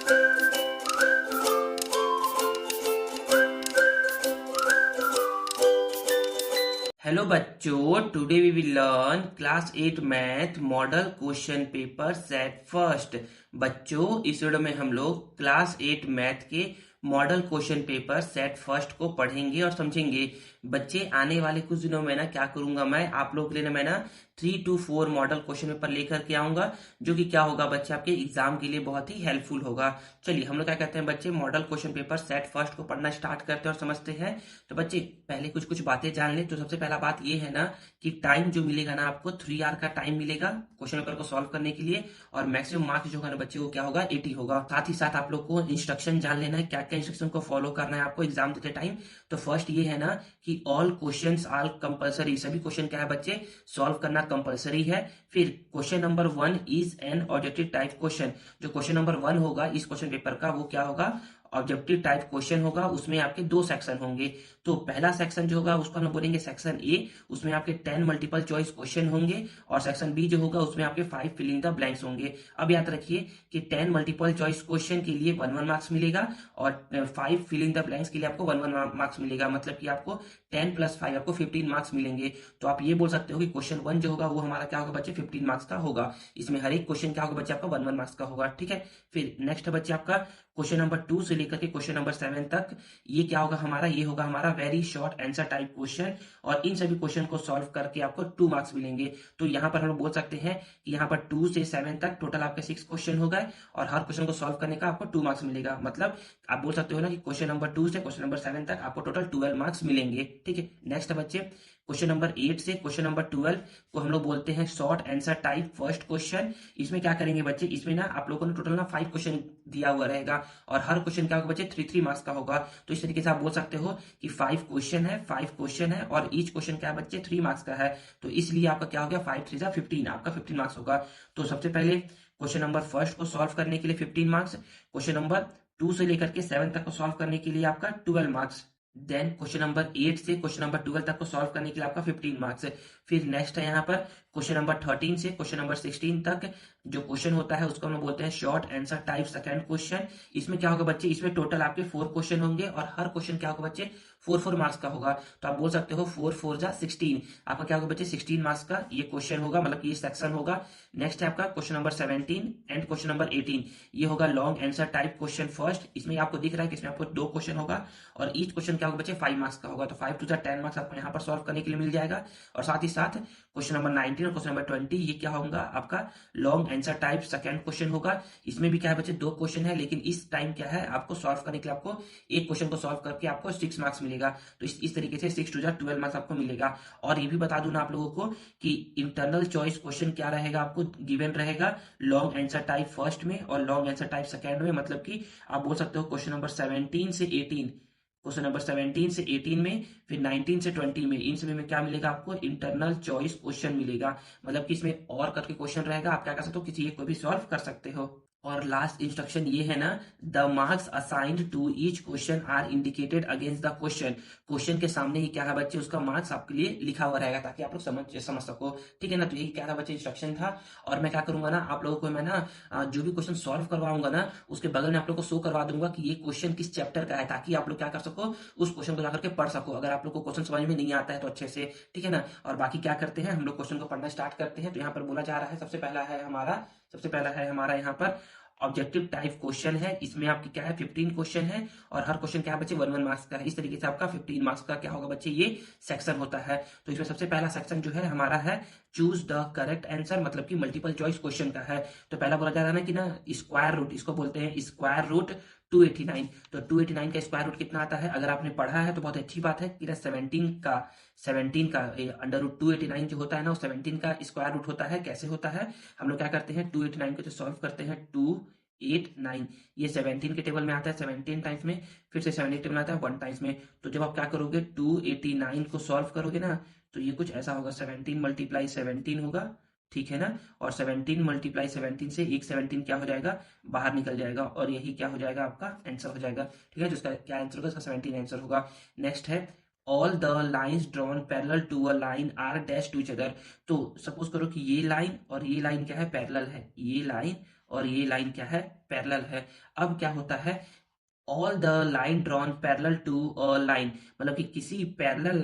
Hello बच्चों, today we will learn class 8 math model question paper set first. बच्चों, इस video में हम लोग क्लास 8 मैथ के model question paper set first को पढ़ेंगे और समझेंगे। बच्चे, आने वाले कुछ दिनों में ना क्या करूंगा, मैं आप लोग के लिए मैं ना 3 to 4 मॉडल क्वेश्चन पेपर लेकर के आऊंगा, जो कि क्या होगा बच्चे, आपके एग्जाम के लिए बहुत ही हेल्पफुल होगा। चलिए हम लोग क्या कहते हैं बच्चे, model question paper set first को पढ़ना स्टार्ट करते हैं और समझते हैं। तो बच्चे, पहले कुछ कुछ बातें जान ले। तो सबसे पहला बात ये है ना कि टाइम जो मिलेगा ना, आपको 3 आवर का टाइम मिलेगा क्वेश्चन पेपर को सॉल्व करने के लिए, और मैक्सिमम मार्क्स जो होगा ना बच्चे, वो क्या होगा, 80 होगा। साथ ही साथ आप लोग को इंस्ट्रक्शन जान लेना है, क्या क्या इंस्ट्रक्शन को फॉलो करना है आपको एग्जाम देते टाइम। तो फर्स्ट ये है ना कि ऑल क्वेश्चंस आर कंपलसरी, सभी क्वेश्चन क्या है बच्चे, सॉल्व करना कंपलसरी है। फिर question number 1 is an objective type question. जो क्वेश्चन नंबर 1 होगा इस क्वेश्चन पेपर का, वो क्या होगा, ऑब्जेक्टिव टाइप क्वेश्चन होगा। उसमें आपके 2 सेक्शन होंगे। तो पहला सेक्शन जो होगा उसको हम बोलेंगे सेक्शन ए, उसमें आपके 10 मल्टीपल चॉइस क्वेश्चन होंगे, और सेक्शन बी जो होगा उसमें आपके 5 फिलिंग द ब्लैंक्स होंगे। अब याद रखिए कि 10 मल्टीपल चॉइस क्वेश्चन के लिए 1 1 मार्क्स मिलेगा, और 5 फिलिंग द ब्लैंक्स के लिए आपको 1 1 मार्क्स मिलेगा। मतलब कि आपको 10 + 5 आपको 15 मार्क्स मिलेंगे। तो आप ये बोल सकते हो कि क्वेश्चन 1 जो होगा वो हमारा क्या होगा बच्चे, 15 मार्क्स का होगा। इसमें हर एक क्वेश्चन क्या होगा बच्चे, आपका 1 1 मार्क्स का होगा। ठीक है। फिर नेक्स्ट है बच्चे आपका क्वेश्चन नंबर 2 से लेकर के क्वेश्चन नंबर 7 तक। ये क्या होगा हमारा, ये होगा हमारा very short answer type question, और इन सभी क्वेश्चन को सॉल्व करके आपको 2 मार्क्स मिलेंगे। तो यहाँ पर हम बोल सकते हैं कि यहाँ पर 2 से 7 तक टोटल आपके 6 क्वेश्चन हो गए, और हर क्वेश्चन को सॉल्व करने का आपको 2 मार्क्स मिलेगा। मतलब आप बोल सकते हो ना कि क्वेश्चन नंबर 2 से क्वेश्चन नंबर 7 तक आपको टोटल 12 मार्क्स मिलेंगे। ठीक है। नेक्स्ट है बच्चे क्वेश्चन नंबर 8 से क्वेश्चन नंबर 12 को हम लोग बोलते हैं short answer type first question. इसमें क्या करेंगे बच्चे, इसमें ना आप लोगों ने टोटल ना 5 क्वेश्चन दिया हुआ रहेगा, और हर क्वेश्चन क्या होगा बच्चे, 3 मार्क्स का होगा। तो इस तरीके से आप बोल सकते हो कि 5 क्वेश्चन है और ईच क्वेश्चन क्या है बच्चे, 3 मार्क्स का है। तो इसलिए आपका क्या हो गया, 5 3 जा 15, आपका 15 मार्क्स होगा। तो सबसे पहले क्वेश्चन नंबर फर्स्ट को सॉल्व करने के लिए 15 मार्क्स, क्वेश्चन नंबर 2 से लेकर के 7 तक को सॉल्व करने के लिए आपका 12 मार्क्स, देन क्वेश्चन नंबर 8 से क्वेश्चन नंबर 12 तक को सॉल्व करने के लिए आपका 15 मार्क्स। फिर नेक्स्ट है यहाँ पर क्वेश्चन नंबर 13 से क्वेश्चन नंबर 16 तक जो क्वेश्चन होता है उसको हम बोलते हैं short answer type second question. इसमें क्या होगा बच्चे, इसमें टोटल आपके 4 क्वेश्चन होंगे, और हर क्वेश्चन क्या होगा बच्चे, 4 मार्क्स का होगा। तो आप बोल सकते हो 4 4 जा 16, आपका क्या होगा बच्चे, 16 मार्क्स का ये क्वेश्चन होगा, मतलब ये सेक्शन होगा। नेक्स्ट है आपका question number 17 and question number 18, ये होगा long answer type question first. इसमें आपको दिख रहा है कि इसमें आपको 2 क्वेश्चन होगा, और ईच क्वेश्चन क्या होगा बच्चे, 5 मार्क्स का होगा। तो 5 2 जा 10 मार्क्स आपको यहाँ पर सॉल्व करने के लिए मिल जाएगा। और साथ ही साथ क्वेश्चन नंबर 19 और क्वेश्चन नंबर 20, ये क्या होगा आपका long answer type second question होगा। इसमें भी क्या है बच्चे, 2 क्वेश्चन है, लेकिन इस टाइम क्या है, आपको सॉल्व करने के लिए आपको एक क्वेश्चन को सॉल्व करके आपको 6 मार्क्स मिलेगा। तो इस तरीके से 6 2 जा 12 मार्क्स आपको मिलेगा। और ये भी बता दूं ना आप लोगों को कि इंटरनल चॉइस क्वेश्चन क्या रहेगा, आपको गिवन रहेगा लॉन्ग आंसर टाइप फर्स्ट में और लॉन्ग आंसर टाइप सेकंड में। मतलब कि आप बोल सकते हो क्वेश्चन नंबर 17 से 18, क्वेश्चन नंबर 17 से 18 में, फिर 19 से 20 में, इन सभी में क्या मिलेगा आपको, इंटरनल चॉइस क्वेश्चन मिलेगा। मतलब कि इसमें और करके क्वेश्चन रहेगा, आप क्या कर सकते हो, किसी एक को भी सॉल्व कर सकते हो। और लास्ट इंस्ट्रक्शन ये है ना, the marks assigned to each question are indicated against the question. Question के सामने ही क्या है बच्चे, उसका मार्क्स आपके लिए लिखा हुआ रहेगा, ताकि आप लोग समझ सको। ठीक है ना। तो यही क्या था बच्चे, इंस्ट्रक्शन था। और मैं क्या करूंगा ना, आप लोगों को मैं ना जो भी क्वेश्चन सॉल्व करवाऊंगा ना, उसके बगल में आप लोग को शो करवा दूंगा कि ये क्वेश्चन किस चैप्टर का है, ताकि आप लोग क्या कर सको, उस क्वेश्चन को जाकर के पढ़ सको, अगर आप लोग को क्वेश्चन समझ में नहीं आता है तो अच्छे से। ठीक है ना। और बाकी क्या करते हैं, हम लोग क्वेश्चन को पढ़ना स्टार्ट करते हैं। तो यहाँ पर बोला जा रहा है, सबसे पहला है हमारा यहाँ पर ऑब्जेक्टिव टाइप क्वेश्चन है। इसमें आपके क्या है, 15 क्वेश्चन है, और हर क्वेश्चन क्या है बच्चे, 1 1 मार्क्स का है। इस तरीके से आपका 15 मार्क्स का क्या होगा बच्चे, ये सेक्शन होता है। तो इसमें सबसे पहला सेक्शन जो है हमारा है चूज द करेक्ट आंसर, मतलब कि मल्टीपल चॉइस क्वेश्चन का है। तो पहला बोला जा रहा है ना कि ना स्क्वायर रूट, इसको बोलते हैं स्क्वायर रूट 289। तो 289 का स्क्वायर रूट कितना आता है, अगर आपने पढ़ा है तो बहुत अच्छी बात है कि ना 17 का अंडर रूट 289 जो होता है ना, वो 17 का स्क्वायर रूट होता है। कैसे होता है, हम लोग क्या करते हैं, 289 को जो सॉल्व करते हैं, 289 ये 17 के टेबल में आता है 17 टाइम्स में, फिर से 17 टेबल में आता है 1 टाइम्स में। तो जब आप क्या करोगे, 289 को सॉल्व करोगे ना, तो ये कुछ ऐसा होगा, 17 × 17 होगा। ठीक है ना। और 17 × 17 से एक 17 क्या हो जाएगा, बाहर निकल जाएगा, और यही क्या हो जाएगा, आपका आंसर हो जाएगा। ठीक है। जिसका क्या आंसर होगा, इसका 17 आंसर होगा। नेक्स्ट है all the lines drawn parallel to a line are dash to each other. तो सपोज करो कि ये लाइन और ये लाइन क्या है, पैरेलल है, ये लाइन और ये लाइन क्या है, पैरेलल है। अब क्या होता है, all the line drawn parallel to a line, मतलब कि किसी पैरेलल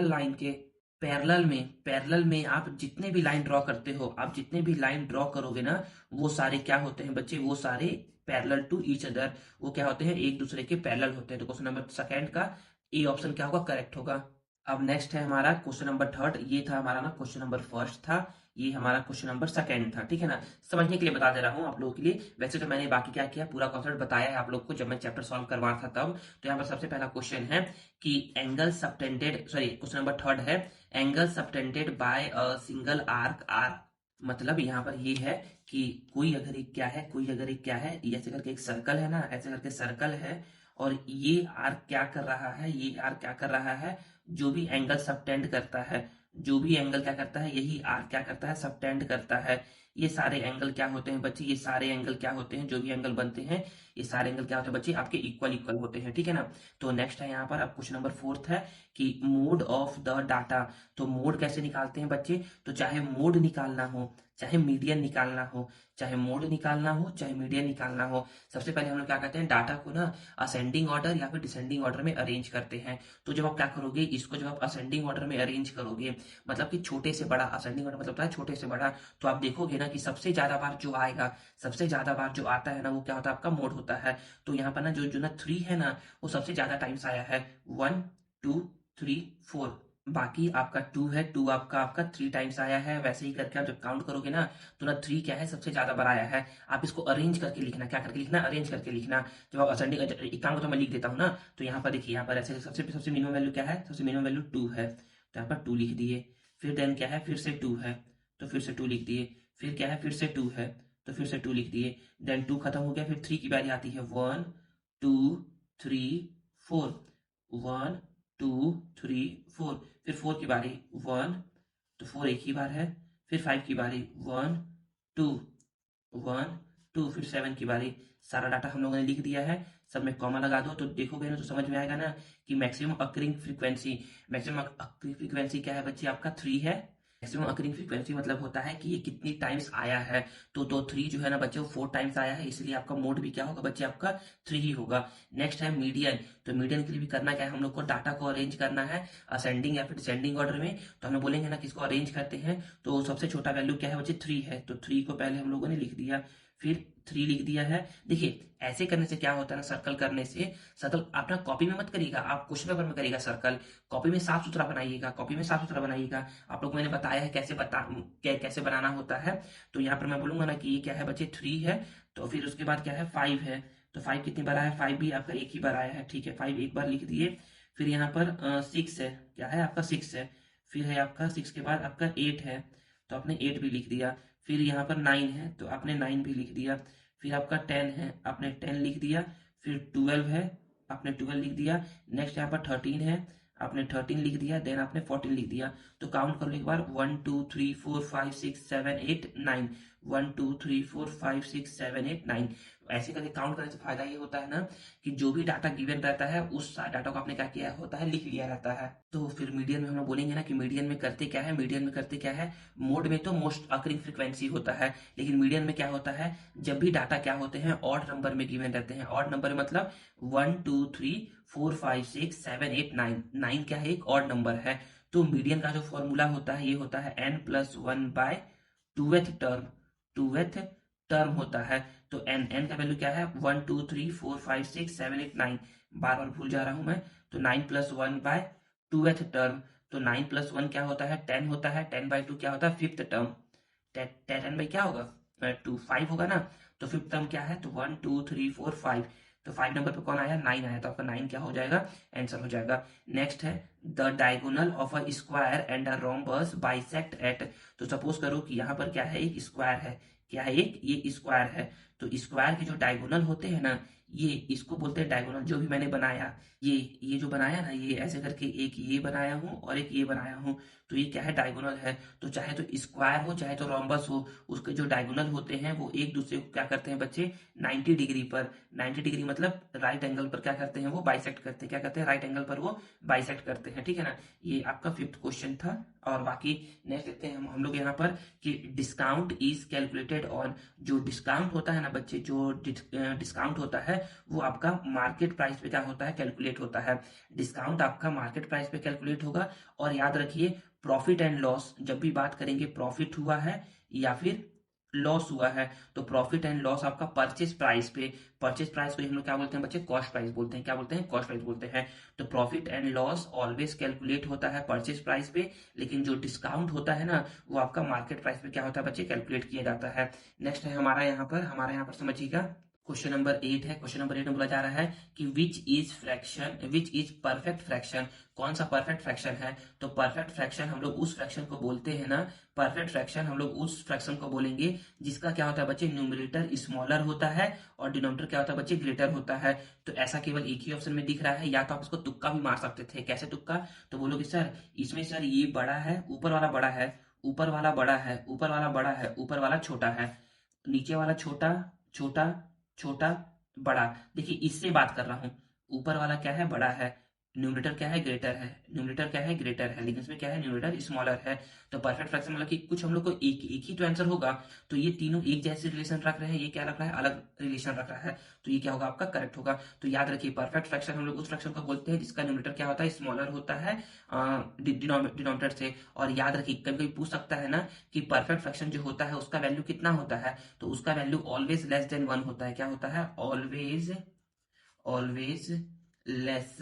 लाइन के पैरेलल में आप जितने भी लाइन ड्रॉ करते हो, आप जितने भी लाइन ड्रॉ करोगे ना, वो सारे क्या होते हैं बच्चे, वो सारे पैरेलल टू ईच अदर, वो क्या होते हैं, एक दूसरे के पैरेलल होते हैं। तो क्वेश्चन नंबर सेकंड का ए ऑप्शन क्या होगा, करेक्ट होगा। अब नेक्स्ट है हमारा क्वेश्चन नंबर थर्ड। ये था हमारा ना क्वेश्चन नंबर फर्स्ट था, ये हमारा क्वेश्चन नंबर सेकंड था, ठीक है ना। समझने के लिए बता दे रहा हूँ आप लोगों के लिए। वैसे तो मैंने बाकी क्या किया, पूरा कॉन्सेप्ट बताया है आप लोग को जब मैं चैप्टर सॉल्व करवा था तब। तो यहाँ पर सबसे पहला क्वेश्चन है कि angle subtended, sorry question number third है, angle subtended by a single arc R. मतलब यहाँ पर ये है कि कोई अगर एक क्या है, ऐसे करके एक सर्कल है ना, ऐसे करके सर्कल है, और ये आर्क क्या कर रहा है, जो भी एंगल सबटेंड करता है, जो भी एंगल क्या करता है, यही आर्क क्या करता है, सबटेंड करता है। ये सारे एंगल क्या होते हैं बच्चे, ये सारे एंगल क्या होते हैं, जो भी एंगल बनते हैं, ये सारे एंगल क्या होते हैं बच्चे, आपके इक्वल इक्वल होते हैं, ठीक है ना। तो नेक्स्ट है यहाँ पर अब क्वेश्चन नंबर फोर्थ है कि मोड ऑफ द डाटा। तो मोड कैसे निकालते हैं बच्चे, तो चाहे मोड निकालना हो, चाहे मीडियन निकालना हो, चाहे मोड निकालना हो, चाहे मीडियन निकालना हो, सबसे पहले हम लोग क्या करते हैं, डाटा को ना असेंडिंग ऑर्डर या फिर डिसेंडिंग ऑर्डर में अरेंज करते हैं। तो जब आप क्या करोगे, इसको जब आप असेंडिंग ऑर्डर में अरेंज करोगे, मतलब कि छोटे से बड़ा, असेंडिंग ऑर्डर मतलब होता है छोटे से बड़ा, तो आप देखोगे ना कि सबसे ज्यादा बार जो आएगा, सबसे ज्यादा बार जो आता है ना, वो क्या होता है, आपका मोड होता है। तो यहाँ पर ना जो जो ना 3 है ना, वो सबसे ज्यादा टाइम्स आया है, 1 2 3 4। बाकी आपका 2 है, 2 आपका आपका 3 टाइम्स आया है। वैसे ही करके आप जब काउंट करोगे ना, तो ना 3 क्या है, सबसे ज्यादा बार आया है। आप इसको अरेंज करके लिखना, क्या करके लिखना, अरेंज करके लिखना। जब आप असेंडिंग, एक काम को तो मैं लिख देता हूँ ना, तो यहाँ पर देखिए, यहाँ पर ऐसे सबसे सबसे मिनिमम वैल्यू क्या है, सबसे मिनिमम वैल्यू 2 है, तो यहाँ पर 2 लिख दिए। फिर देन क्या है, फिर से 2 है, तो फिर से 2 लिख दिए। फिर क्या है, फिर से 2 है, तो फिर से 2 लिख दिए। देन 2 खत्म हो गया, फिर 3 की बारी आती है, 1 2 3 4, 1 2 3 4। फिर 4 की बारी, 1, तो 4 एक ही बार है। फिर 5 की बारी, 1 2 1 2। फिर 7 की बारी। सारा डाटा हम लोगों ने लिख दिया है, सब में कॉमा लगा दो, तो देखोगे ना तो समझ में आएगा ना कि मैक्सिमम अकरिंग फ्रीक्वेंसी, क्या है बच्चे, आपका 3 है। मैक्सिमम अकरिंग फ्रीक्वेंसी मतलब होता है कि ये कितनी टाइम्स आया है। तो 3 जो है ना बच्चे, वो 4 टाइम्स आया है, इसलिए आपका मोड भी क्या होगा बच्चे, आपका 3 ही होगा। नेक्स्ट है मीडियन। तो मीडियन के लिए भी करना क्या है, हम लोग को डाटा को अरेंज करना है असेंडिंग या फिर डिसेंडिंग ऑर्डर में। तो हमें बोलेंगे ना किसको अरेंज करते हैं, तो सबसे छोटा वैल्यू क्या है बच्चे, 3 है, तो 3 को पहले हम लोगों ने लिख दिया, फिर 3 लिख दिया है। देखिए ऐसे करने से क्या होता है ना, सर्कल करने से, सर्कल आप ना कॉपी में मत करिएगा, आप क्वेश्चन पेपर में करिएगा सर्कल। कॉपी में साफ सुथरा बनाइएगा, आप लोग को मैंने बताया है कैसे बनाना होता है। तो यहाँ पर मैं बोलूंगा ना कि ये क्या है बच्चे, 3 है, तो फिर उसके बाद क्या है, 5 है। तो 5 कितनी बार आया, 5 भी आपका एक ही बार आया है, ठीक है, 5 एक बार लिख दिए। फिर यहाँ पर 6 है, क्या है आपका 6 है। फिर है आपका 6 के बाद आपका 8 है, तो आपने 8 भी लिख दिया। फिर यहाँ पर 9 है, तो आपने 9 भी लिख दिया। फिर आपका 10 है, आपने 10 लिख दिया। फिर 12 है, आपने 12 लिख दिया। नेक्स्ट यहाँ पर 13 है, आपने 13 लिख दिया। देन आपने 14 लिख दिया। तो काउंट कर लो एक बार, 1 2 3 4 5 6 7 8 9, 1 2 3 4 5 6 7 8 9। ऐसे करके काउंट करने से फायदा ये होता है ना कि जो भी डाटा गिवन रहता है, उस डाटा को आपने क्या किया होता है, लिख लिया रहता है। तो फिर मीडियन में हम लोग बोलेंगे ना कि मीडियन में करते क्या है, मोड में तो मोस्ट अकरिंग फ्रीक्वेंसी होता है, लेकिन मीडियन में क्या होता है, जब भी डाटा क्या होते हैं, ऑड नंबर में गिवन रहते हैं। ऑड नंबर मतलब 1 2 3 4 5 6 7 8 9, 9 क्या है, एक ऑड नंबर है। तो मीडियन का जो फॉर्मूला होता है, ये होता है n+1 टूवेथ टर्म, होता है। तो n का वैल्यू क्या है, 1 2 3 4 5 6 7 8 9, बार बार भूल जा रहा हूं मैं। तो 9+1/2th टर्म। तो 9+1 क्या होता है, 10 होता है। 10/2 क्या होता है, 5th टर्म। 10 बाई क्या होगा, 2 5 होगा ना। तो 5th टर्म क्या है, तो 1 2 3 4 5। तो 5 नंबर पे कौन आया, 9 आया, तो आपका 9 क्या हो जाएगा, आंसर हो जाएगा। नेक्स्ट है the diagonal of a square and a rhombus bisect at. तो सपोज करो कि यहाँ पर क्या है, एक स्क्वायर है, क्या है, एक ये स्क्वायर है। तो स्क्वायर के जो डायगोनल होते हैं ना, ये इसको बोलते हैं डायगोनल। जो भी मैंने बनाया, ये जो बनाया ना, ये ऐसे करके एक ये बनाया हूँ और एक ये बनाया हूँ, तो ये क्या है, डायगोनल है। तो चाहे तो स्क्वायर हो चाहे तो रोम्बस हो, उसके जो डायगोनल होते हैं वो एक दूसरे को क्या करते हैं बच्चे, 90 डिग्री पर, 90 डिग्री मतलब राइट एंगल पर क्या करते हैं, वो बाइसेक्ट करते हैं। क्या करते हैं, राइट एंगल पर वो बाइसेक्ट करते हैं, ठीक है ना। ये आपका फिफ्थ क्वेश्चन था। और बाकी नेक्स्ट देखते हैं हम लोग यहाँ पर कि डिस्काउंट इज कैलकुलेटेड ऑन। जो डिस्काउंट होता है ना बच्चे, जो डिस्काउंट होता है वो आपका मार्केट प्राइस पे क्या होता है, कैलकुलेट होता है। डिस्काउंट आपका मार्केट प्राइस पे कैलकुलेट होगा। और याद रखिए, प्रॉफिट एंड लॉस जब भी बात करेंगे, प्रॉफिट हुआ है या फिर लॉस हुआ है, तो प्रॉफिट एंड लॉस आपका परचेज प्राइस पे, परचेज प्राइस को हम लोग क्या बोलते हैं बच्चे, कॉस्ट प्राइस बोलते हैं। क्या बोलते हैं, कॉस्ट प्राइस बोलते हैं। तो profit and loss always calculate होता है परचेज प्राइस पे, लेकिन जो डिस्काउंट होता है ना, वो आपका मार्केट प्राइस पे क्या होता है बच्चे, कैलकुलेट किया जाता है। नेक्स्ट है हमारा यहाँ पर समझिएगा, क्वेश्चन नंबर 8 है। क्वेश्चन नंबर 8 में बोला जा रहा है कि विच इज परफेक्ट फ्रैक्शन। कौन सा परफेक्ट फ्रैक्शन है, तो परफेक्ट फ्रैक्शन हम लोग उस फ्रैक्शन को बोलते हैं ना, परफेक्ट फ्रैक्शन हम लोग उस फ्रैक्शन को बोलेंगे जिसका क्या होता है बच्चे, न्यूमरेटर स्मॉलर होता है और डिनोमिनेटर क्या होता है बच्चे, ग्रेटर होता है। तो ऐसा केवल एक ही ऑप्शन में दिख रहा है, या तो आप इसको तुक्का भी मार सकते थे। कैसे तुक्का, तो बोलोगे सर इसमें सर ये बड़ा है, ऊपर वाला बड़ा है, ऊपर वाला बड़ा है, ऊपर वाला बड़ा है, ऊपर वाला छोटा है, नीचे वाला छोटा, छोटा, छोटा, बड़ा। देखिए इससे बात कर रहा हूँ, ऊपर वाला क्या है, बड़ा है, न्यूमरेटर क्या है, ग्रेटर है, न्यूमरेटर क्या है, ग्रेटर है, लेकिन इसमें क्या है, न्यूमरेटर स्मॉलर है। तो परफेक्ट फ्रैक्शन मतलब कि कुछ हम लोग को एक ही तो आंसर होगा। तो ये तीनों एक जैसे रिलेशन रख रहे हैं, ये क्या रख रहा है, अलग रिलेशन रख रहा है। तो ये क्या होगा, आपका करेक्ट होगा। तो याद रखिए, परफेक्ट फ्रैक्शन हम लोग उस फ्रैक्शन को बोलते हैं जिसका न्यूमरेटर क्या होता है, स्मॉलर होता है डिनोमिनेटर से। और याद रखिए, कभी कभी पूछ सकता है ना कि परफेक्ट फ्रैक्शन जो होता है उसका वैल्यू कितना होता है, तो उसका वैल्यू ऑलवेज लेस देन 1 होता है। क्या होता है, always, always less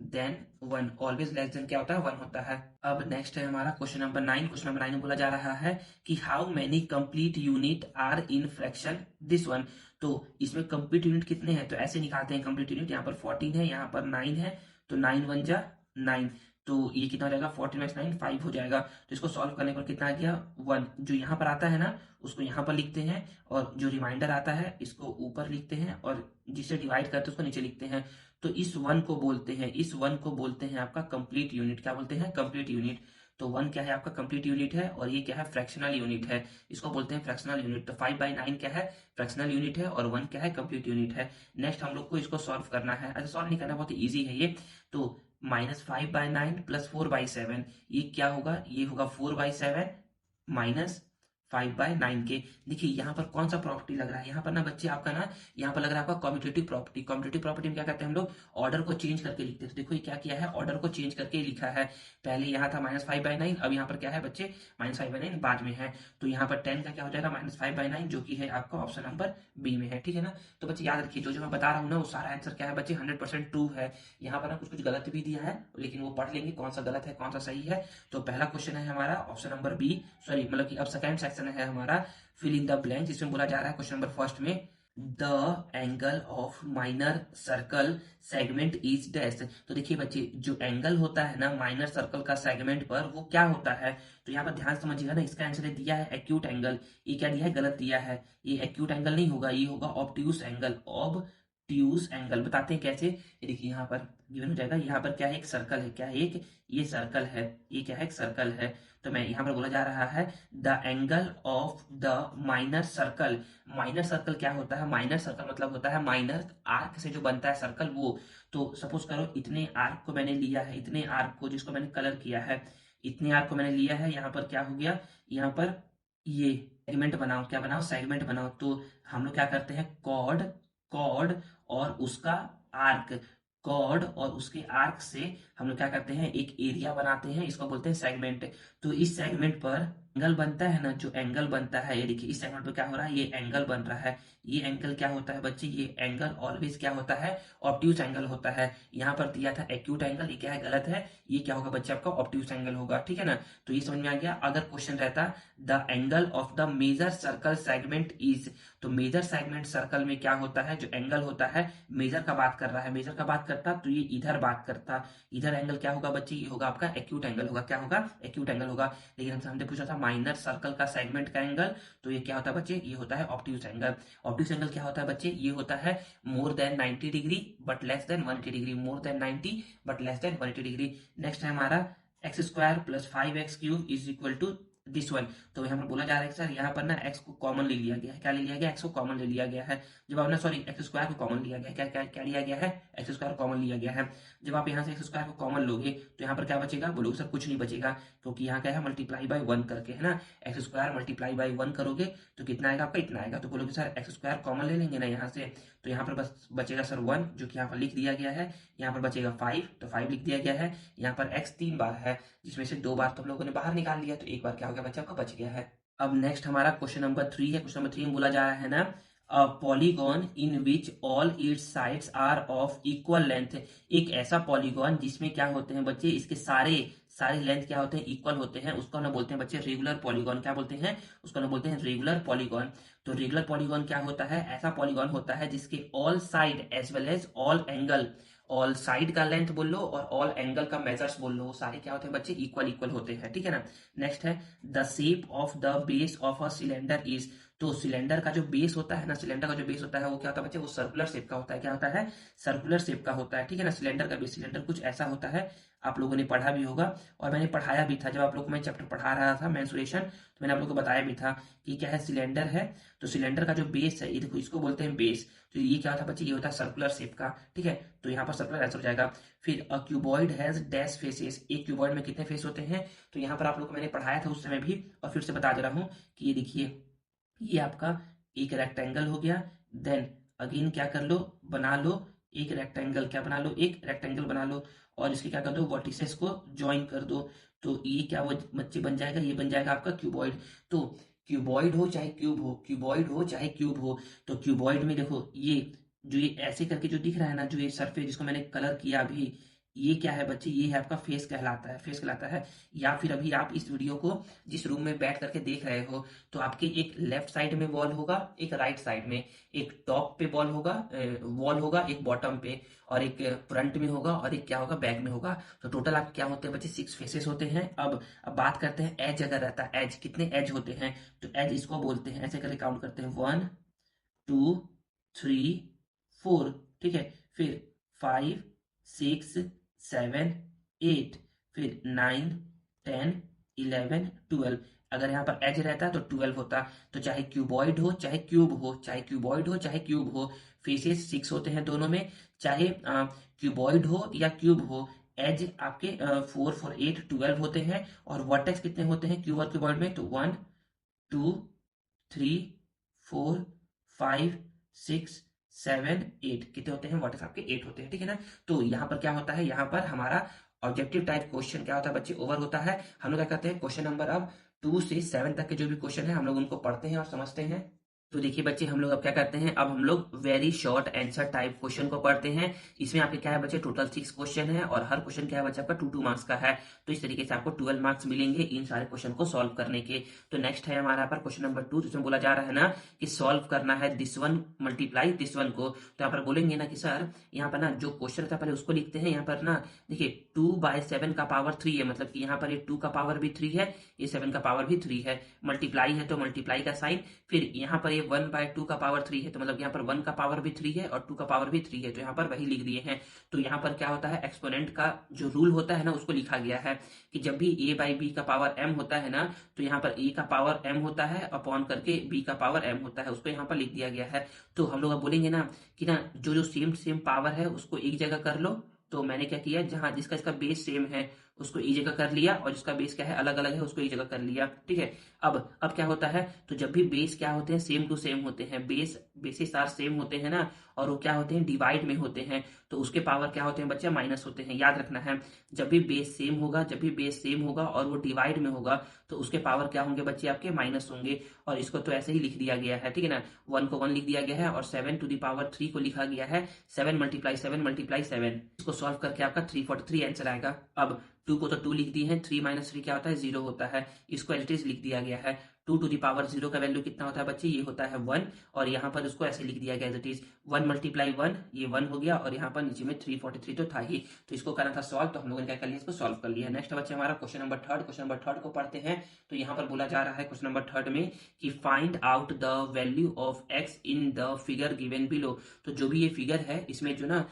than 1, always less than क्या होता है, 1 होता है। अब नेक्स्ट है हमारा क्वेश्चन नंबर 9। क्वेश्चन नंबर 9 में बोला जा रहा है कि how many complete unit are in fraction this one. तो इसमें कंप्लीट यूनिट कितने हैं, तो ऐसे निकालते हैं कंप्लीट यूनिट। यहाँ पर 14 है, यहाँ पर 9 है, तो 9 1 जा 9, तो ये कितना हो जाएगा, 14 माइनस 9 5 हो जाएगा। तो इसको सॉल्व करने पर कितना आ गया, 1। जो यहाँ पर आता है ना उसको यहाँ पर लिखते हैं, और जो रिमाइंडर आता है इसको ऊपर लिखते हैं, और जिससे डिवाइड करते हैं उसको नीचे लिखते हैं। तो इस 1 को बोलते हैं, इस 1 को बोलते हैं आपका कंप्लीट यूनिट। क्या बोलते हैं, कंप्लीट यूनिट। तो 1 क्या है, आपका कंप्लीट यूनिट है, और ये क्या है, फ्रैक्शनल यूनिट है, इसको बोलते हैं फ्रैक्शनल यूनिट। तो 5/9 क्या है, फ्रैक्शनल यूनिट है, और 1 क्या है, कंप्लीट यूनिट है। नेक्स्ट हम लोग को इसको सॉल्व करना है। अच्छा, सॉल्व नहीं करना, बहुत ईजी है ये। तो -5/9 प्लस 4/7, ये क्या होगा, ये होगा 4/7 माइनस 5/9 के। देखिए यहाँ पर कौन सा प्रॉपर्टी लग रहा है, यहाँ पर ना बच्चे आपका ना, यहाँ पर लग रहा है आपका कॉम्यूटेटिव प्रॉपर्टी। कॉम्यूटेटिव प्रॉपर्टी में क्या करते हैं हम लोग, ऑर्डर को चेंज करके लिखते हैं। तो देखो ये क्या किया है, ऑर्डर को चेंज करके लिखा है। पहले यहाँ था -5/9, अब यहाँ पर क्या है बच्चे, -5/9 बाद में है। तो यहाँ पर 10 का क्या हो जाएगा, -5/9, जो कि है आपका ऑप्शन नंबर बी में है, ठीक है ना। तो बच्चे याद रखिए, जो मैं बता रहा हूँ ना वो सारा आंसर क्या है बच्चे, 100% ट्रू है। यहाँ पर ना कुछ कुछ गलत भी दिया है, लेकिन वो पढ़ लेंगे कौन सा गलत है कौन सा सही है। तो पहला क्वेश्चन है हमारा ऑप्शन नंबर बी, सॉरी मतलब कि अब सेकंड सेक्शन है हमारा फिल इन द ब्लैंक्स। इसमें बोला जा रहा है क्वेश्चन नंबर फर्स्ट में, the angle of minor circle segment is dash. तो देखिए बच्चे, जो एंगल होता है ना माइनर सर्कल का सेगमेंट पर, वो क्या होता है। तो यहाँ पर ध्यान से समझिएगा ना, इसका आंसर दिया है एक्यूट एंगल। ये क्या दिया है, गलत दिया है। ये एक्यूट एंगल नहीं होगा, ये होगा ऑब्ट्यूस एंगल। ऑब्ट्यूस एंगल बताते हैं कैसे, ये देखिए यहाँ पर गिवन हो जाएगा। यहाँ पर क्या है, एक सर्कल है, क्या है, एक ये सर्कल है, ये क्या है, एक सर्कल है। तो मैं यहाँ पर बोला जा रहा है the angle of the minor circle. Minor circle क्या होता है, माइनर सर्कल मतलब होता है माइनर आर्क से जो बनता है सर्कल वो। तो सपोज करो इतने आर्क को मैंने लिया है, इतने आर्क को जिसको मैंने कलर किया है, इतने आर्क को मैंने लिया है। यहाँ पर क्या हो गया, यहाँ पर ये सेगमेंट बनाओ, क्या बनाओ, सेगमेंट बनाओ। तो हम लोग क्या करते हैं, कॉर्ड, कॉर्ड और उसका आर्क, कॉर्ड और उसके आर्क से हम लोग क्या करते हैं, एक एरिया बनाते हैं, इसको बोलते हैं सेगमेंट। तो इस सेगमेंट पर एंगल बनता है ना, जो एंगल बनता है, ये देखिए इस सेगमेंट पर क्या हो रहा है, ये एंगल बन रहा है। ये एंगल क्या होता है बच्चे, ये एंगल ऑलवेज क्या होता है, ऑब्ट्यूस एंगल होता है। यहाँ पर दिया था एक्यूट एंगल, ये क्या है, गलत है। ये क्या होगा बच्चे, आपका ऑब्ट्यूस एंगल होगा, ठीक है ना। तो ये समझ में आ गया। अगर क्वेश्चन रहता the angle of the major circle segment is, तो मेजर सेगमेंट सर्कल में क्या होता है, जो एंगल होता है, मेजर का बात कर रहा है, मेजर का बात करता तो ये इधर बात करता, इधर एंगल क्या होगा बच्चे, ये होगा आपका एक्यूट एंगल होगा। क्या होगा, एक्यूट एंगल होगा। लेकिन हमसे पूछा था माइनर सर्कल का सेगमेंट का एंगल, तो ये क्या होता है बच्चे, ये होता है ऑब्ट्यूज एंगल। ऑब्ट्यूज एंगल क्या होता है बच्चे, ये होता है more than 90 degree but less than 180 degree, more than 90 but less than 180 degree. Next है हमारा x square plus 5x³ is equal to this one. तो यहाँ पर बोला जा रहा है कि सर यहाँ पर ना x को कॉमन ले लिया गया है, क्या ले लिया गया, x को कॉमन ले लिया गया है। जब आपने सॉरी एक्स स्क्वायर को कॉमन लिया गया है, क्या क्या क्या लिया गया है, एक्स स्क्वायर कॉमन लिया गया है। जब आप यहाँ से एक्स स्क्वायर को कॉमन लोगे तो यहाँ पर क्या बचेगा, बोलोगे सर कुछ नहीं बचेगा, क्योंकि यहाँ क्या है मल्टीप्लाई बाय 1 करके है ना, एक्स स्क्वायर मल्टीप्लाई बाय 1 करोगे तो कितना आएगा आपका, इतना आएगा। तो बोलोगे सर एक्स स्क्वायर कॉमन ले लेंगे ना यहाँ से, तो यहाँ पर बस बचेगा सर 1 जो कि यहाँ पर लिख दिया गया है, यहाँ पर बचेगा 5 तो 5 लिख दिया गया है, यहाँ पर x 3 बार है जिसमें से 2 बार तो हम लोगों ने बाहर निकाल लिया, तो एक बार क्या हो गया बच्चा आपका बच गया है। अब नेक्स्ट हमारा क्वेश्चन नंबर 3 है। क्वेश्चन नंबर 3 में बोला जा रहा है ना, a polygon in which all its sides are of equal length. एक ऐसा पॉलीगॉन जिसमें क्या होते हैं बच्चे, इसके सारे सारे लेंथ क्या होते हैं, इक्वल होते हैं, उसको हम बोलते हैं बच्चे रेगुलर पॉलीगॉन। क्या बोलते हैं, उसको हम बोलते हैं रेगुलर पॉलीगॉन। तो रेगुलर पॉलीगॉन क्या होता है, ऐसा पॉलीगॉन होता है जिसके all side as well as all angle, all side का लेंथ बोल लो और ऑल एंगल का मेजर्स बोल लो, वो सारे क्या होते हैं बच्चे, इक्वल इक्वल होते हैं, ठीक है ना। नेक्स्ट है the shape of the base of a cylinder is. तो सिलेंडर का जो बेस होता है ना, सिलेंडर का जो बेस होता है वो क्या होता है बच्चे, वो सर्कुलर शेप का होता है। क्या होता है, सर्कुलर शेप का होता है, ठीक है ना। सिलेंडर का बेस, सिलेंडर कुछ ऐसा होता है, आप लोगों ने पढ़ा भी होगा और मैंने पढ़ाया भी था, जब आप लोग को मैं चैप्टर पढ़ा रहा था मेंसुरेशन, तो मैंने आप लोग को बताया भी था कि क्या है, सिलेंडर है तो सिलेंडर का जो बेस है, ये देखो इसको बोलते हैं बेस। तो ये क्या होता है बच्चे, ये होता है सर्कुलर शेप का, ठीक है। तो यहाँ पर सर्कुलर आंसर हो जाएगा। फिर a cuboid has dash faces. एक क्यूबॉइड में कितने फेस होते हैं, तो यहाँ पर आप लोग को मैंने पढ़ाया था उस समय भी और फिर से बता दे रहा हूँ कि ये देखिए, ये आपका एक रेक्टेंगल हो गया। देन अगेन क्या कर लो, बना लो एक रेक्टेंगल, क्या बना लो, एक रेक्टेंगल बना लो और इसके क्या कर दो, वर्टिसेस को ज्वाइन कर दो। तो ये क्या वो बच्चे बन जाएगा, ये बन जाएगा आपका क्यूबॉइड। तो क्यूबॉइड हो चाहे क्यूब हो, क्यूबॉइड हो चाहे क्यूब हो, तो क्यूबॉइड में देखो ये जो ये ऐसे करके जो दिख रहा है ना, जो ये सरफेस जिसको मैंने कलर किया अभी, ये क्या है बच्चे, ये है आपका फेस कहलाता है, फेस कहलाता है। या फिर अभी आप इस वीडियो को जिस रूम में बैठ करके देख रहे हो, तो आपके एक लेफ्ट साइड में वॉल होगा, एक राइट साइड में, एक टॉप पे वॉल होगा, वॉल होगा, एक बॉटम पे, और एक फ्रंट में होगा और एक क्या होगा, बैक में होगा। तो टोटल आप क्या होते हैं बच्चे, 6 फेसेस होते हैं। अब बात करते हैं एज, अगर रहता है एज, कितने एज होते हैं, तो एज इसको बोलते हैं, ऐसे करके काउंट करते हैं 1 2 3 4, ठीक है। फिर 5 6 7 8, फिर 9 10 11 12। अगर यहाँ पर एज रहता तो 12 होता। तो चाहे क्यूबॉइड हो चाहे क्यूब हो, चाहे क्यूबॉइड हो चाहे क्यूब हो, फेसेस 6 होते हैं दोनों में, चाहे क्यूबॉइड हो या क्यूब हो, एज आपके 4 4 8 12 होते हैं। और वर्टेक्स कितने होते हैं क्यूब और क्यूबॉइड में, तो 1 2 3 4 5 6 7 8, कितने होते हैं वर्टेक्स आपके, 8 होते हैं, ठीक है ना। तो यहाँ पर क्या होता है, यहाँ पर हमारा ऑब्जेक्टिव टाइप क्वेश्चन क्या होता है बच्चे, ओवर होता है। हम लोग क्या करते हैं, क्वेश्चन नंबर अब 2 से 7 तक के जो भी क्वेश्चन है हम लोग उनको पढ़ते हैं और समझते हैं। तो देखिए बच्चे, हम लोग अब क्या करते हैं, अब हम लोग very short answer type question को पढ़ते हैं। इसमें आपके क्या है बच्चे, टोटल 6 क्वेश्चन है और हर क्वेश्चन क्या है बच्चे आपका 2 मार्क्स का है। तो इस तरीके से आपको 12 मार्क्स मिलेंगे इन सारे क्वेश्चन को सॉल्व करने के। तो नेक्स्ट है हमारा पर क्वेश्चन नंबर 2, जिसमें बोला जा रहा है ना कि सॉल्व करना है this one multiply this one को। तो यहाँ पर बोलेंगे ना कि सर यहाँ पर ना जो क्वेश्चन था पहले उसको लिखते हैं। यहाँ पर ना देखिए 2/7 का पावर 3 है, मतलब कि यहाँ पर ये 2 का पावर भी 3 है, ये 7 का पावर भी 3 है। मल्टीप्लाई है तो मल्टीप्लाई का साइन, फिर यहाँ पर ये 1/2 का पावर 3 है, तो मतलब यहाँ पर 1 का पावर भी 3 है और 2 का पावर भी 3 है, तो यहाँ पर वही लिख दिए हैं। तो यहाँ पर क्या होता है, एक्सपोनेंट का जो रूल होता है ना उसको लिखा गया है कि जब भी a/b का पावर m होता है ना, तो यहाँ पर a का पावर m होता है अपॉन करके b का पावर m होता है, उसको यहाँ पर लिख दिया गया है। तो हम लोग अब बोलेंगे ना कि ना जो जो सेम सेम पावर है उसको एक जगह कर लो। तो मैंने क्या किया, जहां जिसका इसका बेस सेम है उसको एक जगह कर लिया और जिसका बेस क्या है अलग अलग है उसको एक जगह कर लिया, ठीक है। अब क्या होता है, तो जब भी बेस क्या होते हैं, सेम टू सेम होते हैं, बेसिस आर सेम होते हैं ना, और वो क्या होते हैं, डिवाइड में होते हैं, तो उसके पावर क्या होते हैं बच्चा, माइनस होते हैं। याद रखना है, जब भी बेस सेम होगा, जब भी बेस सेम होगा और वो डिवाइड में होगा तो उसके पावर क्या होंगे बच्चे आपके, माइनस होंगे। और इसको तो ऐसे ही लिख दिया गया है, ठीक है ना। 1 को 1 लिख दिया गया है और 7⁻³ को लिखा गया है 7 × 7 × 7। इसको सॉल्व करके आपका 343 आंसर आएगा। अब 2 को तो 2 लिख दिए हैं, 3 - 3 क्या होता है, 0 होता है, इसको एज इट इज लिख दिया गया है। 2 टू द पावर 0 का वैल्यू कितना होता है बच्चे, ये होता है 1, और यहाँ पर उसको ऐसे लिख दिया गया एज इट इज 1 मल्टीप्लाई 1, ये 1 हो गया, और यहाँ पर नीचे में 343 तो था ही, तो इसको करना था सॉल्व, तो हम लोगों ने क्या कर लिया, इसको सॉल्व कर लिया। नेक्स्ट बच्चे हमारा question number third, question number third को पढ़ते हैं। तो यहाँ पर बोला जा रहा है क्वेश्चन नंबर थर्ड में कि find out the value of x in the figure given below. तो जो भी ये फिगर है इसमें जो ना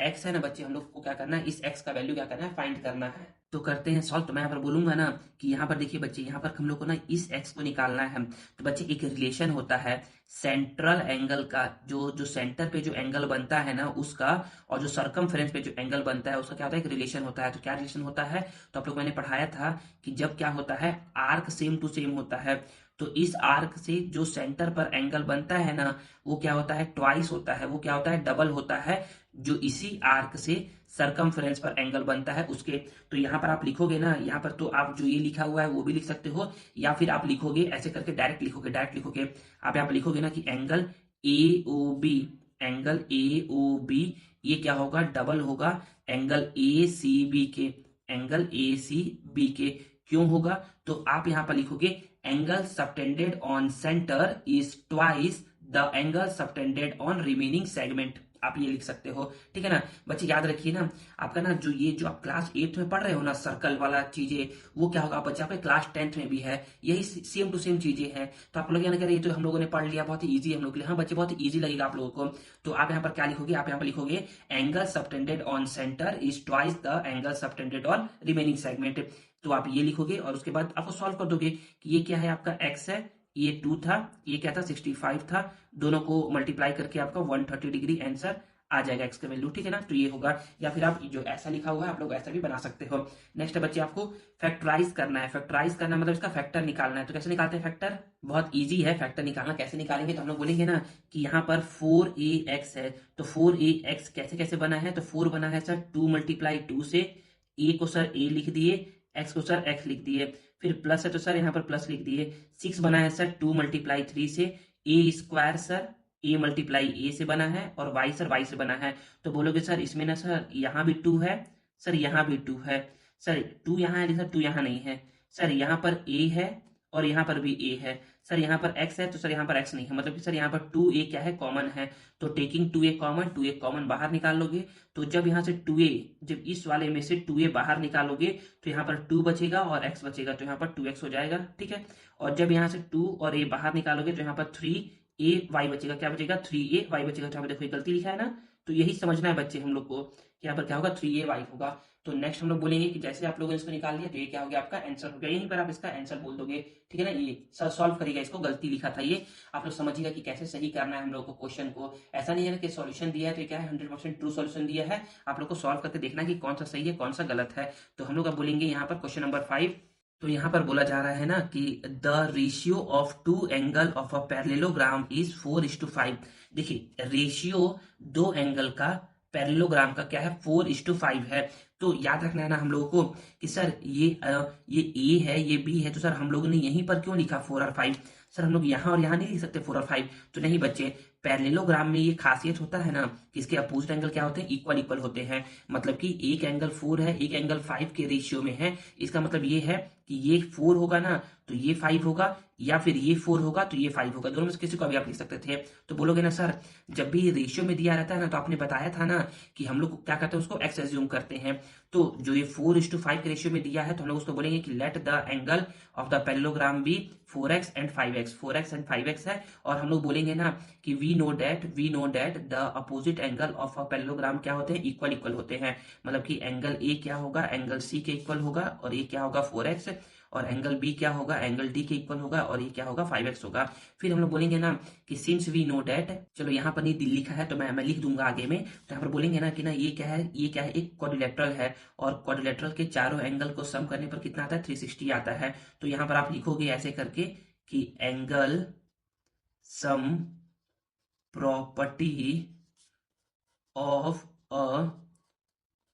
एक्स है ना बच्चे, हम लोग को क्या करना है, इस एक्स का वैल्यू क्या करना है, फाइंड करना है। तो करते हैं सॉल्व। तो मैं यहाँ पर बोलूंगा ना कि यहाँ पर देखिए बच्चे, यहाँ पर हम लोग को ना इस एक्स को निकालना है। तो बच्चे एक रिलेशन होता है सेंट्रल एंगल का, जो जो सेंटर पे जो एंगल बनता है ना उसका, और जो सरकमफ्रेंस पे जो एंगल बनता है उसका क्या होता है, एक रिलेशन होता है। तो क्या रिलेशन होता है, तो आप लोग मैंने पढ़ाया था कि जब क्या होता है, आर्क सेम टू सेम होता है, तो इस आर्क से जो सेंटर पर एंगल बनता है ना वो क्या होता है, ट्वाइस होता है, वो क्या होता है, डबल होता है जो इसी आर्क से सरकमफ्रेंस पर एंगल बनता है उसके। तो यहाँ पर आप लिखोगे ना, यहाँ पर तो आप जो ये लिखा हुआ है वो भी लिख सकते हो, या फिर आप लिखोगे ऐसे करके डायरेक्ट लिखोगे, आप यहाँ पर लिखोगे ना कि angle A O B, angle A O B ये क्या होगा, डबल होगा एंगल ए सी बी के, एंगल ए सी बी के। क्यों होगा, तो आप यहाँ पर लिखोगे angle subtended on centre is twice the angle subtended on remaining segment, आप ये लिख सकते हो। ठीक है ना बच्चे, याद रखिए ना आपका ना जो ये जो आप क्लास 8 में पढ़ रहे हो ना सर्कल वाला चीजें, वो क्या होगा बच्चे आपके क्लास 10th में भी है, यही सेम टू सेम चीजें हैं। तो आप लोग ये ना कह रहे तो हम लोगों ने पढ़ लिया, बहुत ही ईजी है हम लोग के लिए। हाँ बच्चे, बहुत ही ईजी लगेगा आप लोगों को। तो आप यहाँ पर क्या लिखोगे, आप यहाँ पर लिखोगे angle subtended on centre is twice the angle subtended on remaining segment. तो आप ये लिखोगे और उसके बाद आपको सॉल्व कर दोगे कि ये क्या है, आपका x है, ये 2 था, ये क्या था 65 था, दोनों को मल्टीप्लाई करके आपका 130 डिग्री आंसर आ जाएगा x का वैल्यू। ठीक है ना, तो ये होगा, या फिर आप जो ऐसा लिखा हुआ है आप लोग ऐसा भी बना सकते हो। नेक्स्ट बच्चे आपको फैक्टराइज करना है, फैक्टराइज करना मतलब इसका फैक्टर निकालना है। तो कैसे निकालते हैं फैक्टर, बहुत इजी है फैक्टर निकालना। कैसे निकालेंगे, तो हम लोग बोलेंगे ना कि यहाँ पर 4ax है, तो 4ax कैसे कैसे बना है, तो 4 बना है सर 2 मल्टीप्लाई 2 से, a को सर a लिख दिए, x को सर x लिख दिए, फिर प्लस है तो सर यहाँ पर प्लस लिख दिए। 6 बना है सर 2 मल्टीप्लाई 3 से, a square sir a multiply a से बना है, और y सर y से बना है। तो बोलोगे सर इसमें ना सर यहाँ भी 2 है, सर यहाँ भी 2 है, सर 2 यहाँ है लेकिन सर 2 यहाँ नहीं है, सर यहाँ पर a है और यहाँ पर भी a है, सर यहाँ पर x है तो सर यहाँ पर x नहीं है, मतलब कि सर यहाँ पर 2a क्या है, कॉमन है। तो taking 2a common, 2a common बाहर निकाल लोगे, तो जब यहाँ से 2a, जब इस वाले में से 2a बाहर निकालोगे तो यहाँ पर 2 बचेगा और x बचेगा, तो यहाँ पर 2x हो जाएगा। ठीक है, और जब यहाँ से 2 और a बाहर निकालोगे तो यहाँ पर 3ay बचेगा, क्या बचेगा 3ay बचेगा। तो यहाँ पर देखो ये गलती लिखा है ना, तो यही समझना है बच्चे हम लोग को कि यहाँ पर क्या होगा 3ay होगा। तो नेक्स्ट हम लोग बोलेंगे कि जैसे आप लोगों ने इसको निकाल लिया तो ये क्या हो गया, आपका आंसर हो गया, यहीं पर आप इसका आंसर बोल दोगे। ठीक है ना, ये सर सॉल्व करेगा, इसको गलती लिखा था ये, आप लोग समझिएगा कि कैसे सही करना है हम लोग को क्वेश्चन को। ऐसा नहीं है ना कि सॉल्यूशन दिया है तो क्या है 100% ट्रू सॉल्यूशन दिया है, आप लोग को सॉल्व करके देखना कि कौन सा सही है कौन सा गलत है। तो हम लोग अब बोलेंगे यहाँ पर क्वेश्चन नंबर 5। तो यहाँ पर बोला जा रहा है ना कि the ratio of two angle of a parallelogram is 4:5। देखिए रेशियो दो एंगल का पैरेललोग्राम का क्या है, 4:5 है। तो याद रखना है ना हम लोगों को कि सर ये ए है ये बी है, तो सर हम लोगों ने यहीं पर क्यों लिखा 4 और 5, सर हम लोग यहाँ और यहाँ नहीं लिख सकते 4 और 5। तो नहीं बच्चे, पैरेललोग्राम में ये खासियत होता है ना कि इसके अपोजिट एंगल क्या होते हैं, इक्वल इक्वल होते हैं। मतलब कि एक एंगल 4 है, एक एंगल 5 के रेशियो में है, इसका मतलब ये है कि ये 4 होगा ना तो ये 5 होगा, या फिर ये 4 होगा तो ये 5 होगा, दोनों में से किसी को भी आप लिख सकते थे। तो बोलोगे ना सर जब भी रेशियो में दिया रहता है ना तो आपने बताया था ना कि हम लोग क्या करते हैं उसको एक्स एज्यूम करते हैं। तो जो ये 4:5 के रेशियो में दिया है तो हम लोग उसको बोलेंगे कि let the angle of the parallelogram be 4x and 5x, 4x and 5x है। और हम लोग बोलेंगे ना कि we know that the opposite angle of a parallelogram क्या होते हैं, इक्वल इक्वल होते हैं। मतलब कि एंगल ए क्या होगा, एंगल सी के इक्वल होगा और ये क्या होगा 4x, और एंगल बी क्या होगा, एंगल डी के इक्वल होगा और ये क्या होगा 5x होगा। फिर हम लोग बोलेंगे ना कि सिंस वी नो दैट, चलो यहाँ पर नहीं लिखा है तो मैं लिख दूंगा आगे में। तो यहाँ पर बोलेंगे ना कि ना ये क्या है, ये क्या है, एक क्वाड्रिलेटरल है, और क्वाड्रिलेटरल के चारों एंगल को सम करने पर कितना आता है, 360 आता है। तो यहाँ पर आप लिखोगे ऐसे करके कि angle sum property of a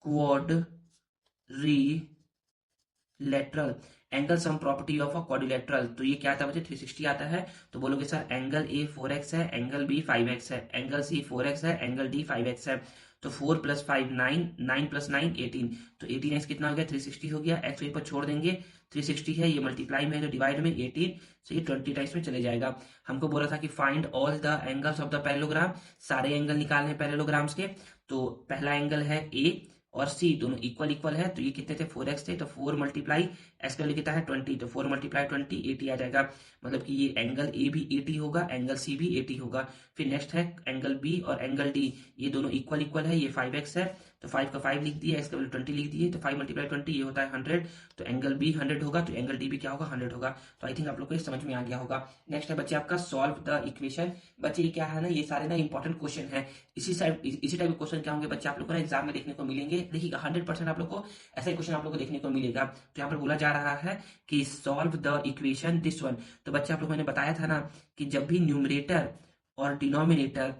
quadrilateral, angle sum property of a quadrilateral, तो ये क्या आता है बच्चे 360 आता है। तो बोलोगे सर एंगल ए 4x है, एंगल बी 5x है, एंगल सी 4x है, एंगल डी 5x है। तो 4 + 5 9, 9 + 9 18, तो 18x कितना हो गया 360 हो गया। x वहीं पर छोड़ देंगे, 360 है ये मल्टीप्लाई में है तो डिवाइड में 18, so ये 20 टाइम्स में चले जाएगा। हमको बोला था कि find all the angles of the parallelogram, सारे एंगल निकालने हैं पैरेललोग्राम्स के। तो पहला एंगल है ए और सी दोनों इक्वल इक्वल है, तो ये कितने थे 4x थे, तो 4 मल्टीप्लाई एक्स का वैल्यू कितना है 20, तो 4 मल्टीप्लाई 20 80 आ जाएगा। मतलब कि ये एंगल ए भी 80 होगा, एंगल सी भी 80 होगा। फिर नेक्स्ट है एंगल बी और एंगल डी, ये दोनों इक्वल इक्वल है, ये 5x है तो 5 का 5 लिख दिया, एक्स का वैल्यू 20 लिख दिए, तो 5 मल्टीप्लाई 20 ये होता है 100, तो एंगल बी 100 होगा, तो एंगल डी भी क्या होगा 100 होगा। तो आई थिंक आप लोग को ये समझ में आ गया होगा। नेक्स्ट है बच्चे आपका सॉल्व द इक्वेशन। बच्चे ये क्या है ना, ये सारे ना इंपॉर्टेंट क्वेश्चन है, इसी टाइप के क्वेश्चन क्या होंगे बच्चे आप लोग को ना एग्जाम में देखने को मिलेंगे। देखिएगा 100% आप लोग को ऐसा क्वेश्चन आप लोग को देखने को मिलेगा। तो यहाँ पर बोला जा रहा है कि solve the equation this one. तो बच्चे आप लोग मैंने बताया था ना कि जब भी न्यूमरेटर और डिनोमिनेटर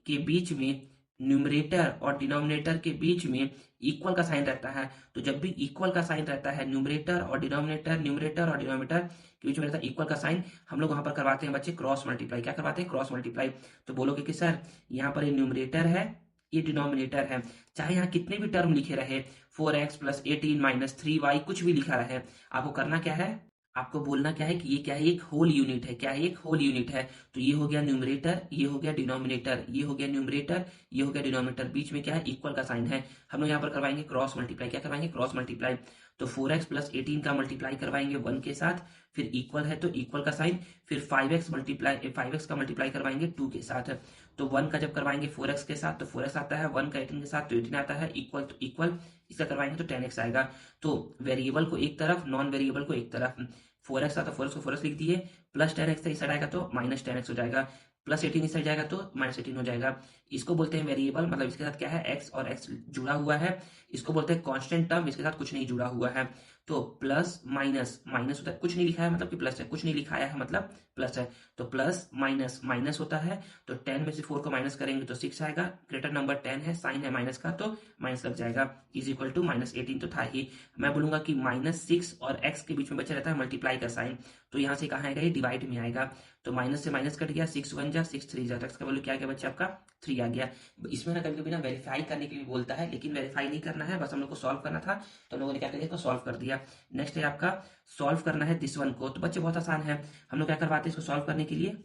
के बीच में, न्यूमरेटर और डिनोमिनेटर के बीच में इक्वल का साइन रहता है, तो जब भी इक्वल का साइन रहता है न्यूमरेटर और डिनोमिनेटर, न्यूमरेटर और डिनोमिनेटर के बीच में रहता है इक्वल का साइन, हम लोग वहां पर करवाते हैं बच्चे क्रॉस मल्टीप्लाई। क्या करवाते हैं क्रॉस मल्टीप्लाई। तो बोलोगे कि सर यहाँ पर ये न्यूमरेटर है, ये डिनोमिनेटर है, चाहे यहाँ कितने भी टर्म लिखे रहे 4x + 18 - 3y कुछ भी लिखा रहे, आपको करना क्या है, आपको बोलना क्या है कि ये क्या है एक होल यूनिट है। क्या है एक होल यूनिट है। तो ये हो गया न्यूमरेटर, ये हो गया डिनोमिनेटर, ये हो गया न्यूमरेटर, ये हो गया डिनोमिनेटर, बीच में क्या है इक्वल का साइन है। हम लोग यहाँ पर करवाएंगे क्रॉस मल्टीप्लाई। क्या करवाएंगे क्रॉस मल्टीप्लाई। तो 4x + 18 का मल्टीप्लाई करवाएंगे 1 के साथ, फिर इक्वल है तो इक्वल का साइन, फिर 5x का मल्टीप्लाई करवाएंगे 2 के साथ। तो 1 का जब करवाएंगे 4x के साथ तो 4x आता है, 1 का 18 के साथ तो 18 आता है, इक्वल तो इक्वल, इसका करवाएंगे तो 10x आएगा। तो वेरिएबल को एक तरफ, नॉन वेरिएबल को एक तरफ। 4x था तो 4x को 4x लिख दिए, प्लस 10x था इस साइड आएगा तो -10x हो जाएगा, प्लस 18 इस साइड जाएगा तो -18 हो जाएगा। इसको बोलते हैं वेरिएबल, मतलब इसके साथ क्या है x और x जुड़ा हुआ है। इसको बोलते हैं कांस्टेंट टर्म, इसके साथ कुछ नहीं जुड़ा हुआ है। तो प्लस माइनस, माइनस होता है, कुछ नहीं लिखा है मतलब कि प्लस है, कुछ नहीं लिखाया है मतलब प्लस है। तो प्लस माइनस, माइनस होता है तो 10 में से 4 को माइनस करेंगे तो 6 आएगा, ग्रेटर नंबर 10 है, साइन है माइनस का तो माइनस लग जाएगा, इज इक्वल टू -18 तो था ही। मैं बोलूंगा कि -6 और x के बीच में बचा रहता है मल्टीप्लाई का साइन, तो यहाँ से कहाँ आएगा ये डिवाइड में आएगा। तो माइनस से माइनस कट गया, 6 1 जा 6 3 जा, तो x का वैल्यू क्या आ गया बच्चे आपका 3 आ गया। इसमें ना कभी कभी ना वेरीफाई करने के लिए बोलता है, लेकिन वेरीफाई नहीं करना है, बस हम लोग को सॉल्व करना था, तो हम लोगों ने क्या किया इसको सॉल्व कर दिया। नेक्स्ट है आपका सॉल्व करना है दिस वन को। तो बच्चे बहुत आसान है, हम लोग क्या करवाते हैं इसको सॉल्व करने के लिए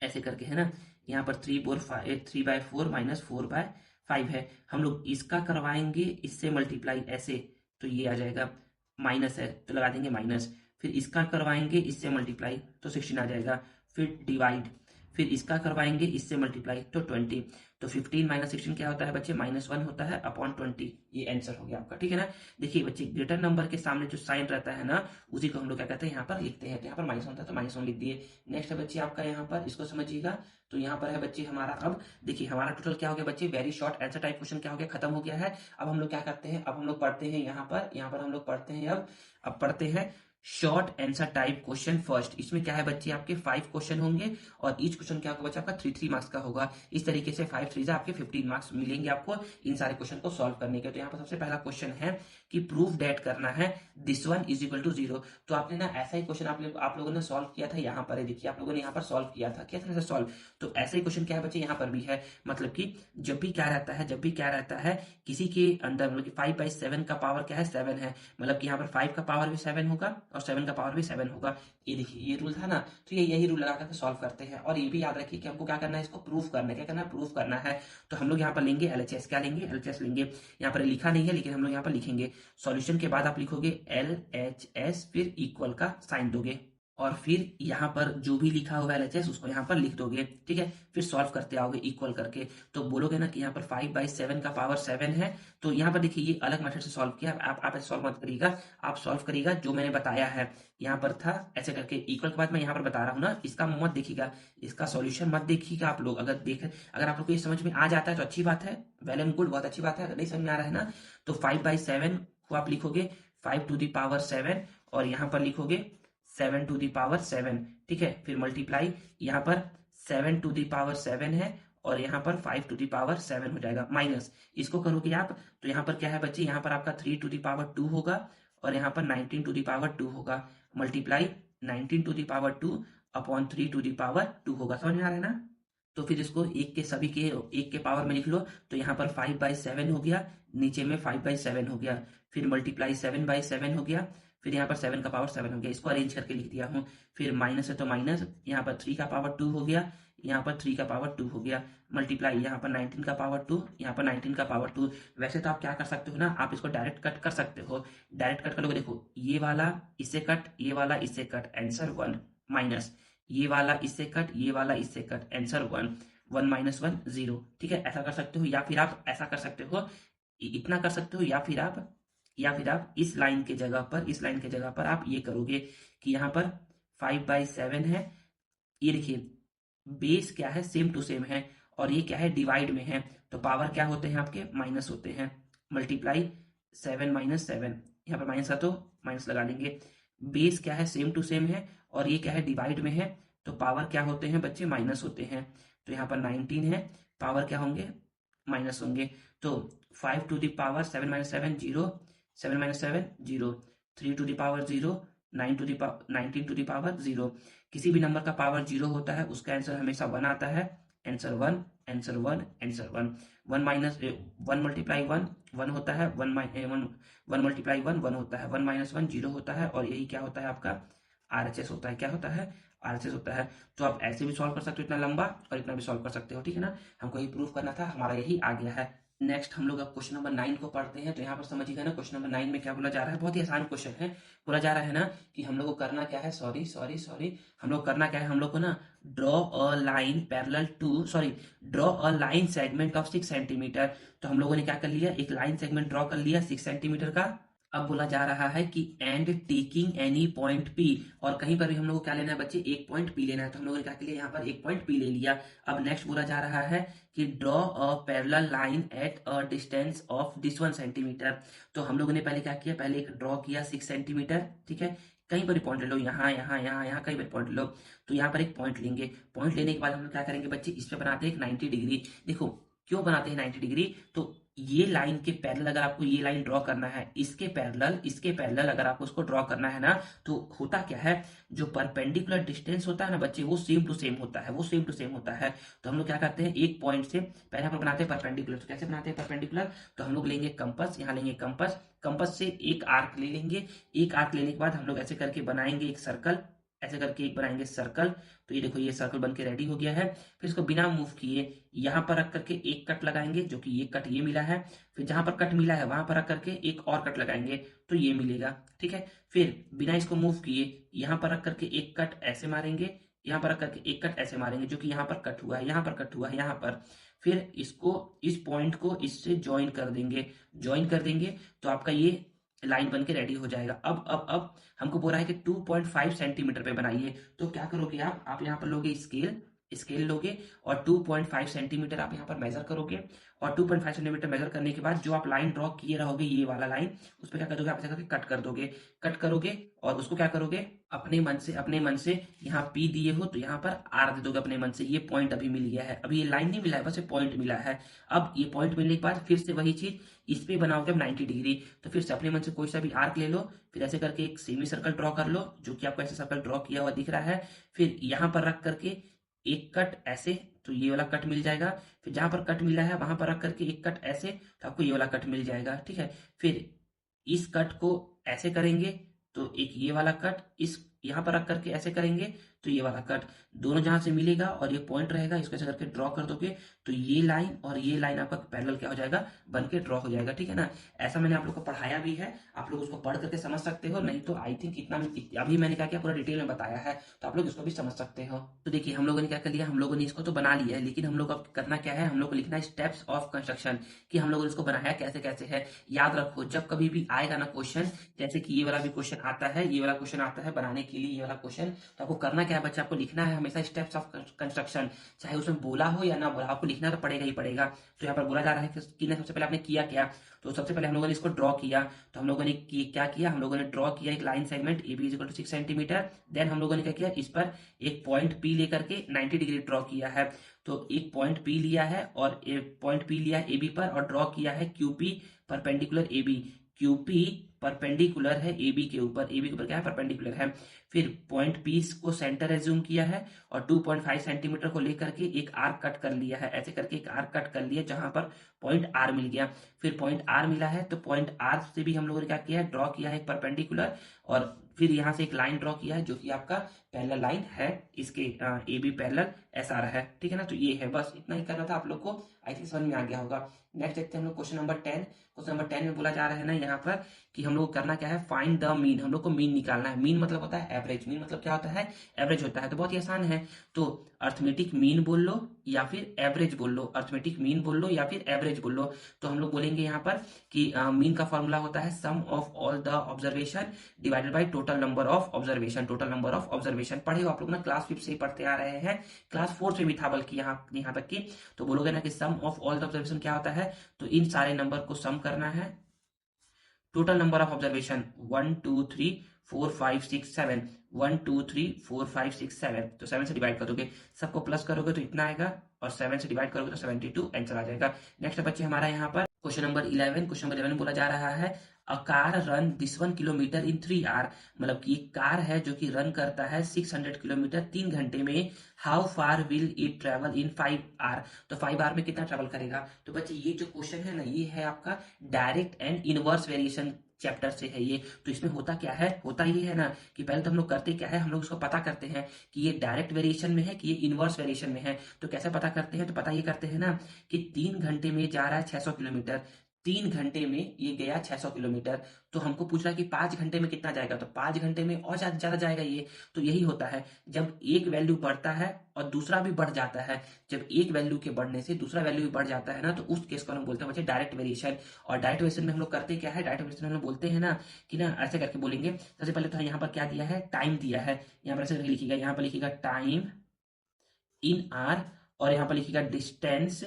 ऐसे करके, है ना, यहाँ पर 3/4 - 4/5 है, हम लोग इसका करवाएंगे इससे मल्टीप्लाई ऐसे, तो ये आ जाएगा, माइनस है तो लगा देंगे माइनस, फिर इसका करवाएंगे इससे मल्टीप्लाई तो 16 आ जाएगा, फिर डिवाइड, फिर इसका करवाएंगे इससे मल्टीप्लाई तो 20, तो 15 - 16 क्या होता है बच्चे -1 होता है अपॉन 20, ये आंसर हो गया आपका, ठीक है ना। देखिए बच्चे ग्रेटर नंबर के सामने जो साइन रहता है ना उसी को हम लोग क्या कहते हैं यहाँ पर लिखते हैं, तो यहाँ पर -1 होता है तो -1 लिख दिए। नेक्स्ट है बच्चे आपका यहाँ पर इसको समझिएगा, तो यहाँ पर है बच्चे हमारा, अब देखिए हमारा टोटल क्या हो गया बच्चे, very short answer type question क्या हो गया खत्म हो गया है। अब हम लोग क्या करते हैं, अब हम लोग पढ़ते हैं यहाँ पर हम लोग पढ़ते हैं, अब पढ़ते हैं short answer type question first. इसमें क्या है बच्चे आपके 5 क्वेश्चन होंगे और ईच क्वेश्चन क्या होगा बच्चे आपका 3 मार्क्स का होगा। इस तरीके से 5 3 आपके 15 मार्क्स मिलेंगे आपको इन सारे क्वेश्चन को सॉल्व करने के। तो यहाँ पर सबसे पहला क्वेश्चन है कि प्रूफ डेट करना है this one is equal to 0। तो आपने ना ऐसा ही क्वेश्चन आप लोगों ने सॉल्व किया था, यहाँ पर देखिए आप लोगों ने यहाँ पर सॉल्व किया था, क्या था सॉल्व, तो ऐसा ही क्वेश्चन क्या है बच्चे यहाँ पर भी है। मतलब कि जब भी क्या रहता है किसी के अंदर, मतलब कि 5/7 का पावर क्या है 7 है, मतलब कि यहाँ पर 5 का पावर भी 7 होगा और 7 का पावर भी 7 होगा। ये देखिए ये रूल था ना, तो ये यही रूल लगा करके सॉल्व करते हैं। और ये भी याद रखिए कि हमको क्या करना है, इसको प्रूफ करना है। क्या करना है, प्रूफ करना है। तो हम लोग यहाँ पर लेंगे LHS, क्या लेंगे LHS लेंगे, यहाँ पर लिखा नहीं है लेकिन हम लोग यहाँ पर लिखेंगे। सॉल्यूशन के बाद आप लिखोगे LHS, फिर इक्वल का साइन दोगे और फिर यहाँ पर जो भी लिखा हुआ है LHS उसको यहाँ पर लिख दोगे, ठीक है। फिर सॉल्व करते आओगे इक्वल करके, तो बोलोगे ना कि यहाँ पर 5/7 का पावर 7 है। तो यहाँ पर देखिए ये अलग मेथड से सॉल्व किया, आप ऐसे सॉल्व मत करिएगा, आप सॉल्व करिएगा जो मैंने बताया है। यहाँ पर था ऐसे करके, इक्वल के बाद मैं यहाँ पर बता रहा हूँ ना, इसका मत देखिएगा, इसका सॉल्यूशन मत देखिएगा आप लोग। अगर आप लोग को ये समझ में आ जाता है तो अच्छी बात है, वेल एंड गुड, बहुत अच्छी बात है। अगर नहीं समझ में आ रहा है ना तो 5/7 को आप लिखोगे 5⁻7 और यहाँ पर लिखोगे 7⁻7, ठीक है। फिर मल्टीप्लाई, यहाँ पर 7⁻7 है और यहाँ पर 5⁻7 हो जाएगा, माइनस इसको करोगे आप तो यहाँ पर क्या है बच्चे, यहाँ पर आपका 3⁻2 होगा और यहाँ पर 19 टू द पावर 2 होगा, multiply 19 to the power 2 upon 3 to the power 2 होगा। समझ में आ रहा है ना? तो फिर इसको एक के सभी के एक के पावर में लिख लो, तो यहाँ पर 5/7 हो गया, नीचे में 5/7 हो गया, फिर मल्टीप्लाई 7/7 हो गया, फिर यहाँ पर 7 का पावर 7 हो गया, इसको अरेंज करके लिख दिया हूँ। फिर माइनस है तो माइनस, यहाँ पर 3 का पावर 2 हो गया, यहाँ पर 3 का पावर 2 हो गया, मल्टीप्लाई यहाँ पर 19 का पावर 2, यहाँ पर 19 का पावर 2। वैसे तो आप क्या कर सकते हो ना, आप इसको डायरेक्ट कट कर सकते हो, डायरेक्ट कट करोगे, देखो ये वाला इससे कट, ये वाला इससे कट, आंसर 1, माइनस ये वाला इससे कट, ये वाला इससे कट, आंसर 1, 1 माइनस 1 0। ठीक है, ऐसा कर सकते हो, या फिर आप ऐसा कर सकते हो, इतना कर सकते हो, या फिर आप इस लाइन के जगह पर, इस लाइन के जगह पर आप ये करोगे कि यहाँ पर 5/7 है, ये देखिए बेस क्या है, सेम टू सेम है, और ये क्या है, डिवाइड में है, तो पावर क्या होते हैं आपके, माइनस होते हैं, मल्टीप्लाई 7 - 7, यहाँ पर माइनस का तो माइनस लगा लेंगे, बेस क्या है, सेम टू सेम है, और ये क्या है, डिवाइड में है, तो पावर क्या होते हैं बच्चे, माइनस होते हैं, तो यहाँ पर 19 है, पावर क्या होंगे, माइनस होंगे, तो 5 to the power 7 - 7 0, 7 - 7 0, 3 to the power 0, 9 to the power 19 to the power 0। किसी भी नंबर का पावर 0 होता है उसका आंसर हमेशा 1 आता है, answer 1, answer 1, answer 1। 1 minus 1 multiply 1 1 होता है, 1 मल्टीप्लाई 1 1 होता है, 1 माइनस 1 0 होता है, और यही क्या होता है आपका आरएचएस होता है। क्या होता है, आरएचएस होता है। तो आप ऐसे भी सॉल्व कर सकते हो इतना लंबा, और इतना भी सॉल्व कर सकते हो, ठीक है ना। हमको यही प्रूव करना था, हमारा यही आ गया है। नेक्स्ट हम लोग अब क्वेश्चन नंबर 9 को पढ़ते हैं। तो यहाँ पर समझिएगा ना, क्वेश्चन नंबर 9 में क्या बोला जा रहा है, बहुत ही आसान क्वेश्चन है। बोला जा रहा है ना कि हम लोग को करना क्या है, सॉरी हम लोग करना क्या है, हम लोग को ना draw a line parallel to, draw a line segment of 6 centimetre. तो हम लोगों ने क्या कर लिया, एक लाइन सेगमेंट ड्रॉ कर लिया 6 सेंटीमीटर का। अब बोला जा रहा है कि and taking any point P, और कहीं पर भी हम लोग को क्या लेना है बच्चे, एक पॉइंट पी लेना है। तो हम लोगों ने क्या कर लिया, यहाँ पर एक पॉइंट पी ले लिया। अब नेक्स्ट बोला जा रहा है कि draw a parallel line at a distance of this 1 centimetre. तो हम लोगों ने पहले क्या किया, पहले एक ड्रॉ किया 6 सेंटीमीटर, ठीक है। कहीं पर भी पॉइंट ले लो, यहाँ यहाँ यहाँ यहाँ कहीं पर पॉइंट ले लो। तो यहाँ पर एक पॉइंट लेंगे, पॉइंट लेने के बाद हम लोग क्या करेंगे बच्चे, इस पे बनाते हैं एक 90 डिग्री। देखो क्यों बनाते हैं 90 डिग्री, तो ये लाइन के पैरेलल अगर आपको ये लाइन ड्रॉ करना है, इसके पैरेलल अगर आपको उसको ड्रॉ करना है ना, तो होता क्या है, जो परपेंडिकुलर डिस्टेंस होता है ना बच्चे, वो सेम टू सेम होता है, वो सेम टू सेम होता है। तो हम लोग क्या करते हैं, एक पॉइंट से पहले हम लोग बनाते हैं परपेंडिकुलर। तो कैसे बनाते हैं परपेंडिकुलर, तो हम लोग लेंगे कंपास, यहाँ लेंगे कंपास, कंपास से एक आर्क ले लेंगे। एक आर्क लेने के बाद हम लोग ऐसे करके बनाएंगे एक सर्कल, ऐसे करके एक बनाएंगे सर्कल। तो ये देखो ये सर्कल बन के रेडी हो गया है। फिर इसको बिना मूव किए यहाँ पर रख करके एक कट लगाएंगे, जो कि ये कट ये मिला है। फिर जहां पर कट मिला है वहां पर रख करके एक और कट लगाएंगे, तो ये मिलेगा, ठीक है। फिर बिना इसको मूव किए यहाँ पर रख करके एक कट ऐसे मारेंगे, यहाँ पर रख करके एक कट ऐसे मारेंगे, जो कि यहाँ पर कट हुआ है, यहाँ पर कट हुआ है, यहाँ पर। फिर इसको, इस पॉइंट को इससे ज्वाइन कर देंगे, ज्वाइन कर देंगे, तो आपका ये लाइन बन के रेडी हो जाएगा। अब हमको बोल रहा है कि 2.5 सेंटीमीटर पे बनाइए। तो क्या करोगे आप यहाँ पर लोगे स्केल, स्केल लोगे, और 2.5 सेंटीमीटर आप यहाँ पर मेजर करोगे। और 2.5 सेंटीमीटर मेजर करने के बाद जो आप लाइन ड्रॉ किए रहोगे, ये वाला लाइन, उस पर क्या कर दोगे, आप ऐसा करके कट कर दोगे, कट करोगे, और उसको क्या करोगे, अपने मन से यहाँ पी दिए हो तो यहाँ पर आर दे दोगे अपने मन से। ये पॉइंट अभी मिल गया है, अभी ये लाइन नहीं मिला है, बस ये पॉइंट मिला है। अब ये पॉइंट मिलने के बाद फिर से वही चीज इस पे बनाओगे 90 डिग्री। तो फिर से अपने मन से कोई सा भी आर्क ले लो, फिर ऐसे करके एक सेमी सर्कल ड्रॉ कर लो, जो कि आपको ऐसे सर्कल ड्रॉ किया हुआ दिख रहा है। फिर यहाँ पर रख करके एक कट ऐसे, तो ये वाला कट मिल जाएगा। फिर जहां पर कट मिला है वहां पर रख करके एक कट ऐसे, तो आपको ये वाला कट मिल जाएगा, ठीक है। फिर इस कट को ऐसे करेंगे, तो एक ये वाला कट इस यहाँ पर रख करके ऐसे करेंगे, तो ये वाला कट दोनों जहां से मिलेगा और ये पॉइंट रहेगा, इसको ऐसे करके ड्रॉ कर दोगे, तो ये लाइन और ये लाइन आपका पैरेलल क्या हो जाएगा, बन के ड्रॉ हो जाएगा, ठीक है ना। ऐसा मैंने आप लोग को पढ़ाया भी है, आप लोग उसको पढ़ करके समझ सकते हो, नहीं तो आई थिंक इतना अभी मैंने क्या किया पूरा डिटेल में बताया है, तो आप लोग इसको भी समझ सकते हो। तो देखिए हम लोगों ने क्या कर लिया, हम लोगों ने इसको तो बना लिया है, लेकिन हम लोग अब करना क्या है, हम लोग को लिखना है स्टेप्स ऑफ कंस्ट्रक्शन, कि हम लोगों ने इसको बनाया कैसे कैसे है। याद रखो जब कभी भी आएगा ना क्वेश्चन, जैसे कि ये वाला भी क्वेश्चन आता है, ये वाला क्वेश्चन आता है बनाने के लिए ये वाला क्वेश्चन, तो आपको करना क्या है बच्चा, आपको लिखना है हमेशा स्टेप्स ऑफ कंस्ट्रक्शन, चाहे उसमें बोला हो या ना बोला, आपको लिखना तो पड़ेगा ही पड़ेगा। तो यहाँ पर बोला जा रहा है कि सबसे पहले आपने किया क्या, तो सबसे पहले हम लोगों ने इसको ड्रॉ किया। तो हम लोगों ने क्या किया, हम लोगों ने ड्रॉ किया एक line segment A B is equal to 6 centimetre. Then हम लोगों ने क्या किया, इस पर एक पॉइंट पी लेकर के 90 डिग्री ड्रॉ किया है। तो एक पॉइंट पी लिया है और एक पॉइंट पी लिया ए बी पर, और ड्रॉ किया है Q P perpendicular A B. QP perpendicular है AB के ऊपर, AB के ऊपर क्या है, परपेंडिकुलर है। फिर पॉइंट P को सेंटर एज्यूम किया है और 2.5 सेंटीमीटर को लेकर के एक आर्क कट कर लिया है, ऐसे करके एक आर्क कट कर लिया जहां पर पॉइंट R मिल गया। फिर पॉइंट R मिला है तो पॉइंट R से भी हम लोगों ने क्या किया है, ड्रॉ किया है एक परपेंडिकुलर, और फिर यहाँ से एक लाइन ड्रॉ किया है जो कि आपका पैरेलल लाइन है, इसके AB पैरेलल SR है, ठीक है ना। तो ये है, बस इतना ही करना था आप लोग को, आई थिंक समझ में आ गया होगा। नेक्स्ट देखते हैं हम लोग क्वेश्चन नंबर 10। क्वेश्चन नंबर 10 में बोला जा रहा है ना यहाँ पर कि हम लोग को करना क्या है, फाइंड द मीन, हम लोग को मीन निकालना है। मीन मतलब होता है एवरेज, मीन मतलब क्या होता है, एवरेज होता है। तो बहुत ही आसान है, तो अर्थमेटिक मीन बोल लो या फिर एवरेज बोल लो, अर्थमेटिक मीन बोल लो या फिर एवरेज बोल लो। तो हम लोग बोलेंगे यहाँ पर कि मीन का फॉर्मूला होता है sum of all the observation divided by total number of observation, total number of observation. पढ़े हो आप लोग ना, क्लास 5 से ही पढ़ते आ रहे हैं, क्लास 4 से भी था बल्कि यहाँ तक की। तो बोलोगे ना कि सम ऑफ ऑल द ऑब्जर्वेशन क्या होता है, तो इन सारे नंबर को सम करना है। टोटल नंबर ऑफ ऑब्जर्वेशन 1 2 3 4 5 6 7, 1 2 3 4 5 6 7, तो 7 से डिवाइड कर दोगे, सबको प्लस करोगे तो इतना आएगा, और 7 से डिवाइड करोगे तो 72 आंसर आ जाएगा। नेक्स्ट बच्चे हमारा यहाँ पर क्वेश्चन नंबर 11। क्वेश्चन नंबर 11 में बोला जा रहा है a car run this 1 kilometre in 3 hour, मतलब कि एक कार है जो कि रन करता है 600 किलोमीटर 3 घंटे में, how far will it travel in 5 hour, तो 5 आवर में कितना ट्रेवल करेगा। तो बच्चे ये जो क्वेश्चन है ना, ये है आपका direct and inverse variation chapter से है ये। तो इसमें होता क्या है, होता ये है ना कि पहले तो हम लोग करते क्या है, हम लोग उसको पता करते हैं कि ये डायरेक्ट वेरिएशन में है कि ये इनवर्स वेरिएशन में है। तो कैसे पता करते हैं, तो पता ये करते हैं ना कि 3 घंटे में जा रहा है 600 किलोमीटर, 3 घंटे में ये गया 600 किलोमीटर, तो हमको पूछ रहा है कि 5 घंटे में कितना जाएगा, तो 5 घंटे में और ज्यादा जाएगा ये। तो यही होता है, जब एक वैल्यू बढ़ता है और दूसरा भी बढ़ जाता है, जब एक वैल्यू के बढ़ने से दूसरा वैल्यू भी बढ़ जाता है ना, तो उस केस को हम बोलते हैं बच्चे डायरेक्ट वेरिएशन। और डायरेक्ट वेरिएशन में हम लोग करते क्या है, डायरेक्ट वेरिएशन में हम लोग बोलते हैं ना कि ना ऐसे करके बोलेंगे। सबसे पहले तो यहाँ पर क्या दिया है, टाइम दिया है, यहाँ पर ऐसे लिखिएगा, यहाँ पर लिखिएगा टाइम इन आर, और यहाँ पर लिखिएगा डिस्टेंस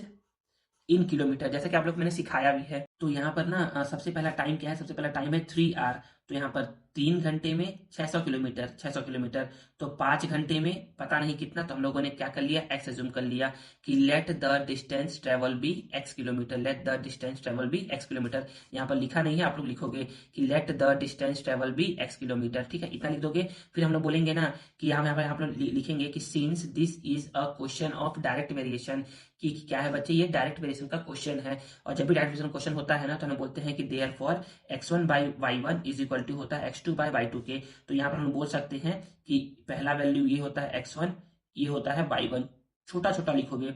इन किलोमीटर, जैसे कि आप लोग मैंने सिखाया भी है। तो यहाँ पर ना सबसे पहला टाइम क्या है, सबसे पहला टाइम है 3 आवर, तो यहाँ पर 3 घंटे में 600 किलोमीटर, 600 किलोमीटर, तो 5 घंटे में पता नहीं कितना, तो हम लोगों ने क्या कर लिया, एक्स एज्यूम कर लिया कि let the distance travel be x kilometre, let the distance travel be x kilometre. यहाँ पर लिखा नहीं है, आप लोग लिखोगे कि let the distance travel be x kilometre, ठीक है, इतना लिख दोगे। फिर हम लोग बोलेंगे ना कि यहाँ पर आप लोग लिखेंगे कि since this is a question of direct variation, कि क्या है बच्चे, ये डायरेक्ट वेरिएशन का क्वेश्चन है। और जब भी डायरेक्ट वेरिएशन क्वेश्चन होता है ना, तो हम बोलते हैं कि therefore x1 by y1 is equal to होता है x2 बाई y2 के। तो यहाँ पर हम बोल सकते हैं कि पहला वैल्यू ये होता है x1, ये होता है y1, छोटा छोटा लिखोगे,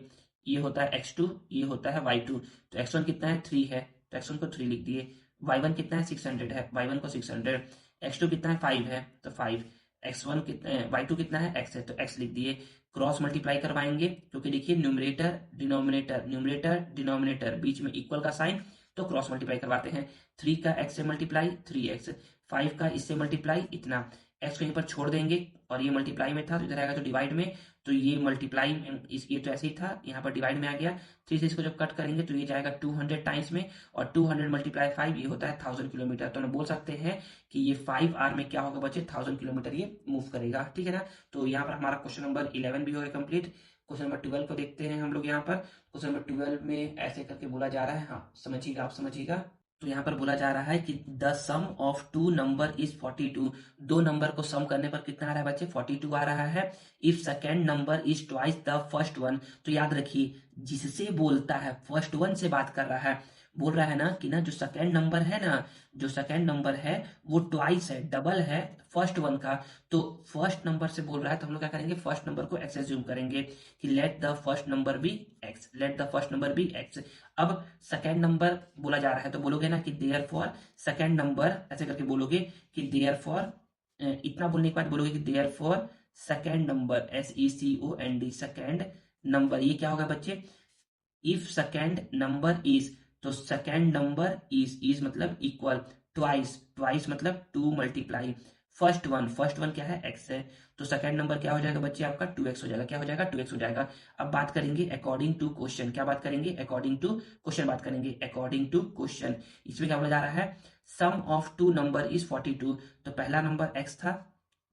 ये होता है x2, ये होता है y2। तो x1 कितना है, 3 है, तो x1 को 3 लिख दिए। y1 कितना है, 600 है, y1 को 600। x2 कितना है, 5 है, तो 5। x1 कितना है, y2 कितना है, x है, तो x लिख दिए। क्रॉस मल्टीप्लाई करवाएंगे, क्योंकि देखिए न्यूमरेटर डिनोमिनेटर, न्यूमरेटर डिनोमिनेटर बीच में इक्वल का साइन, तो क्रॉस मल्टीप्लाई करवाते हैं। 3 का x से मल्टीप्लाई 3x, 5 का इससे मल्टीप्लाई इतना, x को यहीं पर छोड़ देंगे, और ये मल्टीप्लाई में था तो इधर आएगा तो डिवाइड में, तो ये मल्टीप्लाई ये तो ऐसे ही था, यहाँ पर डिवाइड में आ गया। 3 से इसको जब कट करेंगे तो ये जाएगा 200 टाइम्स में, और 200 मल्टीप्लाई 5 ये होता है 1000 किलोमीटर। तो हम बोल सकते हैं कि ये 5 आवर में क्या होगा बच्चे, 1000 किलोमीटर ये मूव करेगा, ठीक है ना। तो यहाँ पर हमारा क्वेश्चन नंबर 11 भी हो गया कंप्लीट। क्वेश्चन नंबर 12 को देखते हैं हम लोग यहाँ पर। क्वेश्चन नंबर 12 में ऐसे करके बोला जा रहा है, हाँ समझिएगा, आप समझिएगा। तो यहाँ पर बोला जा रहा है कि the sum of two number is 42, दो नंबर को सम करने पर कितना आ रहा है बच्चे, 42 आ रहा है। If second number is twice the first one, तो याद रखिए जिससे बोलता है फर्स्ट वन से बात कर रहा है, बोल रहा है ना कि ना जो सेकेंड नंबर है ना, जो सेकेंड नंबर है वो ट्वाइस है, डबल है फर्स्ट वन का। तो फर्स्ट नंबर से बोल रहा है तो हम लोग क्या करेंगे, फर्स्ट नंबर को एक्स एज्यूम करेंगे कि let the first number be x, let the first number be x. अब सेकेंड नंबर बोला जा रहा है तो बोलोगे ना कि देयरफॉर सेकेंड नंबर, ऐसे करके बोलोगे कि देयरफॉर, इतना बोलने के बाद बोलोगे कि therefore second number, SECOND second number, ये क्या होगा बच्चे, इफ सेकेंड नंबर इज, तो सेकेंड नंबर इज मतलब इक्वल, ट्वाइस, ट्वाइस मतलब 2 multiply first one, first one क्या है, x है, तो सेकेंड नंबर क्या हो जाएगा बच्चे आपका 2x हो जाएगा, क्या हो जाएगा 2x हो जाएगा। अब बात करेंगे अकॉर्डिंग टू क्वेश्चन, क्या बात करेंगे, अकॉर्डिंग टू क्वेश्चन बात करेंगे, अकॉर्डिंग टू क्वेश्चन। इसमें क्या बोला जा रहा है, sum of two number is 42, तो पहला नंबर x था,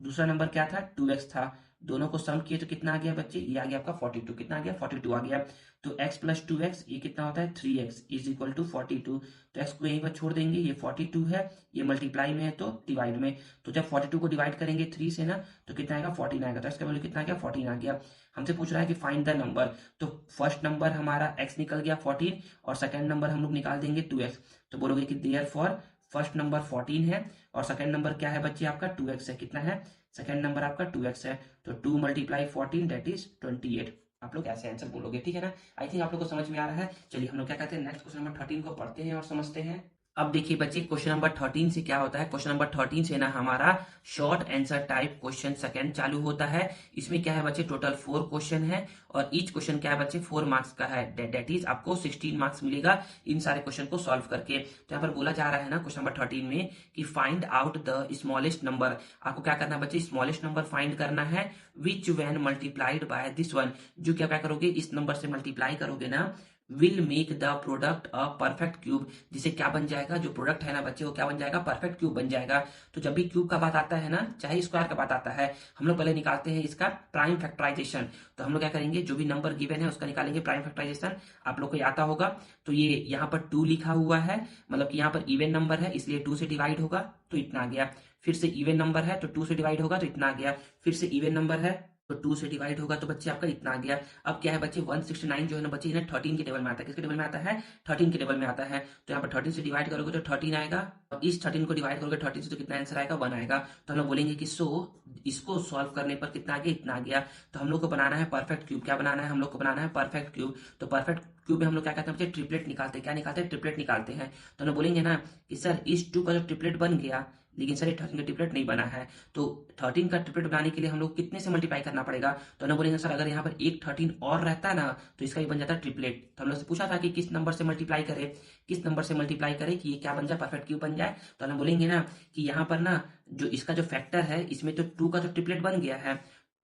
दूसरा नंबर क्या था 2x था, दोनों को सम किए तो कितना आ गया बच्चे, ये आ गया आपका 42, कितना आ गया 42 आ गया। तो x प्लस 2x ये कितना होता है 3x इज इक्वल टू 42। तो x को यहीं पर छोड़ देंगे, ये 42 है, ये मल्टीप्लाई में है तो डिवाइड में। तो जब 42 को डिवाइड करेंगे 3 से ना तो कितना आएगा 14 आएगा। तो इसका वैल्यू कितना आ गया 14 आ गया। हमसे पूछ रहा है कि फाइंड द नंबर, तो फर्स्ट नंबर हमारा x निकल गया 14 और सेकंड नंबर हम लोग निकाल देंगे 2x। तो बोलोगे कि देयरफॉर फर्स्ट नंबर 14 है और सेकंड नंबर क्या है बच्चे आपका 2x है। कितना है सेकंड नंबर आपका 2x है। तो 2 मल्टीप्लाई 14 दैट इज 28। आप लोग ऐसे आंसर बोलोगे, ठीक है ना। आई थिंक आप लोग को समझ में आ रहा है। चलिए हम लोग क्या कहते हैं नेक्स्ट क्वेश्चन नंबर 13 को पढ़ते हैं और समझते हैं। अब देखिए बच्चे क्वेश्चन नंबर 13 से क्या होता है, क्वेश्चन नंबर 13 से ना हमारा short answer type question second चालू होता है। इसमें क्या है बच्चे टोटल 4 क्वेश्चन है और ईच क्वेश्चन क्या है बच्चे 4 मार्क्स का है। दैट इज आपको 16 मार्क्स मिलेगा इन सारे क्वेश्चन को सॉल्व करके। तो यहाँ पर बोला जा रहा है ना क्वेश्चन नंबर 13 में कि find out the smallest number. आपको क्या करना है बच्चे स्मॉलेस्ट नंबर फाइंड करना है विच when multiplied by this one, जो क्या करोगे इस नंबर से मल्टीप्लाई करोगे ना will make the product a perfect cube, जिसे क्या बन जाएगा जो प्रोडक्ट है ना बच्चे वो क्या बन जाएगा परफेक्ट क्यूब बन जाएगा। तो जब भी क्यूब का बात आता है ना चाहे स्क्वायर का बात आता है हम लोग पहले निकालते हैं इसका प्राइम फैक्टराइजेशन। तो हम लोग क्या करेंगे जो भी नंबर गिवन है उसका निकालेंगे प्राइम फैक्टराइजेशन। आप लोग को आता होगा तो ये यहाँ पर 2 लिखा हुआ है, मतलब कि यहाँ पर इवन नंबर है इसलिए 2 से डिवाइड होगा तो इतना आ गया। फिर से इवन नंबर है तो 2 से डिवाइड होगा तो इतना आ गया। फिर से इवन नंबर है तो 2 से डिवाइड होगा तो बच्चे आपका इतना आ गया। अब क्या है बच्चे 169 जो है ना बच्चे ना 13 के टेबल में आता है। किसके टेबल में आता है 13 के टेबल में आता है। तो यहाँ पर 13 से डिवाइड करोगे तो 13 आएगा और इस 13 को डिवाइड करोगे 13 से तो कितना आंसर आएगा 1 आएगा। तो हम लोग बोलेंगे कि सो इसको सॉल्व करने पर कितना आ गया इतना आ गया। तो हम लोग को बनाना है परफेक्ट क्यूब। क्या बनाना है हम लोग को बनाना है परफेक्ट क्यूब। तो परफेक्ट क्यूब में हम लोग क्या कहते हैं बच्चे ट्रिपलेट निकालते हैं। क्या निकालते हैं ट्रिपलेट निकालते हैं। तो हम लोग बोलेंगे ना कि सर इस 2 का जो ट्रिपलेट बन गया लेकिन सर ये 13 का ट्रिपलेट नहीं बना है। तो 13 का ट्रिपलेट बनाने के लिए हम लोग कितने से मल्टीप्लाई करना पड़ेगा। तो हम बोलेंगे सर अगर यहाँ पर एक 13 और रहता है ना तो इसका भी बन जाता है ट्रिपलेट। तो हम लोग से पूछा था कि किस नंबर से मल्टीप्लाई करे, किस नंबर से मल्टीप्लाई करे कि ये क्या बन जाए परफेक्ट क्यूब बन जाए। तो हम बोलेंगे ना कि यहाँ पर ना जो इसका जो फैक्टर है इसमें तो 2 का तो ट्रिपलेट बन गया है,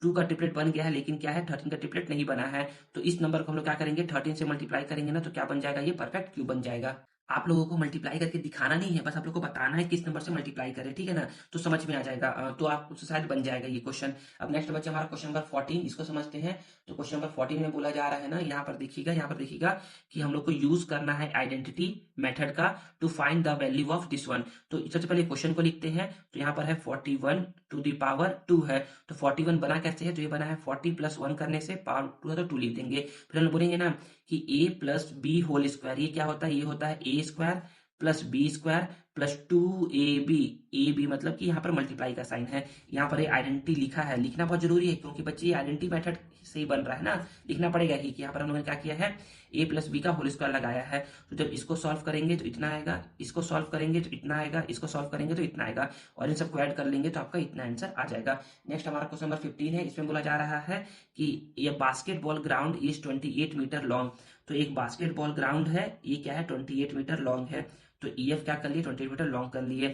2 का ट्रिपलेट बन गया है लेकिन क्या है 13 का ट्रिपलेट नहीं बना है। तो इस नंबर को हम लोग क्या करेंगे 13 से मल्टीप्लाई करेंगे ना तो क्या बन जाएगा ये परफेक्ट क्यूब बन जाएगा। आप लोगों को मल्टीप्लाई करके दिखाना नहीं है, बस आप लोगों को बताना है किस नंबर से मल्टीप्लाई करें, ठीक है ना। तो समझ में आ जाएगा तो आप उससे शायद बन जाएगा ये क्वेश्चन। अब नेक्स्ट बच्चे हमारा क्वेश्चन नंबर 14 इसको समझते हैं। तो क्वेश्चन नंबर 14 में बोला जा रहा है ना यहाँ पर देखिएगा, यहाँ पर देखिएगा कि हम लोग को यूज करना है आइडेंटिटी मेथड का to find the value of this one. तो सबसे पहले क्वेश्चन को लिखते हैं। तो यहाँ पर है 41 टू द पावर 2 है। तो 41 बना कैसे है तो ये बना है 40 प्लस 1 करने से पावर 2 है तो 2 लिख देंगे। फिर हम बोलेंगे ना कि a plus b whole square, ये क्या होता है ये होता है a square plus b square plus 2ab। A B मतलब कि यहाँ पर मल्टीप्लाई का साइन है। यहाँ पर ये आइडेंटिटी लिखा है, लिखना बहुत जरूरी है क्योंकि बच्चे ये आइडेंटिटी मेथड से ही बन रहा है ना, लिखना पड़ेगा कि यहाँ पर हम लोगों ने क्या किया है a प्लस बी का होल स्क्वायर लगाया है। तो जब इसको सॉल्व करेंगे तो इतना आएगा, इसको सॉल्व करेंगे तो इतना आएगा, इसको सॉल्व करेंगे तो इतना आएगा और इन सबको ऐड कर लेंगे तो आपका इतना आंसर आ जाएगा। नेक्स्ट हमारा क्वेश्चन नंबर 15 है। इसमें बोला जा रहा है कि ये basketball ground is 28 metre long. तो एक बास्केटबॉल ग्राउंड है, ये क्या है 28 मीटर लॉन्ग है। तो EF क्या कर लिए 28 मीटर लॉन्ग कर लिए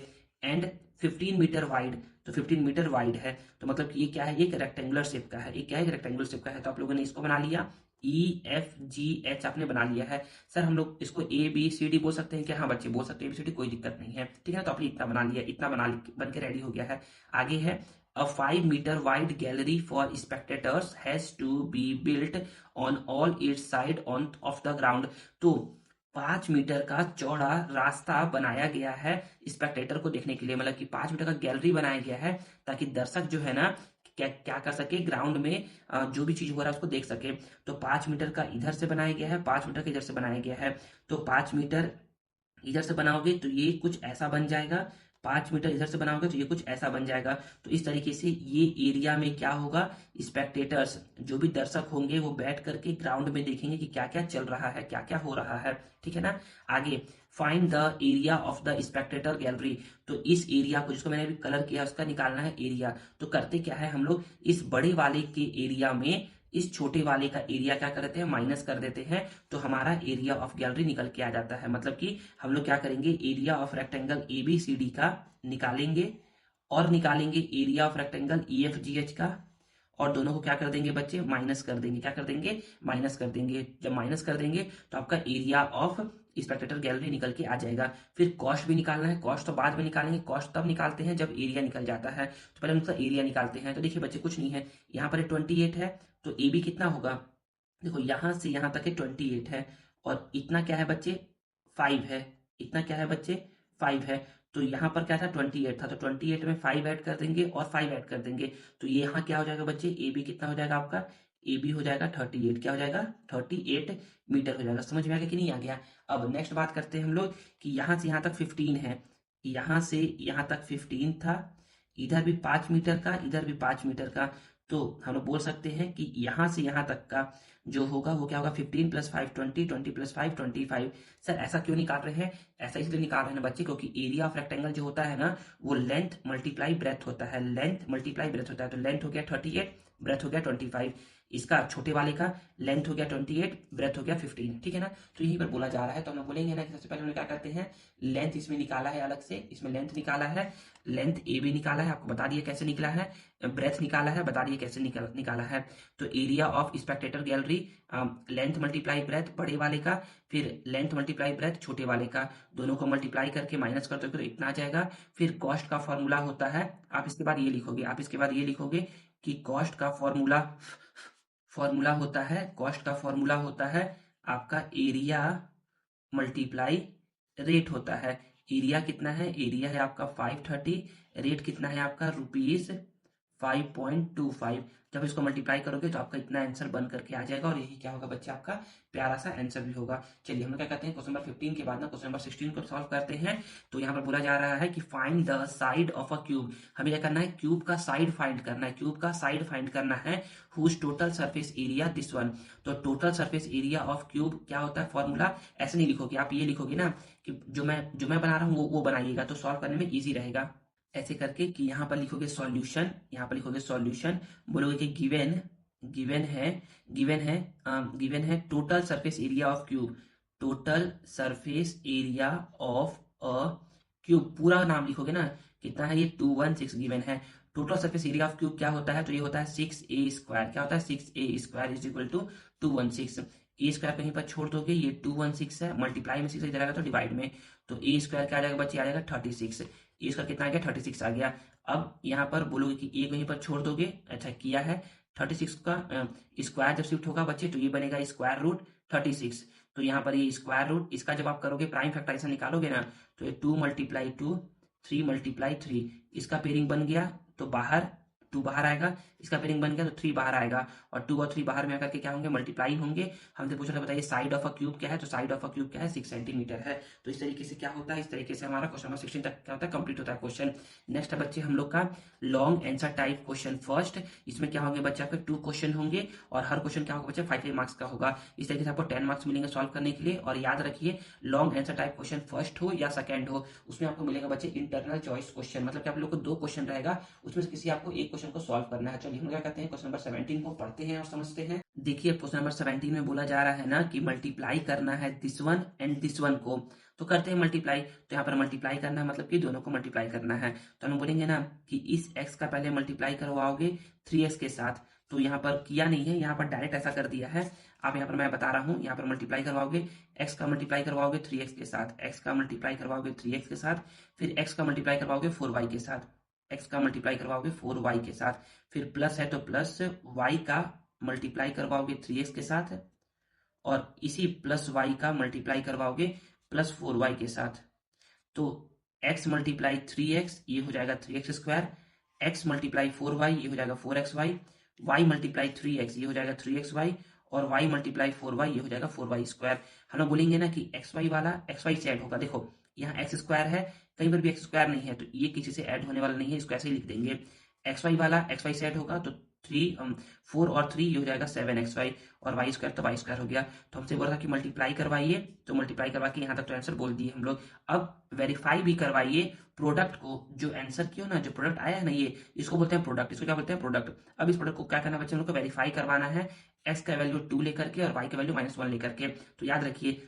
एंड 15 मीटर वाइड। तो 15 मीटर वाइड है तो मतलब कि ये क्या है एक रेक्टेंगुलर शेप का है, ये क्या है रेक्टेंगुलर शेप का है। तो आप लोगों ने इसको बना लिया EFGH आपने बना लिया है। सर हम लोग इसको ABCD बोल सकते हैं क्या, हाँ बच्चे बोल सकते हैं ABCD कोई दिक्कत नहीं है, ठीक है ना। तो आपने इतना बना लिया, इतना बन के रेडी हो गया है। आगे है A 5 meter wide gallery for spectators has to be built on all its side on of the ground। तो 5 मीटर का चौड़ा रास्ता बनाया गया है स्पेक्टेटर को देखने के लिए, मतलब कि 5 मीटर का गैलरी बनाया गया है ताकि दर्शक जो है ना क्या क्या कर सके ग्राउंड में जो भी चीज हो रहा है उसको देख सके। तो 5 मीटर का इधर से बनाया गया है, 5 मीटर का इधर से बनाया गया है। तो 5 मीटर इधर से बनाओगे तो ये कुछ ऐसा बन जाएगा, 5 मीटर इधर से बनाओगे तो ये कुछ ऐसा बन जाएगा। तो इस तरीके से ये एरिया में क्या होगा स्पेक्टेटर्स जो भी दर्शक होंगे वो बैठ करके ग्राउंड में देखेंगे कि क्या क्या चल रहा है, क्या क्या हो रहा है, ठीक है ना। आगे find the area of the Spectator gallery. तो इस एरिया को जिसको मैंने अभी कलर किया उसका निकालना है एरिया। तो करते क्या है हम लोग इस बड़े वाले के एरिया में इस छोटे वाले का एरिया क्या करते हैं माइनस कर देते हैं। तो हमारा एरिया ऑफ गैलरी निकल के आ जाता है। मतलब कि हम लोग क्या करेंगे एरिया ऑफ रेक्टेंगल ABCD का निकालेंगे और निकालेंगे एरिया ऑफ रेक्टेंगल EFGH का और दोनों को क्या कर देंगे बच्चे, माइनस कर देंगे। क्या कर देंगे, माइनस कर देंगे। जब माइनस कर देंगे तो आपका एरिया ऑफ स्पेक्टेटर गैलरी निकल के आ जाएगा। फिर कॉस्ट भी निकालना है, कॉस्ट तो बाद में निकालेंगे, कॉस्ट तब निकालते हैं जब एरिया निकल जाता है। तो पहले हम उसका एरिया निकालते हैं। तो देखिए बच्चे कुछ नहीं है, यहाँ पर 28 है, तो ए बी कितना होगा, देखो यहाँ से यहाँ तक 28 है, और इतना क्या है बच्चे, 5 है। इतना क्या है बच्चे, 5 है। तो यहाँ पर क्या था, 28 था, तो 28 में 5 ऐड कर देंगे और 5 ऐड कर देंगे। तो ये यहाँ क्या हो जाएगा बच्चे, ए बी कितना हो जाएगा आपका, ए बी हो जाएगा 38। क्या हो जाएगा, 38 मीटर हो जाएगा। समझ में आ गया कि नहीं आ गया। अब नेक्स्ट बात करते हैं हम लोग कि यहाँ से यहाँ तक 15 है, यहाँ से यहाँ तक 15 था, इधर भी 5 मीटर का, इधर भी 5 मीटर का। तो हम लोग बोल सकते हैं कि यहाँ से यहाँ तक का जो होगा वो क्या होगा, 15 + 5 20, 20 + 5 25। सर ऐसा क्यों निकाल रहे हैं, ऐसा इसलिए निकाल रहे हैं बच्चे क्योंकि एरिया ऑफ रेक्टेंगल जो होता है ना वो लेंथ मल्टीप्लाई ब्रेथ होता है, लेंथ मल्टीप्लाई ब्रेथ होता है। तो लेंथ हो गया 38, ब्रेथ हो गया 25। इसका छोटे वाले का लेंथ हो गया 28, ब्रेथ हो गया 15, ठीक है ना। तो यहीं पर बोला जा रहा है, तो हम लोग बोलेंगे ना कि सबसे पहले हम लोग क्या करते हैं, लेंथ इसमें निकाला है अलग से, इसमें लेंथ निकाला है, लेंथ ए बी निकाला है, आपको बता दिया कैसे निकला है, ब्रेथ निकाला है, बता दिए कैसे निकाला है। तो area of Spectator gallery, length multiply breath बड़े वाले का, फिर लेंथ मल्टीप्लाई ब्रेथ छोटे वाले का, दोनों को मल्टीप्लाई करके माइनस करते हो तो इतना आ जाएगा। फिर कॉस्ट का फॉर्मूला होता है, आप इसके बाद ये लिखोगे, आप इसके बाद ये लिखोगे कि कॉस्ट का फॉर्मूला फॉर्मूला होता है, कॉस्ट का फॉर्मूला होता है आपका एरिया मल्टीप्लाई रेट होता है। एरिया कितना है, एरिया है आपका 530, रेट कितना है आपका ₹5.25। जब इसको मल्टीप्लाई करोगे तो आपका इतना आंसर बन करके आ जाएगा, और यही क्या होगा बच्चे, आपका प्यारा सा आंसर भी होगा। चलिए हम लोग क्या करते हैं, क्वेश्चन नंबर 15 के बाद ना क्वेश्चन नंबर 16 को सॉल्व करते हैं। तो यहाँ पर बोला जा रहा है कि find the side of a cube. हमें क्या करना है, क्यूब का साइड फाइंड करना है, क्यूब का साइड फाइंड करना है, whose total surface area this one. तो total surface area of cube क्या होता है, फॉर्मूला ऐसे नहीं लिखोगे आप, ये लिखोगे ना कि जो मैं बना रहा हूँ वो बनाइएगा, तो सॉल्व करने में ईजी रहेगा। ऐसे करके कि यहाँ पर लिखोगे सॉल्यूशन, यहाँ पर लिखोगे सॉल्यूशन, बोलोगे कि गिवन गिवन है गिवन है गिवन है total surface area of cube, total surface area of a cube, पूरा नाम लिखोगे ना, कितना है ये 216 गिवन है। Total surface area of cube क्या होता है, तो ये होता है 6a²। क्या होता है, 6a² = 216। ए स्क्वायर कहीं पर छोड़ दोगे, ये 216 है, मल्टीप्लाई में 6 इधर आएगा तो डिवाइड में, तो ए स्क्वायर क्या आ जाएगा बच्चे, आ जाएगा 36। ए स्क्वायर कितना आ गया, 36 आ गया। अब यहाँ पर बोलोगे कि ए कहीं पर छोड़ दोगे, अच्छा किया है, 36 का स्क्वायर जब शिफ्ट होगा बच्चे तो ये बनेगा √36। तो यहाँ पर ये स्क्वायर रूट, इसका जब आप करोगे प्राइम फैक्टराइजेशन निकालोगे ना, तो ये 2 × 2 3 × 3, इसका पेयरिंग बन गया तो बाहर 2 बाहर आएगा, इसका पेयरिंग बन गया तो 3 बाहर आएगा, और 2 और 3 बाहर में आकर के क्या होंगे, मल्टीप्लाई होंगे। हमसे पूछ रहा है बताइए साइड ऑफ अ क्यूब क्या है, तो साइड ऑफ अ क्यूब क्या है, 6 सेंटीमीटर है। तो इस तरीके से क्या होता है, इस तरीके से हमारा क्वेश्चन नंबर 16 तक क्या होता है, कंप्लीट होता है क्वेश्चन। नेक्स्ट है बच्चे हम लोग का long answer type question first. इसमें क्या होंगे बच्चे, आपके 2 क्वेश्चन होंगे, और हर क्वेश्चन क्या होगा बच्चे, 5 मार्क्स का होगा। इस तरीके से आपको 10 मार्क्स मिलेंगे सॉल्व करने के लिए। और याद रखिए, long answer type question first हो या सेकंड हो, उसमें आपको मिलेगा बच्चे इंटरनल चॉइस क्वेश्चन, मतलब कि आप लोग को 2 क्वेश्चन रहेगा, उसमें से किसी आपको एक क्वेश्चन को सॉल्व करना है। चलिए हम क्या कहते हैं, क्वेश्चन नंबर 17 को पढ़ते हैं और समझते हैं। देखिए क्वेश्चन नंबर 17 में बोला जा रहा है ना कि मल्टीप्लाई करना है this one and this one को, तो करते हैं मल्टीप्लाई। तो यहाँ पर मल्टीप्लाई करना है मतलब कि दोनों को मल्टीप्लाई करना है, तो हम बोलेंगे ना कि इस x का पहले मल्टीप्लाई करवाओगे 3x के साथ। तो यहाँ पर किया नहीं है, यहाँ पर डायरेक्ट ऐसा कर दिया है। आप यहाँ पर मैं बता रहा हूँ, यहाँ पर मल्टीप्लाई करवाओगे, x का मल्टीप्लाई करवाओगे 3x के साथ, x का मल्टीप्लाई करवाओगे 3x के साथ, फिर x का मल्टीप्लाई करवाओगे 4y के साथ, x का मल्टीप्लाई करवाओगे 4y के साथ, फिर प्लस है तो प्लस y का मल्टीप्लाई करवाओगे 3x के साथ, और इसी प्लस y का मल्टीप्लाई करवाओगे +4y के साथ। तो x मल्टीप्लाई 3x ये हो जाएगा 3x², x मल्टीप्लाई 4y ये हो जाएगा 4xy, y मल्टीप्लाई 3x ये हो जाएगा 3xy, और y मल्टीप्लाई 4y ये हो जाएगा 4y²। हम लोग बोलेंगे ना कि xy वाला xy से ऐड होगा। देखो यहाँ x² है, कहीं पर भी x² नहीं है तो ये किसी से ऐड होने वाला नहीं है, इसको ऐसे ही लिख देंगे। xy वाला xy से ऐड होगा तो 4 और 3 ये हो जाएगा 7xy, और y² तो y² हो गया। तो हमसे बोला था कि मल्टीप्लाई करवाइए, तो मल्टीप्लाई करवा के यहाँ तक तो आंसर बोल दिए हम लोग। अब वेरीफाई भी करवाइए प्रोडक्ट को, जो आंसर किया ना, जो प्रोडक्ट आया है ना, ये इसको बोलते हैं प्रोडक्ट, इसको क्या बोलते हैं प्रोडक्ट। अब इस प्रोडक्ट को क्या करना है बच्चे, हम लोग को वेरीफाई करवाना है x का वैल्यू 2 लेकर के और y का वैल्यू -1 लेकर के। तो याद रखिए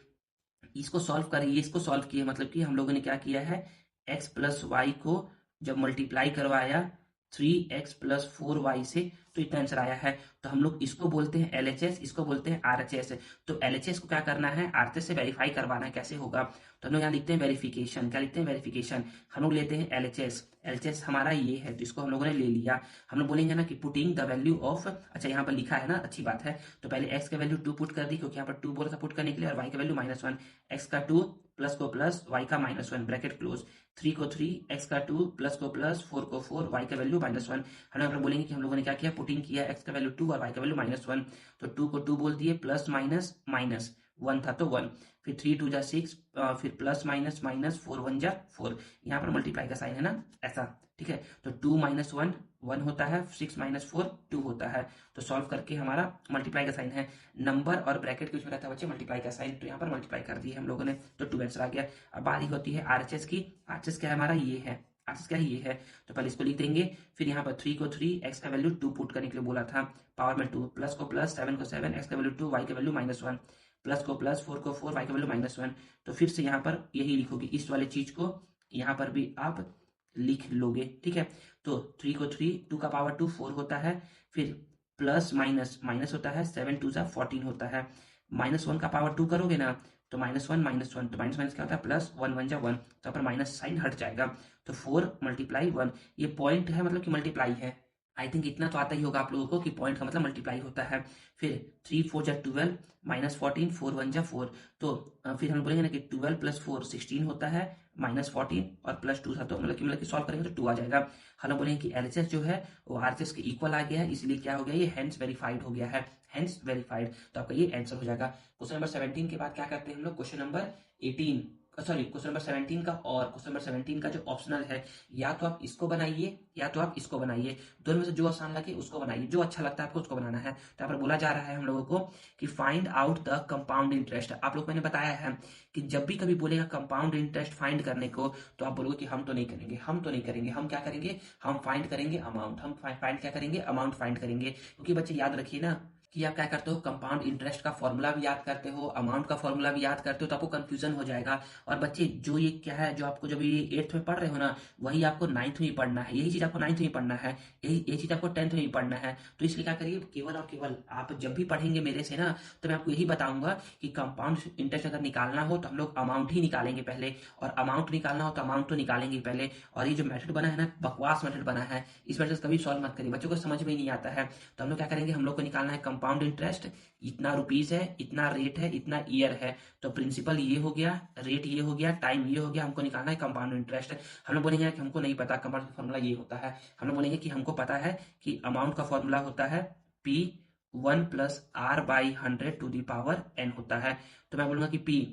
इसको सॉल्व करिए, इसको सॉल्व किए, मतलब कि हम लोगों ने क्या किया है, x + y को जब मल्टीप्लाई करवाया 3x + 4y से, तो इतना आंसर आया है। तो हम लोग इसको बोलते हैं LHS, इसको बोलते हैं RHS। तो LHS को क्या करना है, RHS से वेरीफाई करवाना है। कैसे होगा, तो हम लोग यहाँ लिखते हैं वेरिफिकेशन। क्या लिखते हैं, वेरिफिकेशन। हम लोग लेते हैं LHS, LHS हमारा ये है, तो इसको हम लोगों ने ले लिया। हम लोग बोलेंगे ना कि पुटिंग द वैल्यू ऑफ, अच्छा यहाँ पर लिखा है ना, अच्छी बात है। तो पहले x का वैल्यू 2 पुट कर दी, क्योंकि यहाँ पर 2 बोला था पुट करने के लिए, और y का वैल्यू -1, x का 2 प्लस को प्लस y का -1 ब्रैकेट क्लोज, 3 को 3, x का 2 प्लस को प्लस, 4 को 4, y का वैल्यू -1। हम लोग बोलेंगे कि हम लोगों ने क्या किया, पुटिंग किया, x का वैल्यू 2 और y का वैल्यू -1। तो 2 को 2 बोल दिए, प्लस माइनस माइनस, 1 था तो 1, फिर 3 2 जा 6, फिर प्लस माइनस माइनस, 4 1 जा 4। यहाँ पर मल्टीप्लाई का साइन है ना, ऐसा, ठीक है। तो 2 - 1 1 होता है, 6 - 4 2 होता है। तो सॉल्व करके हमारा मल्टीप्लाई का साइन है, नंबर और ब्रैकेट के बीच में रहता है बच्चे मल्टीप्लाई का साइन, तो यहाँ पर मल्टीप्लाई कर दिए हम लोगों ने, तो 2 आंसर आ गया। अब बारी होती है RHS की। RHS क्या है हमारा, ये है, RHS क्या है, ये है। तो पहले इसको लिख देंगे, फिर यहाँ पर 3 को 3, x का वैल्यू 2 पुट करने के लिए बोला था, पावर में 2, प्लस को प्लस, 7 को 7, x का वैल्यू 2, y का वैल्यू -1, प्लस को प्लस, 4 को 4, y का वैल्यू -1। तो फिर से यहाँ पर यही लिखोगे, इस वाले चीज को यहाँ पर भी आप लिख लोगे, ठीक है। तो 3 को 3, 2 का पावर 2 4 होता है, फिर प्लस माइनस माइनस होता है, 7 2 जा 14 होता है, -1 का पावर 2 करोगे ना, तो -1 -1, तो माइनस माइनस क्या होता है, प्लस, 1 1 जा 1, तो यहाँ पर माइनस साइन हट जाएगा। तो 4 × 1, ये पॉइंट है, मतलब कि मल्टीप्लाई है। आई थिंक इतना तो आता ही होगा आप लोगों को कि पॉइंट का मतलब मल्टीप्लाई होता है। फिर 3 4 जा 12, -14, 4 1 जा 4। तो फिर हम बोलेंगे ना कि 12 + 4 16 होता है, -14 और प्लस 2 था, तो मतलब कि सॉल्व करेंगे तो 2 आ जाएगा। हम लोग बोलेंगे कि LHS जो है वो RHS के इक्वल आ गया है, इसलिए क्या हो गया, ये हेंस वेरीफाइड हो गया है, हेंस वेरीफाइड। तो आपका ये आंसर हो जाएगा। क्वेश्चन नंबर 17 के बाद क्या करते हैं हम लोग, question number 18, sorry question number 17 का, और क्वेश्चन नंबर 17 का जो ऑप्शनल है, या तो आप इसको बनाइए या तो आप इसको बनाइए, दोनों में से जो आसान लगे उसको बनाइए, जो अच्छा लगता है आपको उसको बनाना है। तो यहाँ पर बोला जा रहा है हम लोगों को कि find out the compound interest. आप लोग, मैंने बताया है कि जब भी कभी बोलेगा कंपाउंड इंटरेस्ट फाइंड करने को, तो आप बोलोगे कि हम तो नहीं करेंगे, हम तो नहीं करेंगे, हम क्या करेंगे, हम फाइंड करेंगे अमाउंट, हम फाइंड क्या करेंगे, अमाउंट फाइंड करेंगे। क्योंकि बच्चे याद रखिए ना कि आप क्या करते हो, कंपाउंड इंटरेस्ट का फॉर्मूला भी याद करते हो, अमाउंट का फॉर्मूला भी याद करते हो, तो आपको कंफ्यूजन हो जाएगा। और बच्चे जो ये क्या है, जो आपको जब ये 8th में पढ़ रहे हो ना, वही आपको 9th में ही पढ़ना है, यही चीज आपको 9th में ही पढ़ना है, यही चीज आपको 10th में ही पढ़ना है। तो इसलिए क्या करिए, केवल और केवल आप जब भी पढ़ेंगे मेरे से ना, तो मैं आपको यही बताऊंगा कि कंपाउंड इंटरेस्ट अगर निकालना हो तो हम लोग अमाउंट ही निकालेंगे पहले, और अमाउंट निकालना हो तो अमाउंट तो निकालेंगे पहले। और ये जो मेथड बना है ना, बकवास मेथड बना है, इस मेथड से कभी सॉल्व मत करिए, बच्चों को समझ में ही नहीं आता है। तो हम लोग क्या करेंगे, हम लोग को निकालना है कंपाउंड इंटरेस्ट, इतना रुपीज है, इतना रेट है, इतना ईयर है। तो प्रिंसिपल ये हो गया, रेट ये हो गया, टाइम ये हो गया, हमको निकालना है कंपाउंड इंटरेस्ट। हम लोग बोलेंगे कि हमको नहीं पता कंपाउंड का फॉर्मूला ये होता है, हम लोग बोलेंगे कि हमको पता है कि अमाउंट का फॉर्मूला होता है P1 + R/100⁻n होता है। तो मैं बोलूंगा कि P,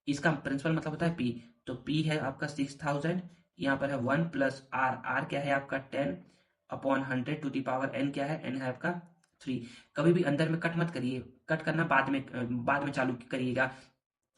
इसका प्रिंसिपल मतलब होता है P। तो P है आपका 6000, यहाँ पर है 1 + R, R क्या है आपका 10/100⁻n क्या है, n है आपका 3। कभी भी अंदर में कट मत करिए, कट करना बाद में चालू करिएगा।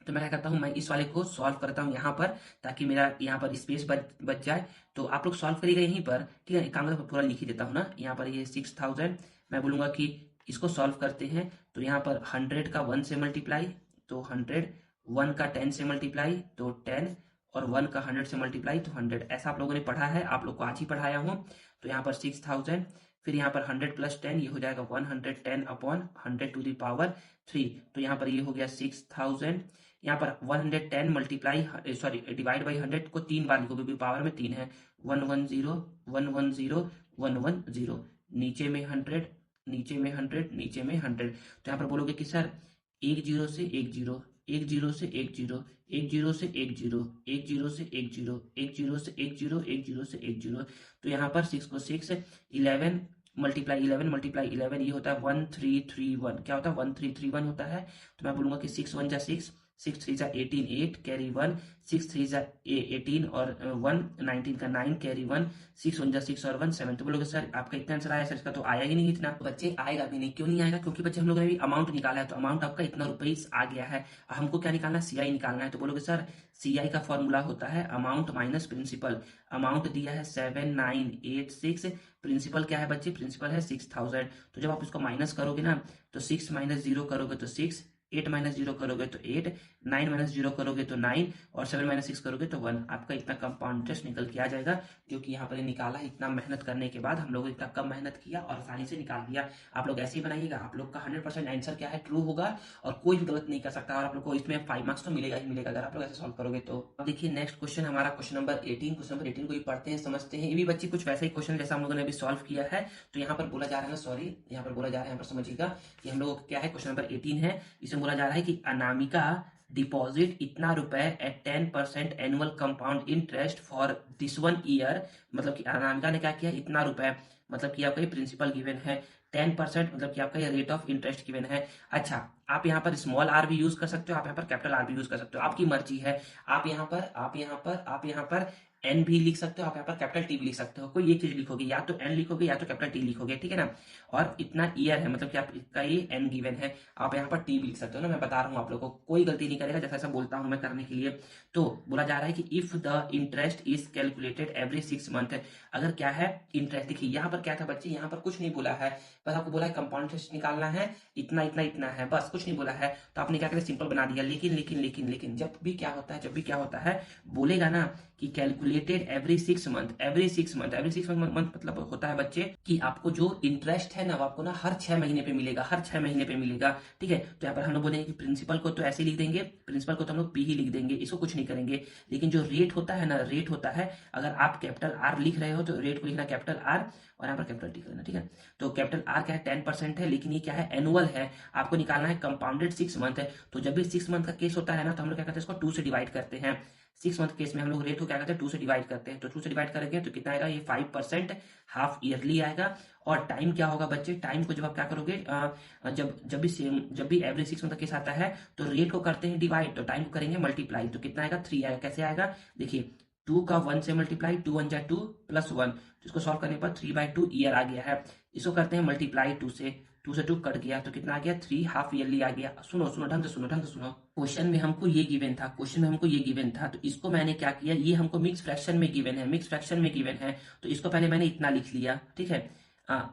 तो मैं क्या करता हूँ, मैं इस वाले को सॉल्व करता हूँ यहाँ पर, ताकि मेरा यहाँ पर स्पेस बच जाए। तो आप लोग सॉल्व करिएगा यहीं पर, ठीक है। एक काम करता हूँ, पूरा लिख ही देता हूँ ना, यहाँ पर ये 6000, मैं बोलूंगा कि इसको सॉल्व करते हैं। तो यहाँ पर 100 का 1 से मल्टीप्लाई, तो 100, 1 का 10 से मल्टीप्लाई तो 10, और 1 का 100 से मल्टीप्लाई तो 100। ऐसा आप लोगों ने पढ़ा है, आप लोग को आज ही पढ़ाया हूँ। तो यहाँ पर 6000, फिर यहाँ पर 100 + 10, ये हो जाएगा 110/100⁻3। तो यहाँ पर ये हो गया 6000। यहाँ पर 110 मल्टीप्लाई, सॉरी डिवाइड बाई 100 को 3 बार लिखो, क्योंकि पावर में 3 है, 110 110 110, नीचे में 100, नीचे में 100, नीचे में 100। तो यहाँ पर बोलोगे कि सर 1 0 से 1 0, 1 0 से 1 0, 1 0 से 1 0, 1 0 से 1 0, 1 0 से 1 0, 1 0 से 1 0। तो यहाँ पर 6 को 6, 11 मल्टीप्लाई 11 मल्टीप्लाई 11, ये होता है 1331। क्या होता है, 1331 होता है। तो मैं बोलूंगा कि 6 1 जा 6, 6 3 जा 18, 8 कैरी 1, 6 3 जा 18 और 1 19 का 9 कैरी 1, 6 1 जा 6 और 1 7। तो बोलोगे सर आपका इतना आंसर आया, सर इसका तो आया ही नहीं इतना। बच्चे आएगा भी नहीं, क्यों नहीं आएगा, क्योंकि बच्चे हम लोगों ने भी अमाउंट निकाला है, तो अमाउंट आपका इतना रुपीस आ गया है। हमको क्या निकालना है, CI निकालना है। तो बोलोगे सर CI का फॉर्मूला होता है अमाउंट माइनस प्रिंसिपल। अमाउंट दिया है 7986, प्रिंसिपल क्या है बच्चे, प्रिंसिपल है 6000। तो जब आप इसको माइनस करोगे ना, तो 6 - 0 करोगे तो 6, 8 - 0 करोगे तो 8, 9 माइनस 0 करोगे तो 9 और 7 माइनस 6 करोगे तो 1। आपका इतना कंपाउंड इंटरेस्ट निकल के आ जाएगा, जो कि यहाँ पर निकाला। इतना मेहनत करने के बाद हम लोग इतना कम मेहनत किया और आसानी से निकाल दिया। आप लोग ऐसे ही बनाइएगा, आप लोग का 100% आंसर क्या है, ट्रू होगा और कोई भी गलत नहीं कर सकता, और आप लोग को इसमें 5 मार्क्स तो मिलेगा ही मिलेगा अगर आप लोग ऐसे सॉल्व करोगे तो। अब देखिए नेक्स्ट क्वेश्चन हमारा क्वेश्चन नंबर 18। क्वेश्चन नंबर 18 को ही पढ़ते हैं, समझते हैं। ये भी बच्चे कुछ वैसा ही क्वेश्चन जैसा हम लोगों ने अभी सॉल्व किया है। तो यहाँ पर बोला जा रहा है ना, सॉरी, यहाँ पर बोला जा रहा है, यहाँ पर समझिएगा कि हम लोग क्या है, क्वेश्चन नंबर 18 है। इसमें बोला जा रहा है कि अनामिका डिपॉजिट इतना रुपए at 10% annual compound interest for this 1 year. मतलब कि अनामिका ने क्या किया, इतना रुपए, मतलब कि आपका ये प्रिंसिपल गिवन है, 10% मतलब कि आपका ये रेट ऑफ इंटरेस्ट गिवन है। अच्छा, आप यहाँ पर स्मॉल आर भी यूज कर सकते हो, आप यहाँ पर कैपिटल आर भी यूज कर सकते हो, आपकी मर्जी है। आप यहाँ पर एन भी लिख सकते हो, आप यहाँ पर कैपिटल टी भी लिख सकते हो। कोई एक चीज लिखोगे, या तो एन लिखोगे या तो कैपिटल टी लिखोगे, ठीक है ना। और इतना ईयर है, मतलब कि आपका ये एन गिवन है, आप यहाँ पर टी भी लिख सकते हो ना। मैं बता रहा हूँ आप लोगों को, कोई गलती नहीं करेगा, जैसा ऐसा बोलता हूँ मैं करने के लिए। तो बोला जा रहा है कि if the interest is calculated every 6 month. अगर क्या है इंटरेस्ट, देखिए यहाँ पर क्या था बच्चे, यहाँ पर कुछ नहीं बोला है, बस आपको बोला है कंपाउंड इंटरेस्ट निकालना है, इतना इतना इतना है, बस कुछ नहीं बोला है। तो आपने क्या किया, सिंपल बना दिया। लेकिन लेकिन लेकिन लेकिन जब भी क्या होता है, जब भी क्या होता है, बोलेगा ना कि calculated every 6 month, every 6 month, every 6 month मतलब होता है बच्चे कि आपको जो इंटरेस्ट है ना, वो आपको ना हर 6 महीने पे मिलेगा, हर 6 महीने पे मिलेगा, ठीक है। तो यहाँ पर हम लोग बोलेंगे कि प्रिंसिपल को तो ऐसे ही लिख देंगे, प्रिंसिपल को तो हम लोग पी ही लिख देंगे, इसको कुछ नहीं करेंगे। लेकिन जो रेट होता है ना, रेट होता है, अगर आप कैपिटल आर लिख रहे हो तो रेट को लिखना कैपिटल आर और यहाँ पर कैपिटल टी करना, ठीक है। तो कैपिटल आर क्या है, 10% है, लेकिन ये क्या है, एनुअल है। आपको निकालना है कंपाउंडेड 6 मंथ है। तो जब भी 6 मंथ का केस होता है ना, तो हम लोग क्या करते हैं, इसको 2 से डिवाइड करते हैं। 6 मंथ केस में हम लोग रेट को क्या करते हैं, 2 से डिवाइड करते हैं। तो 2 से डिवाइड करेंगे तो कितना आएगा, ये 5% हाफ ईयरली आएगा। और टाइम क्या होगा बच्चे, टाइम को जब आप क्या करोगे, जब भी एवरी 6 मंथ का केस आता है तो रेट को करते हैं डिवाइड, तो टाइम को करेंगे मल्टीप्लाई, तो कितना आएगा, 3 आएगा। कैसे आएगा, देखिए 2 का 1 से मल्टीप्लाई, 2 1 जा 2 प्लस 1, इसको सॉल्व करने पर 3/2 ईयर आ गया है। इसको करते हैं मल्टीप्लाई 2 से, 2 से 2 कट गया तो कितना आ गया, 3 हाफ ईयरली आ गया। सुनो सुनो ढंग से सुनो, ढंग से सुनो। क्वेश्चन में हमको ये गिवन था, क्वेश्चन में हमको ये गिवन था, तो इसको मैंने क्या किया, ये हमको मिक्स फ्रैक्शन में गिवन है, मिक्स फ्रैक्शन में गिवन है, तो इसको पहले मैंने इतना लिख लिया, ठीक है।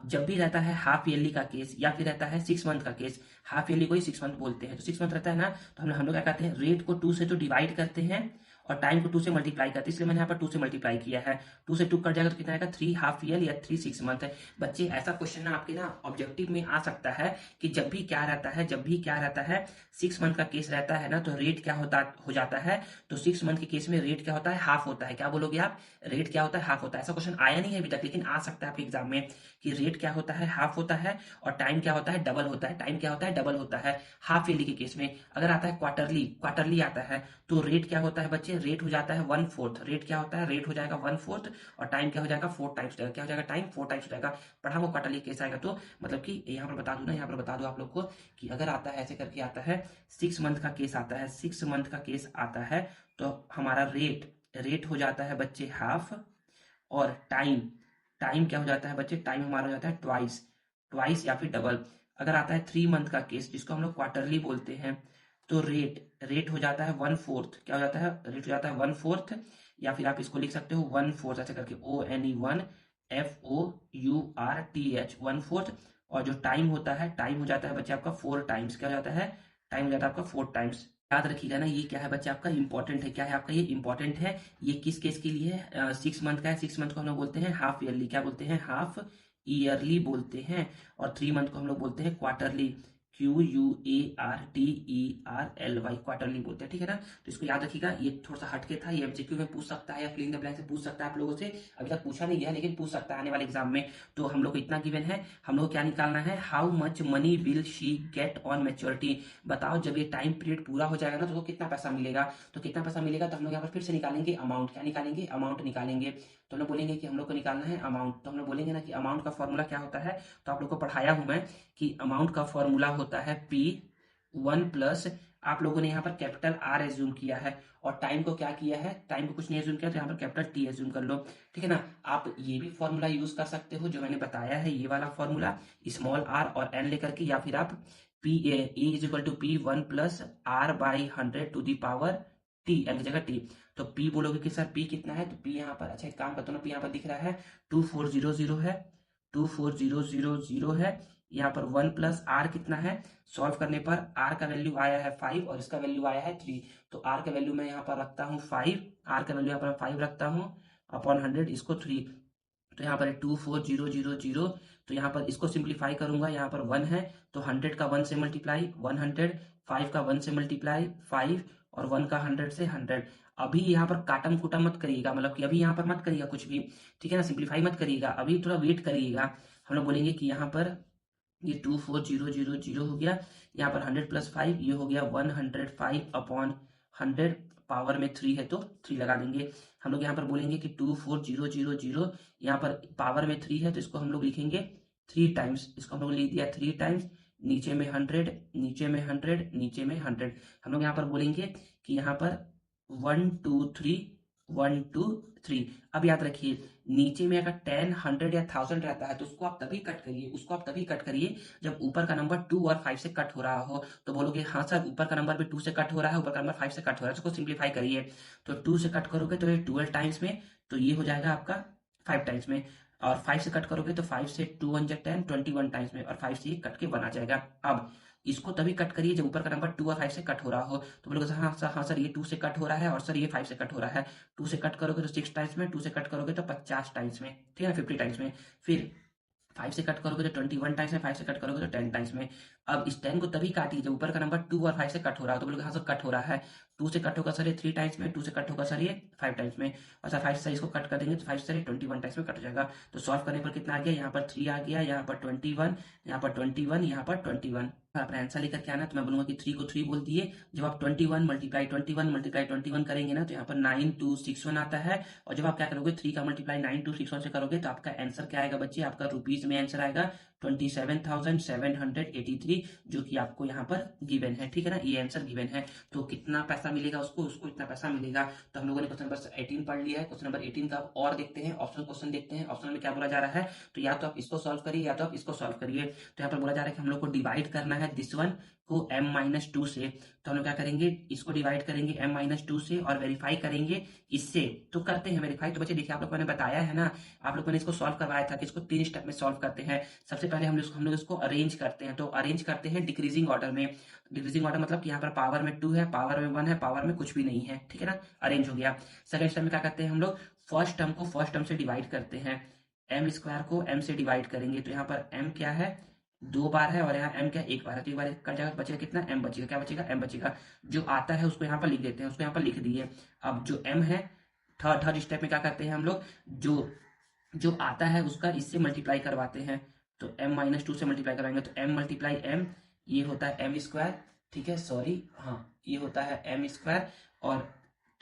जब भी रहता है हाफ ईयरली का केस या फिर रहता है 6 मंथ का केस, हाफ ईयरली को ही 6 मंथ बोलते हैं, तो 6 मंथ रहता है ना, तो हम लोग क्या करते हैं, रेट को 2 से तो डिवाइड करते हैं और टाइम को 2 से मल्टीप्लाई करते हैं, इसलिए मैंने यहाँ पर 2 से मल्टीप्लाई किया है। 2 से 2 कट जाएगा तो कितना आएगा, 3 हाफ ईयर या 3 6 मंथ है। बच्चे ऐसा क्वेश्चन ना आपके ना ऑब्जेक्टिव में आ सकता है कि जब भी क्या रहता है, जब भी क्या रहता है, 6 मंथ का केस रहता है ना, तो रेट क्या हो जाता है, तो 6 मंथ के केस में रेट क्या होता है, हाफ होता है। क्या बोलोगे आप, रेट क्या होता है, हाफ होता है। ऐसा क्वेश्चन आया नहीं है अभी तक, लेकिन आ सकता है आपके एग्जाम में कि रेट क्या होता है, हाफ होता है, और टाइम क्या होता है, डबल होता है। टाइम क्या होता है, डबल होता है हाफ ईयरली के केस में। अगर आता है क्वार्टरली, क्वार्टरली आता है तो रेट क्या होता है बच्चे, रेट हो जाता है 1/4। रेट क्या होता है, रेट हो जाएगा 1/4 और टाइम क्या हो जाएगा, 4 टाइम्स हो जाएगा। क्या हो जाएगा, टाइम 4 टाइम्स हो जाएगा। पढ़ा वो क्वार्टरली केस आएगा तो मतलब कि यहाँ पर बता दूं ना, यहाँ पर बता दूं आप लोग को कि अगर आता है ऐसे करके आता है, 6 मंथ का केस आता है, 6 मंथ का केस आता है, तो हमारा रेट हो जाता है बच्चे हाफ, और टाइम टाइम क्या हो जाता है बच्चे, टाइम हमारा हो जाता है ट्वाइस, ट्वाइस या फिर डबल। अगर आता है 3 मंथ का केस, जिसको हम लोग क्वार्टरली बोलते हैं, तो रेट हो जाता है 1/4। क्या हो जाता है, रेट हो जाता है 1/4, या फिर आप इसको लिख सकते हो 1/4 ऐसे करके, ONE 1FOURTH 1/4। और जो टाइम होता है, टाइम हो जाता है बच्चे आपका 4 टाइम्स। क्या हो जाता है, टाइम हो जाता है आपका 4 टाइम्स। याद रखिएगा ना, ये क्या है बच्चे आपका इंपॉर्टेंट है। क्या है आपका, ये इंपॉर्टेंट है। ये किस केस के लिए है, 6 मंथ का है। 6 मंथ को हम लोग बोलते हैं हाफ ईयरली, क्या बोलते हैं, हाफ ईयरली बोलते हैं। और 3 मंथ को हम लोग बोलते हैं क्वार्टरली, QUARTERLY, क्वार्टरली बोलते हैं, ठीक है ना। तो इसको याद रखिएगा, ये थोड़ा सा हटके था, ये एमसीक्यू में पूछ सकता है या फिलिंग द ब्लैंक से पूछ सकता है आप लोगों से। अभी तक पूछा नहीं गया लेकिन पूछ सकता है आने वाले एग्जाम में। तो हम लोग को इतना गिवन है, हम लोग को क्या निकालना है, how much money will she get on maturity. बताओ जब ये टाइम पीरियड पूरा हो जाएगा ना, तो कितना पैसा मिलेगा। तो कितना पैसा मिलेगा, तो हम लोग यहाँ पर फिर से निकालेंगे अमाउंट। क्या निकालेंगे, अमाउंट निकालेंगे। तो हम लोग बोलेंगे कि हम लोग को निकालना है अमाउंट, तो हम लोग बोलेंगे ना कि अमाउंट का फॉर्मूला क्या होता है। तो आप लोग को पढ़ाया हूं मैं कि अमाउंट का फॉर्मूला होता है P1 प्लस, आप लोगों ने यहाँ पर कैपिटल आर एज्यूम किया है, और टाइम को क्या किया है, टाइम को कुछ नहीं एज्यूम किया, तो यहाँ पर कैपिटल टी एज्यूम कर लो, ठीक है ना। आप ये भी फॉर्मूला यूज कर सकते हो जो मैंने बताया है, ये वाला फॉर्मूला, स्मॉल आर और एन लेकर के, या फिर आप P=P1 plus R/100 to the power t, n की जगह टी। तो P बोलोगे कि सर P कितना है, तो P यहाँ पर, अच्छा एक काम करता हूँ ना, P यहाँ पर दिख रहा है 2400 है, 24000 है, यहाँ पर 1 प्लस आर कितना है, सॉल्व करने पर आर का वैल्यू आया है 5 और इसका वैल्यू आया है 3। तो आर का वैल्यू मैं यहाँ पर रखता हूँ 5, आर का वैल्यू यहाँ पर 5 रखता हूँ अपॉन 100, इसको 3। तो यहाँ पर 24000, तो यहाँ पर इसको सिंप्लीफाई करूंगा, यहाँ पर 1 है तो 100 का 1 से मल्टीप्लाई 100, 5 का 1 से मल्टीप्लाई 5 और 1 का 100 से 100। अभी यहाँ पर काटम कुटम मत करिएगा, मतलब कि अभी यहाँ पर मत करिएगा कुछ भी, ठीक है ना, सिंप्लीफाई मत करिएगा, अभी थोड़ा वेट करिएगा। हम लोग बोलेंगे कि यहाँ पर ये 24000 हो गया, यहाँ पर 100 प्लस 5 ये हो गया 105 अपॉन 100, पावर में 3 है तो 3 लगा देंगे। हम लोग यहाँ पर बोलेंगे कि 24000, यहाँ पर पावर में 3 है तो इसको हम लोग लिखेंगे 3 टाइम्स, इसको हम लोग लिख दिया 3 टाइम्स, नीचे में 100, नीचे में 100, नीचे में 100। हम लोग यहाँ पर बोलेंगे कि यहाँ पर 1 2 3 1 2 3। अब याद रखिए, नीचे में अगर 10 100 या 1000 रहता है तो उसको आप तभी कट करिए, उसको आप तभी कट करिए जब ऊपर का नंबर 2 और 5 से कट हो रहा हो। तो बोलोगे हाँ सर ऊपर का नंबर भी 2 से कट हो रहा है, ऊपर का नंबर 5 से कट हो रहा है, उसको सिंप्लीफाई करिए। तो 2 से कट करोगे तो ये 12 टाइम्स में, तो ये हो जाएगा आपका 5 टाइम्स में, और 5 से कट करोगे तो 5 से 2 1 10 21 टाइम्स में, और 5 से ये कट के बना जाएगा। अब इसको तभी कट करिए जब ऊपर का नंबर 2 और 5 से कट हो रहा हो। तो बोलोगे हाँ सर ये 2 से कट हो रहा है और सर ये 5 से कट हो रहा है। 2 से कट करोगे तो 6 टाइम्स में, 2 से कट करोगे तो 50 टाइम्स में, ठीक है ना, 50 टाइम्स में। फिर 5 से कट करोगे तो 21 टाइम्स में, 5 से कट करोगे तो 10 टाइम्स में। अब इस 10 को तभी काटिए जब ऊपर का नंबर 2 और 5 से कट हो रहा है। तो बोलोगे हाँ सर कट हो रहा है, 2 से कट होगा सर ये 3 टाइम्स में, 2 से कट होगा सर ये 5 टाइम्स में, और सर 5 से इसको कट कर देंगे तो 5 से 21 टाइम्स में कट हो जाएगा। तो सॉल्व करने पर कितना आ गया, यहाँ पर 3 आ गया, यहाँ पर 21, यहाँ पर 21, यहाँ पर 21। अपना आंसर लेकर के आना, तो मैं बोलूंगा कि 3 को 3 बोल दिए। जब आप 21 मल्टीप्लाई 21 मल्टीप्लाई 21 करेंगे ना तो यहाँ पर 9261 आता है, और जब आप क्या करोगे 3 का मल्टीप्लाई 9261 से करोगे तो आपका आंसर क्या आएगा बच्चे, आपका रुपीज में आंसर आएगा 27,783, जो कि आपको यहाँ पर गिवन है, ठीक है ना, ये आंसर गिवन है। तो कितना पैसा मिलेगा उसको, उसको इतना पैसा मिलेगा। तो हम लोगों ने क्वेश्चन नंबर 18 पढ़ लिया है। क्वेश्चन नंबर 18 का और देखते हैं, ऑप्शनल क्वेश्चन देखते हैं। ऑप्शनल में क्या बोला जा रहा है, तो या तो आप इसको सॉल्व करिए या तो आप इसको सॉल्व करिए। तो यहाँ पर बोला जा रहा है कि हम लोग को डिवाइड करना है दिस वन को m-2 से। तो हम लोग क्या करेंगे, इसको डिवाइड करेंगे m-2 से और वेरीफाई करेंगे इससे। तो करते हैं वेरीफाई। तो बच्चे देखिए आप लोगों ने बताया है ना, आप लोगों ने इसको सॉल्व करवाया था कि इसको 3 स्टेप में सॉल्व करते हैं। सबसे पहले हम लोग इसको अरेंज करते हैं, तो अरेंज करते हैं डिक्रीजिंग ऑर्डर में। डिक्रीजिंग ऑर्डर मतलब कि यहाँ पर पावर में 2 है, पावर में 1 है, पावर में कुछ भी नहीं है, ठीक है ना, अरेंज हो गया। सेकंड स्टेप में क्या करते हैं हम लोग, फर्स्ट टर्म को फर्स्ट टर्म से डिवाइड करते हैं, m स्क्वायर को m से डिवाइड करेंगे। तो यहाँ पर m क्या है, 2 बार है, और यहाँ m क्या 1 बार है, तो एक बार कट जाएगा, बचेगा कितना, m बचेगा, क्या बचेगा, m बचेगा। जो आता है उसको यहाँ पर लिख देते हैं, उसको यहाँ पर लिख दिए। अब जो m है, थर्ड स्टेप में क्या करते हैं हम लोग, जो जो आता है उसका इससे मल्टीप्लाई करवाते हैं। तो m-2 से मल्टीप्लाई कराएंगे तो m मल्टीप्लाई m, ये होता है m स्क्वायर, ठीक है, सॉरी हाँ ये होता है m स्क्वायर, और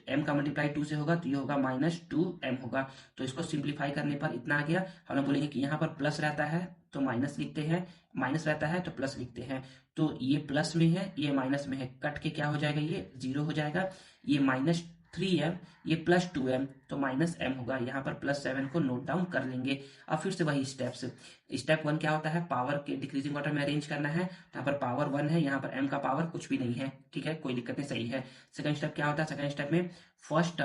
m का मल्टीप्लाई 2 से होगा तो ये होगा -2m होगा। तो इसको सिंप्लीफाई करने पर इतना आ गया। हम लोग बोलेंगे कि यहाँ पर प्लस रहता है तो माइनस लिखते हैं, माइनस रहता है तो प्लस लिखते हैं। तो ये प्लस में है, ये माइनस में है, कट के क्या हो जाएगा, ये 0 हो जाएगा। ये -3m, ये +2m, तो -m होगा। यहाँ पर +7 को नोट डाउन कर लेंगे। अब फिर से वही स्टेप्स। स्टेप 1 क्या होता है, पावर के डिक्रीजिंग ऑर्डर में अरेंज करना है। यहाँ पर पावर 1 है, यहाँ पर m का पावर कुछ भी नहीं है, ठीक है, कोई दिक्कत नहीं, सही है। सेकंड स्टेप क्या होता है, सेकंड स्टेप में फर्स्ट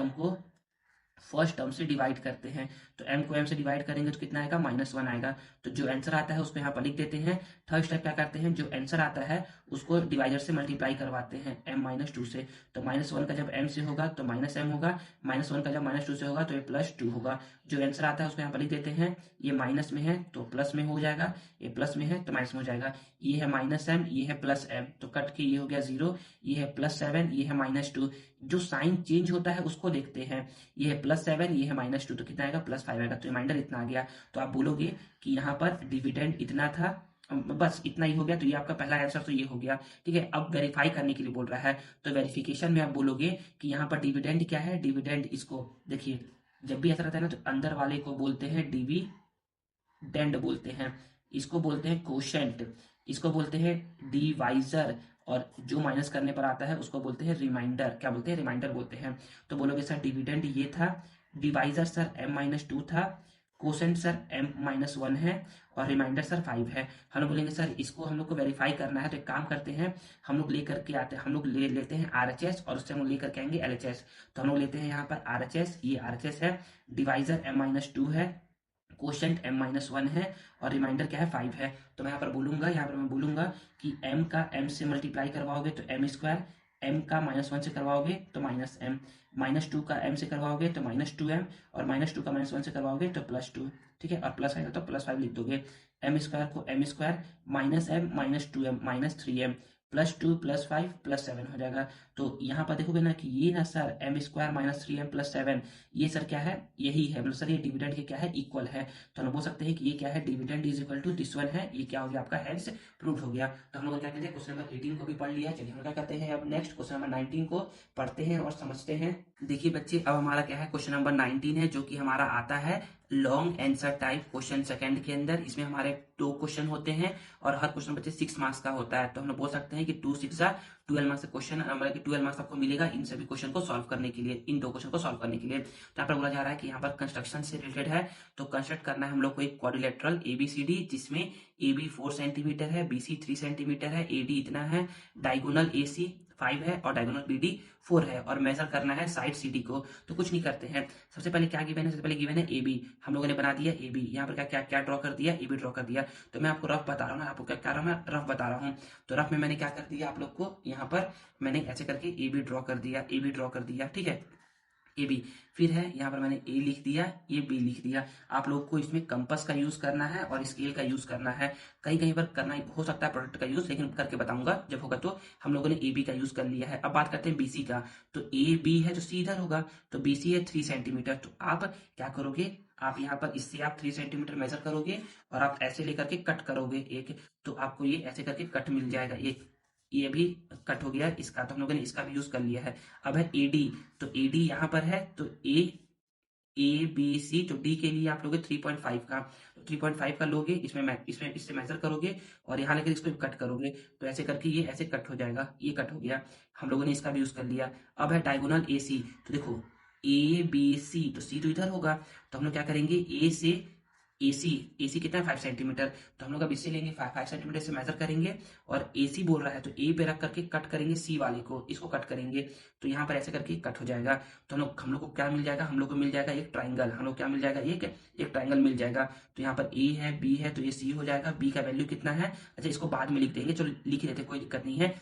टर्म से डिवाइड करते हैं। तो m को m से डिवाइड करेंगे तो कितना आएगा, -1 आएगा। तो जो आंसर आता है उसको यहाँ पर लिख देते हैं। थर्ड स्टेप क्या करते हैं, जो आंसर आता है उसको डिवाइडर से मल्टीप्लाई करवाते हैं m-2 से। तो -1 का जब m से होगा तो -m होगा, -1 का जब -2 से होगा तो ये +2 होगा। जो आंसर आता है उसको यहाँ पर लिख देते हैं। ये माइनस में है तो प्लस में हो जाएगा, ये प्लस में है तो माइनस में हो जाएगा। ये है -m, ये है +m, तो कट के ये हो गया 0। ये है +7, ये है -2। जो साइन चेंज होता है उसको देखते हैं। ये है +7, ये है -2, तो कितना आएगा, +5 आएगा। तो रिमाइंडर इतना आ गया। तो आप बोलोगे कि यहाँ पर डिविडेंड इतना था, बस इतना ही हो गया। तो ये आपका पहला आंसर तो ये हो गया, ठीक है। अब वेरीफाई करने के लिए बोल रहा है, तो वेरिफिकेशन में आप बोलोगे कि यहाँ पर डिविडेंड क्या है, डिविडेंड, इसको देखिए जब भी ऐसा रहता है ना तो अंदर वाले को बोलते हैं डिविडेंड बोलते हैं, इसको बोलते हैं कोशेंट, इसको बोलते हैं डिवाइजर, और जो माइनस करने पर आता है उसको बोलते हैं रिमाइंडर। क्या बोलते हैं, रिमाइंडर बोलते हैं। तो बोलोगे सर डिविडेंड ये था, डिवाइजर सर m-2 था, कोसेंट सर m-1 है, और रिमाइंडर सर 5 है। हम लोग बोलेंगे सर इसको हम लोग को वेरीफाई करना है, तो एक काम करते हैं, हम लोग लेकर के आते हैं, हम लोग लेते हैं RHS और उससे हम लोग लेकर के आएंगे LHS। तो हम लोग लेते हैं यहाँ पर RHS, ये RHS है, डिवाइजर m-2 है, कोशेंट m-1 है और रिमाइंडर क्या है 5 है। तो मैं यहाँ पर मैं बोलूंगा कि m का m से मल्टीप्लाई करवाओगे तो m स्क्वायर, m का -1 से करवाओगे तो -m, -2 का m से करवाओगे तो -2m, और -2 का -1 से करवाओगे तो +2। ठीक है, और प्लस आएगा तो +5 लिख दोगे। m स्क्वायर को m square -m -2m -3m +2 +5 +7 हो जाएगा। तो यहाँ पर देखोगे ना कि ये ना सर m स्क्वायर -3m +7, ये सर क्या है, यही है, मतलब सर ये डिविडेंड के क्या है, इक्वल है। तो हम बोल सकते हैं कि ये क्या है, dividend is equal to this one है। ये क्या हो गया आपका, हेंस प्रूव हो गया। तो हम लोग क्या कहते हैं, क्वेश्चन नंबर 18 को भी पढ़ लिया। चलिए हम क्या करते हैं, अब नेक्स्ट क्वेश्चन नंबर 19 को पढ़ते हैं और समझते हैं। देखिए बच्चे, अब हमारा क्या है, क्वेश्चन नंबर 19 है, जो कि हमारा आता है long answer type question second के अंदर। इसमें हमारे 2 क्वेश्चन होते हैं और हर क्वेश्चन बच्चे 6 मार्क्स का होता है। तो हम लोग बोल सकते हैं कि 2 6 12 मार्क्स का क्वेश्चन, मतलब कि 12 मार्क्स आपको मिलेगा इन सभी क्वेश्चन को सॉल्व करने के लिए, इन 2 क्वेश्चन को सॉल्व करने के लिए। तो यहाँ पर बोला जा रहा है कि यहाँ पर कंस्ट्रक्शन से रिलेटेड है। तो कंस्ट्रक्ट करना है हम लोग को एक क्वाड्रिलेटरल ABCD, जिसमें AB 4 सेंटीमीटर है, BC 3 सेंटीमीटर है, AD इतना है, डायगोनल AC 5 है और डायगोनल BD 4 है, और मेजर करना है साइड CD को। तो कुछ नहीं करते हैं, सबसे पहले क्या गिवन है, सबसे पहले गिवन है AB, हम लोगों ने बना दिया AB। यहाँ पर क्या क्या क्या ड्रॉ कर दिया, AB ड्रॉ कर दिया। तो मैं आपको रफ बता रहा हूँ ना, आपको क्या कर रहा हूँ, मैं रफ बता रहा हूँ। तो रफ में मैंने क्या कर दिया, आप लोग को यहाँ पर मैंने ऐसे करके AB ड्रॉ कर दिया, AB ड्रॉ कर दिया, ठीक है, AB। फिर है यहाँ पर मैंने A लिख दिया, ये B लिख दिया। आप लोग को इसमें कंपास का यूज करना है और स्केल का यूज करना है। कहीं कहीं पर करना हो सकता है प्रोडक्ट का यूज, लेकिन करके बताऊंगा जब होगा। तो हम लोगों ने AB का यूज कर लिया है। अब बात करते हैं BC का। तो AB है जो C इधर होगा, तो BC है 3 सेंटीमीटर। तो आप क्या करोगे, आप यहाँ पर इससे आप 3 सेंटीमीटर मेजर करोगे और आप ऐसे लेकर के कट करोगे एक, तो आपको ये ऐसे करके कट मिल जाएगा। ये भी कट हो गया इसका, तो हम लोगों ने इसका भी यूज कर लिया है। अब है AD, तो AD यहाँ पर है, तो ABC, तो D के लिए आप लोगे 3.5 का, तो 3.5 का लोगे, इसमें इससे मेजर करोगे और यहाँ लेकर इसको कट करोगे। तो ऐसे करके ये ऐसे कट हो जाएगा, ये कट हो गया, हम लोगों ने इसका भी यूज कर लिया। अब है डायगोनल AC, तो देखो ABC, तो C तो इधर होगा, तो हम लोग क्या करेंगे, A से AC कितना है 5 सेंटीमीटर, तो हम लोग अब इससे लेंगे 5 सेंटीमीटर से मेजर करेंगे और AC बोल रहा है, तो A पे रख करके कट करेंगे C वाले को, इसको कट करेंगे। तो यहाँ पर ऐसे करके कट हो जाएगा। तो हम लोग को क्या मिल जाएगा, हम लोग को मिल जाएगा एक ट्राइंगल। हम लोग क्या मिल जाएगा, एक ट्राइंगल मिल जाएगा। तो यहाँ पर A है, B है, तो ये C हो जाएगा। B का वैल्यू कितना है, अच्छा इसको बाद में लिख देंगे, चलो लिख ही देते, कोई दिक्कत नहीं है।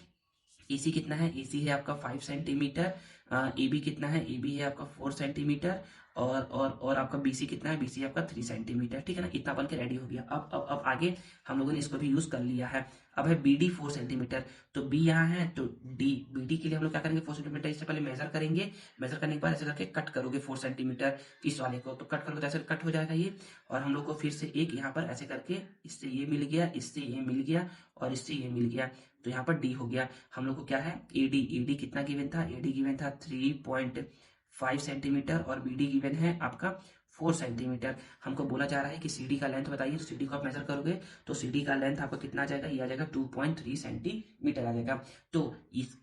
AC कितना है, AC है आपका 5 सेंटीमीटर। AB कितना है, AB है आपका 4 सेंटीमीटर। और आपका BC कितना है, BC है आपका 3 सेंटीमीटर। ठीक है ना, इतना बन के रेडी हो गया। अब आगे हम लोगों ने इसको भी यूज कर लिया है। अब है BD 4 सेंटीमीटर, तो B यहाँ है, तो BD के लिए हम लोग क्या करेंगे, 4 सेंटीमीटर इससे पहले मेजर करेंगे। मेजर करने के बाद ऐसे करके कट करोगे 4 सेंटीमीटर इस वाले को, तो कट करोगे तो ऐसे कट हो जाएगा ये। और हम लोग को फिर से एक यहाँ पर ऐसे करके, इससे ये मिल गया, इससे ये मिल गया और इससे ये मिल गया, तो यहाँ पर D हो गया। हम लोग को क्या है, AD कितना गिवन था, AD गिवन था 3.5 सेंटीमीटर और BD गिवन है आपका 4 सेंटीमीटर। हमको बोला जा रहा है कि CD का लेंथ बताइए, तो CD को आप मेजर करोगे तो CD का लेंथ आपका कितना आ जाएगा, ये आ जाएगा 2.3 सेंटीमीटर आ जाएगा। तो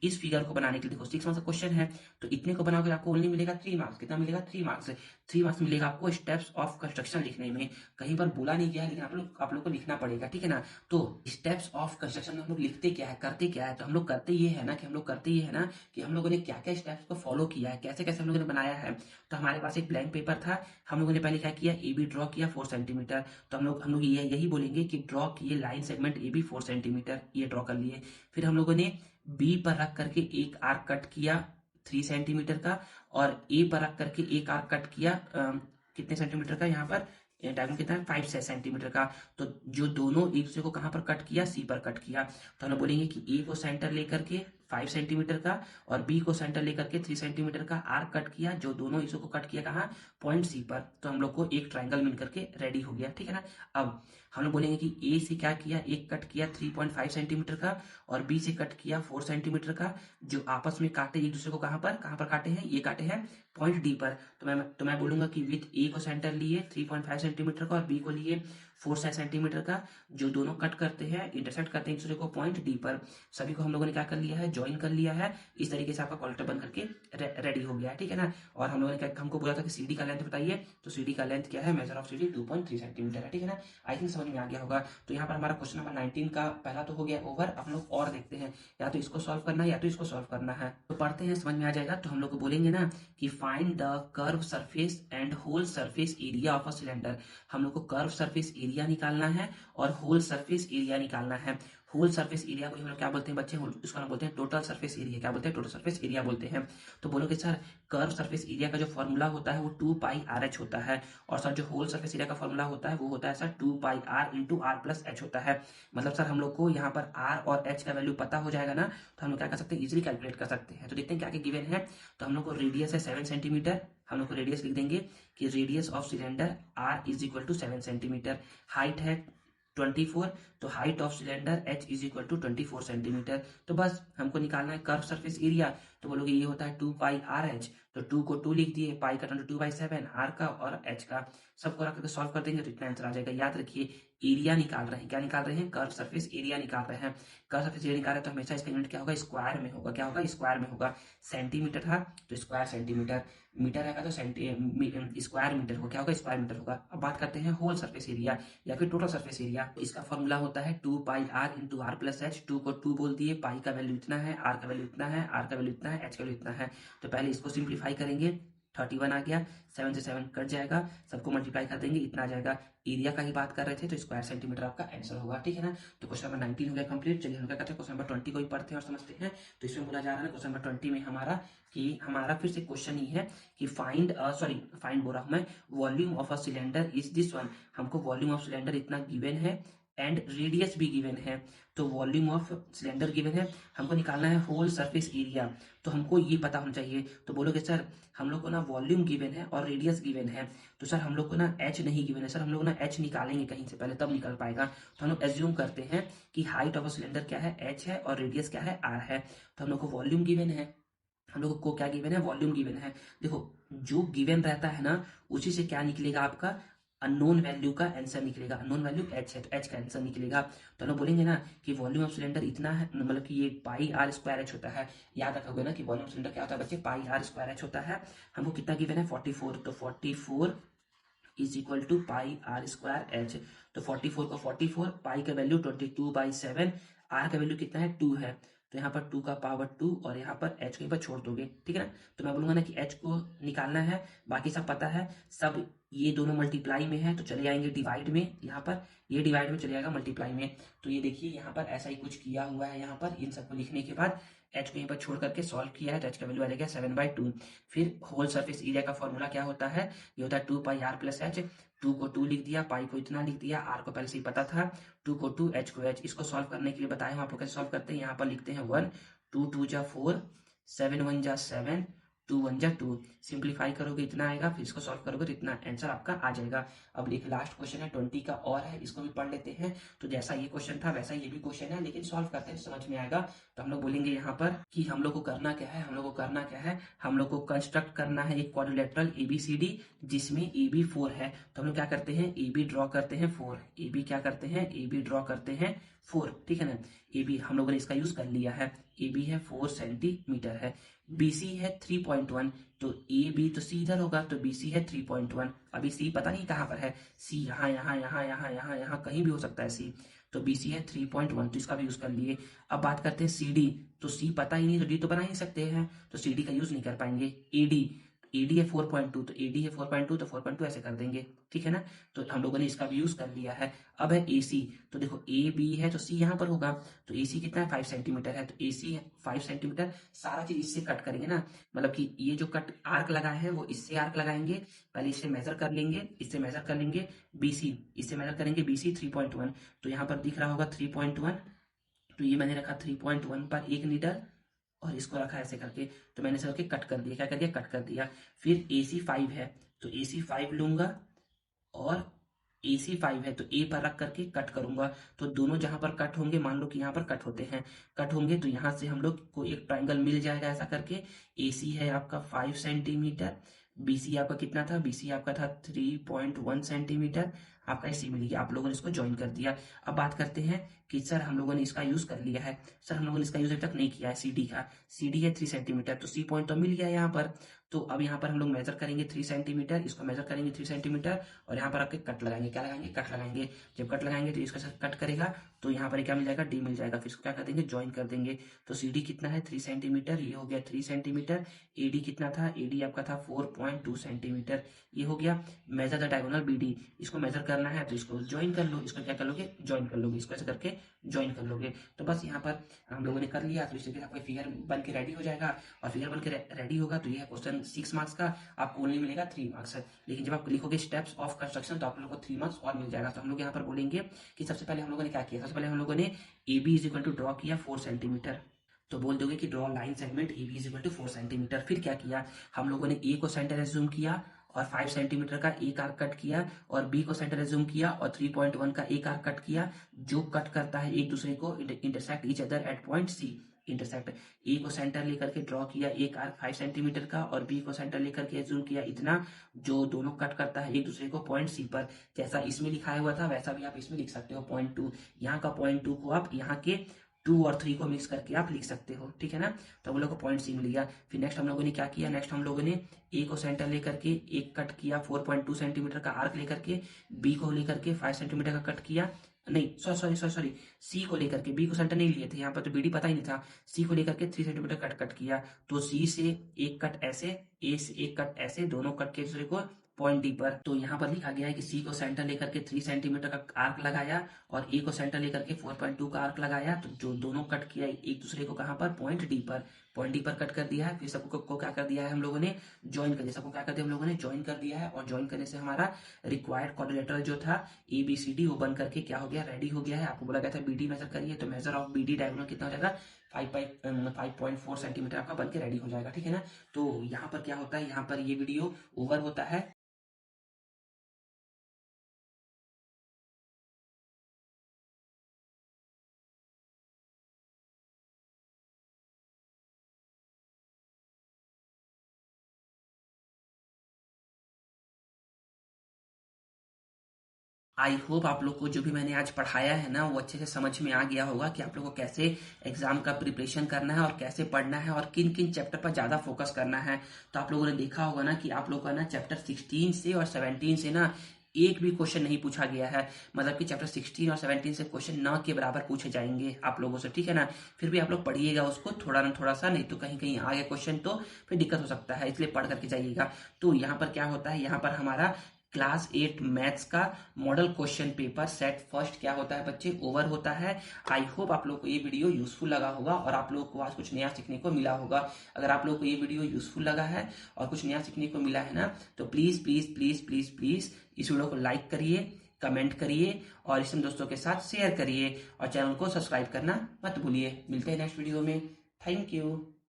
इस फिगर को बनाने के लिए देखो 6 मार्क्स का क्वेश्चन है, तो इतने को बनाओगे आपको ओनली मिलेगा 3 मार्क्स। कितना मिलेगा, 3 मार्क्स। 3 मार्क्स मिलेगा आपको स्टेप्स ऑफ कंस्ट्रक्शन लिखने में। कहीं पर बोला नहीं गया, लेकिन आप लोग को लिखना पड़ेगा, ठीक है ना। तो स्टेप्स ऑफ कंस्ट्रक्शन में हम लोग लिखते क्या है, करते क्या है, तो हम लोग करते ये है ना कि हम लोगों ने क्या क्या स्टेप्स को फॉलो किया है, कैसे कैसे हम लोगों ने बनाया है। तो हमारे पास एक ब्लैंक पेपर था, हम लोगों ने पहले क्या किया, AB ड्रॉ किया 4 सेंटीमीटर। तो हम लोग यही बोलेंगे कि ड्रॉ किए लाइन सेगमेंट AB 4 सेंटीमीटर, ये ड्रॉ कर लिए। फिर हम लोगों ने B पर रख करके एक आर्क कट किया 3 सेंटीमीटर का, और A पर रख करके एक आर्क कट किया कितने सेंटीमीटर का, यहाँ पर डायगोनल कितना है 5 सेंटीमीटर का। तो जो दोनों एक दूसरे को कहाँ पर कट किया, C पर कट किया। तो हम लोग बोलेंगे कि A को सेंटर लेकर के 5 सेंटीमीटर का और B को सेंटर लेकर के 3 सेंटीमीटर का आर्क कट किया, जो दोनों हिस्सों को कट किया कहाँ, पॉइंट C पर। तो हम लोग को एक ट्राइंगल मिल करके रेडी हो गया, ठीक है ना। अब हम लोग बोलेंगे कि A से क्या किया, एक कट किया 3.5 सेंटीमीटर का और B से कट किया 4 सेंटीमीटर का, जो आपस में काटे एक दूसरे को कहाँ पर काटे हैं, ये काटे हैं पॉइंट D पर। तो मैं बोलूंगा कि विथ A को सेंटर लिए 3.5 सेंटीमीटर का और B को लिए 4 सेंटीमीटर का, जो दोनों कट करते हैं, इंटरसेक्ट करते हैं एक दूसरे को पॉइंट डी पर। सभी को हम लोगों ने क्या कर लिया है, ज्वाइन कर लिया है। इस तरीके से आपका कोलेक्टर बन करके रेडी हो गया है, ठीक है ना। और हम लोगों ने हमको बोला था कि सीडी का लेंथ बताइए, तो सीडी का लेंथ क्या है, मेजर ऑफ सीडी 2.3 सेंटीमीटर है, ठीक है ना। आई थिंक समझ में आ गया होगा। तो यहाँ पर हमारा क्वेश्चन नंबर 19 का पहला तो हो गया ओवर। अब हम लोग और देखते हैं, या तो इसको सॉल्व करना है या तो इसको सॉल्व करना है। तो पढ़ते हैं, समझ में आ जाएगा। तो हम लोग को बोलेंगे ना कि find the curve surface and whole surface area of a cylinder. हम लोग को कर्व सरफेस एरिया निकालना है और होल सरफेस एरिया निकालना है। होल सरफेस एरिया को हम लोग क्या बोलते हैं बच्चे, उसको हम बोलते हैं टोटल सरफेस एरिया। क्या बोलते हैं, टोटल सरफेस एरिया बोलते हैं। तो बोलोगे सर कर्व सरफेस एरिया का जो फॉर्मूला होता है वो 2πr/h होता है, और सर जो होल सरफेस एरिया का फॉर्मूला होता है वो होता है सर 2πr/r+h होता है। मतलब सर हम लोग को यहाँ पर r और h का वैल्यू पता हो जाएगा ना, तो हम लोग क्या कर सकते हैं, इजिली कैलकुलेट कर सकते हैं। तो देखते हैं क्या क्या गिवन है। तो हम लोग को रेडियस है 7 सेंटीमीटर, हम लोग को रेडियस लिख देंगे कि radius of cylinder r = 7 centimetre. Height है 24, तो height of cylinder h = 24 centimetre. तो बस हमको निकालना है कर्व सरफेस एरिया। तो बोलोगे ये होता है 2πr/h, तो 2 को 2 लिख दिए, पाई का 2/7, r का और h का, सबको रख करके सॉल्व कर देंगे तो इतना आंसर आ जाएगा। याद रखिए एरिया निकाल रहे हैं, क्या निकाल रहे हैं, कर्व सरफेस एरिया निकाल रहे हैं। कर्व सरफेस एरिया निकाल रहे हैं तो हमेशा इसका यूनिट क्या होगा, स्क्वायर में होगा। क्या होगा, स्क्वायर में होगा। सेंटीमीटर था तो स्क्वायर सेंटीमीटर, मीटर आएगा तो स्क्वायर मीटर हो, क्या होगा, स्क्वायर मीटर होगा। अब बात करते हैं होल सरफेस एरिया या फिर टोटल सरफेस एरिया। इसका फॉर्मूला होता है 2πr/r+h। 2 को 2 बोल दिए, पाई का वैल्यू इतना है, r का वैल्यू इतना है, r का वैल्यू इतना है, h का वैल्यू इतना है। तो पहले इसको सिंप्लीफाई करेंगे, 31 आ गया, 7 से 7 कट जाएगा, सबको मल्टीप्लाई कर देंगे, इतना आ जाएगा। एरिया का ही बात कर रहे थे तो स्क्वायर सेंटीमीटर आपका आंसर होगा, ठीक है ना। तो क्वेश्चन नंबर 19 हो गया कंप्लीट। चलिए हम क्या करते हैं, क्वेश्चन नंबर 20 को ही पढ़ते हैं और समझते हैं। तो इसमें बोला जा रहा है क्वेश्चन नंबर 20 में हमारा फिर से क्वेश्चन ही है कि फाइंड बोल रहा हूं मैं, volume of a cylinder is this one. हमको वॉल्यूम ऑफ सिलेंडर इतना गिवन है एंड रेडियस भी गिवन है। तो वॉल्यूम ऑफ सिलेंडर गिवन है, हमको निकालना है होल सरफेस एरिया, तो हमको ये पता होना चाहिए। तो बोलोगे सर हम लोग को ना वॉल्यूम गिवन है और रेडियस गिवन है, तो सर हम लोग को ना एच नहीं गिवन है। सर हम लोग ना एच निकालेंगे कहीं से पहले, तब निकल पाएगा। तो हम लोग एज्यूम करते हैं कि हाइट ऑफ अ सिलेंडर क्या है, एच है, और रेडियस क्या है, आर है। तो हम लोग को वॉल्यूम गिवन है, हम लोग को क्या गिवन है, वॉल्यूम गिवन है। देखो जो गिवन रहता है ना उसी से क्या निकलेगा, आपका अननोन वैल्यू का आंसर निकलेगा। अननोन वैल्यू h है तो h का आंसर निकलेगा। तो हम लोग बोलेंगे ना कि वॉल्यूम ऑफ सिलेंडर इतना है, मतलब कि ये πr²h होता है। याद रखोगे ना कि वॉल्यूम ऑफ सिलेंडर क्या होता है बच्चे, πr²h होता है। हमको कितना गिवन है, 44, तो 44 = πr²h। तो 44 को 44, पाई का वैल्यू 22/7, r का वैल्यू कितना है, 2 है। तो यहाँ पर 2 का पावर 2 और यहाँ पर h को यहाँ पर छोड़ दोगे, ठीक है ना। तो मैं बोलूंगा ना कि h को निकालना है, बाकी सब पता है, सब ये दोनों मल्टीप्लाई में है तो चले जाएंगे डिवाइड में। यहाँ पर ये डिवाइड में चले जाएगा मल्टीप्लाई में। तो ये देखिए यहाँ पर ऐसा ही कुछ किया हुआ है। यहाँ पर इन सबको लिखने के बाद h को यहाँ पर छोड़ करके सॉल्व किया है तो h का वैल्यू आ जाएगा 7/2। फिर होल सरफेस एरिया का फॉर्मूला क्या होता है, ये होता है 2πr+h। 2 को 2 लिख दिया, पाई को इतना लिख दिया, r को पहले से ही पता था, 2 को 2, h को h। इसको सॉल्व करने के लिए बताया हूं आपको कैसे सॉल्व करते हैं। यहाँ पर लिखते हैं 1, 2 2 जा 4, 7 1 जा 7, 2 1 जा 2। सिंप्लीफाई करोगे इतना आएगा, फिर इसको सॉल्व करोगे तो इतना आंसर आपका आ जाएगा। अब एक लास्ट क्वेश्चन है 20 का और है, इसको भी पढ़ लेते हैं। तो जैसा ये क्वेश्चन था वैसा ये भी क्वेश्चन है, लेकिन सॉल्व करते हैं समझ में आएगा। तो हम लोग बोलेंगे यहाँ पर कि हम लोग को करना क्या है, हम लोग को करना क्या है, हम लोग को कंस्ट्रक्ट करना है एक क्वाड्रिलेटरल ABCD जिसमें AB 4 है। तो हम लोग क्या करते हैं, AB ड्रॉ करते हैं 4, AB क्या करते हैं, AB ड्रॉ करते हैं 4, ठीक है ना। AB हम लोगों ने इसका यूज कर लिया है, AB है 4 सेंटीमीटर है, BC है 3.1, तो AB तो C इधर होगा, तो BC है 3.1। अभी C पता नहीं कहाँ पर है, C यहाँ यहाँ यहाँ यहाँ यहाँ यहाँ कहीं भी हो सकता है C। तो BC है 3.1, तो इसका भी यूज कर लिए। अब बात करते हैं CD, तो C पता ही नहीं तो D तो बना ही सकते हैं, तो CD का यूज नहीं कर पाएंगे। AD है 4.2, तो AD है 4.2, तो 4.2 ऐसे कर देंगे, ठीक है ना। तो हम लोगों ने इसका भी यूज कर लिया है। अब है AC, तो देखो AB है तो C यहाँ पर होगा, तो AC कितना है, 5 सेंटीमीटर है, तो AC 5 सेंटीमीटर। सारा चीज इससे कट करेंगे ना, मतलब कि ये जो कट आर्क लगाए हैं वो इससे आर्क लगाएंगे, पहले इससे मेजर कर लेंगे, इससे मेजर कर लेंगे BC, इससे मेजर करेंगे BC 3.1। तो यहाँ पर दिख रहा होगा 3.1, तो ये मैंने रखा 3.1 पर 1 मीटर और इसको रखा ऐसे करके, तो मैंने सर के कट कर दिया, क्या कर दिया, कट कर दिया। फिर AC 5 है तो AC 5 लूंगा और AC 5 है तो A पर रख करके कट करूंगा। तो दोनों जहां पर कट होंगे, मान लो कि यहाँ पर कट होते हैं, कट होंगे तो यहाँ से हम लोग को एक ट्राइंगल मिल जाएगा ऐसा करके। AC है आपका 5 सेंटीमीटर, BC आपका कितना था, BC आपका था 3.1 सेंटीमीटर, आपका सी मिल गया, आप लोगों ने इसको ज्वाइन कर दिया। अब बात करते हैं कि सर हम लोगों ने इसका यूज कर लिया है। सर हम लोगों ने इसका यूज अभी तक नहीं किया है सी डी का। सी डी है 3 सेंटीमीटर, तो सी पॉइंट तो मिल गया यहाँ पर। तो अब यहाँ पर हम लोग मेजर करेंगे 3 सेंटीमीटर, इसको मेजर करेंगे 3 सेंटीमीटर, और यहाँ पर आपके कट लगाएंगे। क्या लगाएंगे? कट लगाएंगे। जब कट लगाएंगे तो इसका कट करेगा तो यहाँ पर क्या मिल जाएगा? डी मिल जाएगा। फिर इसको क्या कर देंगे? ज्वाइन कर देंगे। तो सी डी कितना है? 3 सेंटीमीटर, ये हो गया 3 सेंटीमीटर। ए डी कितना था? ए डी आपका था 4.2 सेंटीमीटर, ये हो गया। Measure the diagonal B D, इसको मेजर करना है तो इसको ज्वाइन कर लो। इसको क्या कर लोगे? ज्वाइन कर लोगे। इसको ऐसे करके ज्वाइन कर लोगे। तो बस यहाँ पर हम लोगों ने कर लिया। तो इस तरीके से आपका फिगर बन के रेडी हो जाएगा, और फिगर बन के रेडी होगा तो यह क्वेश्चन 6 मार्क्स का, आपको ओनली मिलेगा 3 मार्क्स। लेकिन जब आप लिखोगे स्टेप्स ऑफ कंस्ट्रक्शन तो आप लोगों को 3 मार्क्स और मिल जाएगा। तो हम लोग यहाँ पर बोलेंगे कि सबसे पहले हम लोगों ने क्या किया? सबसे पहले हम लोगों ने A B is equal to draw किया 4 सेंटीमीटर। तो बोल दोगे कि draw line segment A B is equal to 4 centimetre. फिर क्या किया? हम लोगों ने ए को सेंटर एज्यूम किया और 5 सेंटीमीटर का एक आर्क कट किया, और बी को सेंटर एज्यूम किया और 3.1 का एक आर्क कट किया, जो कट करता है एक दूसरे को, intersect each other at point C. Intersect A को सेंटर लेकर के ड्रॉ किया एक आर्क 5 सेंटीमीटर का, और बी को सेंटर लेकर के एज्यूम किया इतना, जो दोनों कट करता है एक दूसरे को पॉइंट सी पर। जैसा इसमें लिखाया हुआ था वैसा भी आप इसमें लिख सकते हो, पॉइंट 2। यहाँ का पॉइंट 2 को आप यहाँ के 2 और 3 को मिक्स करके आप लिख सकते हो, ठीक है ना। तो हम लोग को पॉइंट सी मिल गया। फिर नेक्स्ट हम लोगों ने क्या किया? नेक्स्ट हम लोगों ने ए को सेंटर लेकर के एक कट किया 4.2 सेंटीमीटर का आर्क लेकर के, बी को लेकर के 5 सेंटीमीटर का कट किया, नहीं सॉरी, सी को लेकर के, बी को सेंटर नहीं लिए थे यहाँ पर, तो बीडी पता ही नहीं था। सी को लेकर के 3 सेंटीमीटर कट किया, तो सी से एक कट ऐसे, ए से एक कट ऐसे, दोनों कट के दूसरे को पॉइंट डी पर। तो यहाँ पर लिखा गया है कि सी को सेंटर लेकर के 3 सेंटीमीटर का आर्क लगाया, और ए को सेंटर लेकर के 4.2 का आर्क लगाया, तो जो दोनों कट किया एक दूसरे को कहाँ पर? पॉइंट डी पर। पॉइंट डी पर कट कर दिया है। फिर सबको को क्या कर दिया है हम लोगों ने? ज्वाइन कर दिया। सबको क्या कर दिया हम लोगों ने? ज्वाइन कर दिया है। और ज्वाइन करने से हमारा रिक्वायर्ड क्वाड्रिलेटरल जो था ए बी सी डी, वो बन करके क्या हो गया? रेडी हो गया है। आपको बोला गया था बी डी मेजर करिए, तो measure of B D diagonal कितना हो जाएगा? 5.4 सेंटीमीटर आपका बन के रेडी हो जाएगा, ठीक है ना। तो यहाँ पर क्या होता है? यहाँ पर ये वीडियो ओवर होता है। आई होप आप लोग को जो भी मैंने आज पढ़ाया है ना वो अच्छे से समझ में आ गया होगा कि आप लोग को कैसे एग्जाम का प्रिपरेशन करना है और कैसे पढ़ना है और किन किन चैप्टर पर ज्यादा फोकस करना है। तो आप लोगों ने देखा होगा ना कि आप लोग का ना चैप्टर 16 से और 17 से ना एक भी क्वेश्चन नहीं पूछा गया है। मतलब कि चैप्टर 16 और 17 से क्वेश्चन न के बराबर पूछे जाएंगे आप लोगों से, ठीक है ना। फिर भी आप लोग पढ़िएगा उसको थोड़ा ना थोड़ा सा, नहीं तो कहीं कहीं आ गया क्वेश्चन तो फिर दिक्कत हो सकता है, इसलिए पढ़ करके जाइएगा। तो यहाँ पर क्या होता है? यहाँ पर हमारा क्लास 8 मैथ्स का model question paper set first क्या होता है बच्चे? ओवर होता है। आई होप आप लोग को ये वीडियो यूजफुल लगा होगा और आप लोग को आज कुछ नया सीखने को मिला होगा। अगर आप लोग को ये वीडियो यूजफुल लगा है और कुछ नया सीखने को मिला है ना, तो please please please please please इस वीडियो को लाइक करिए, कमेंट करिए और इसे दोस्तों के साथ शेयर करिए, और चैनल को सब्सक्राइब करना मत भूलिए। मिलते हैं नेक्स्ट वीडियो में। Thank you.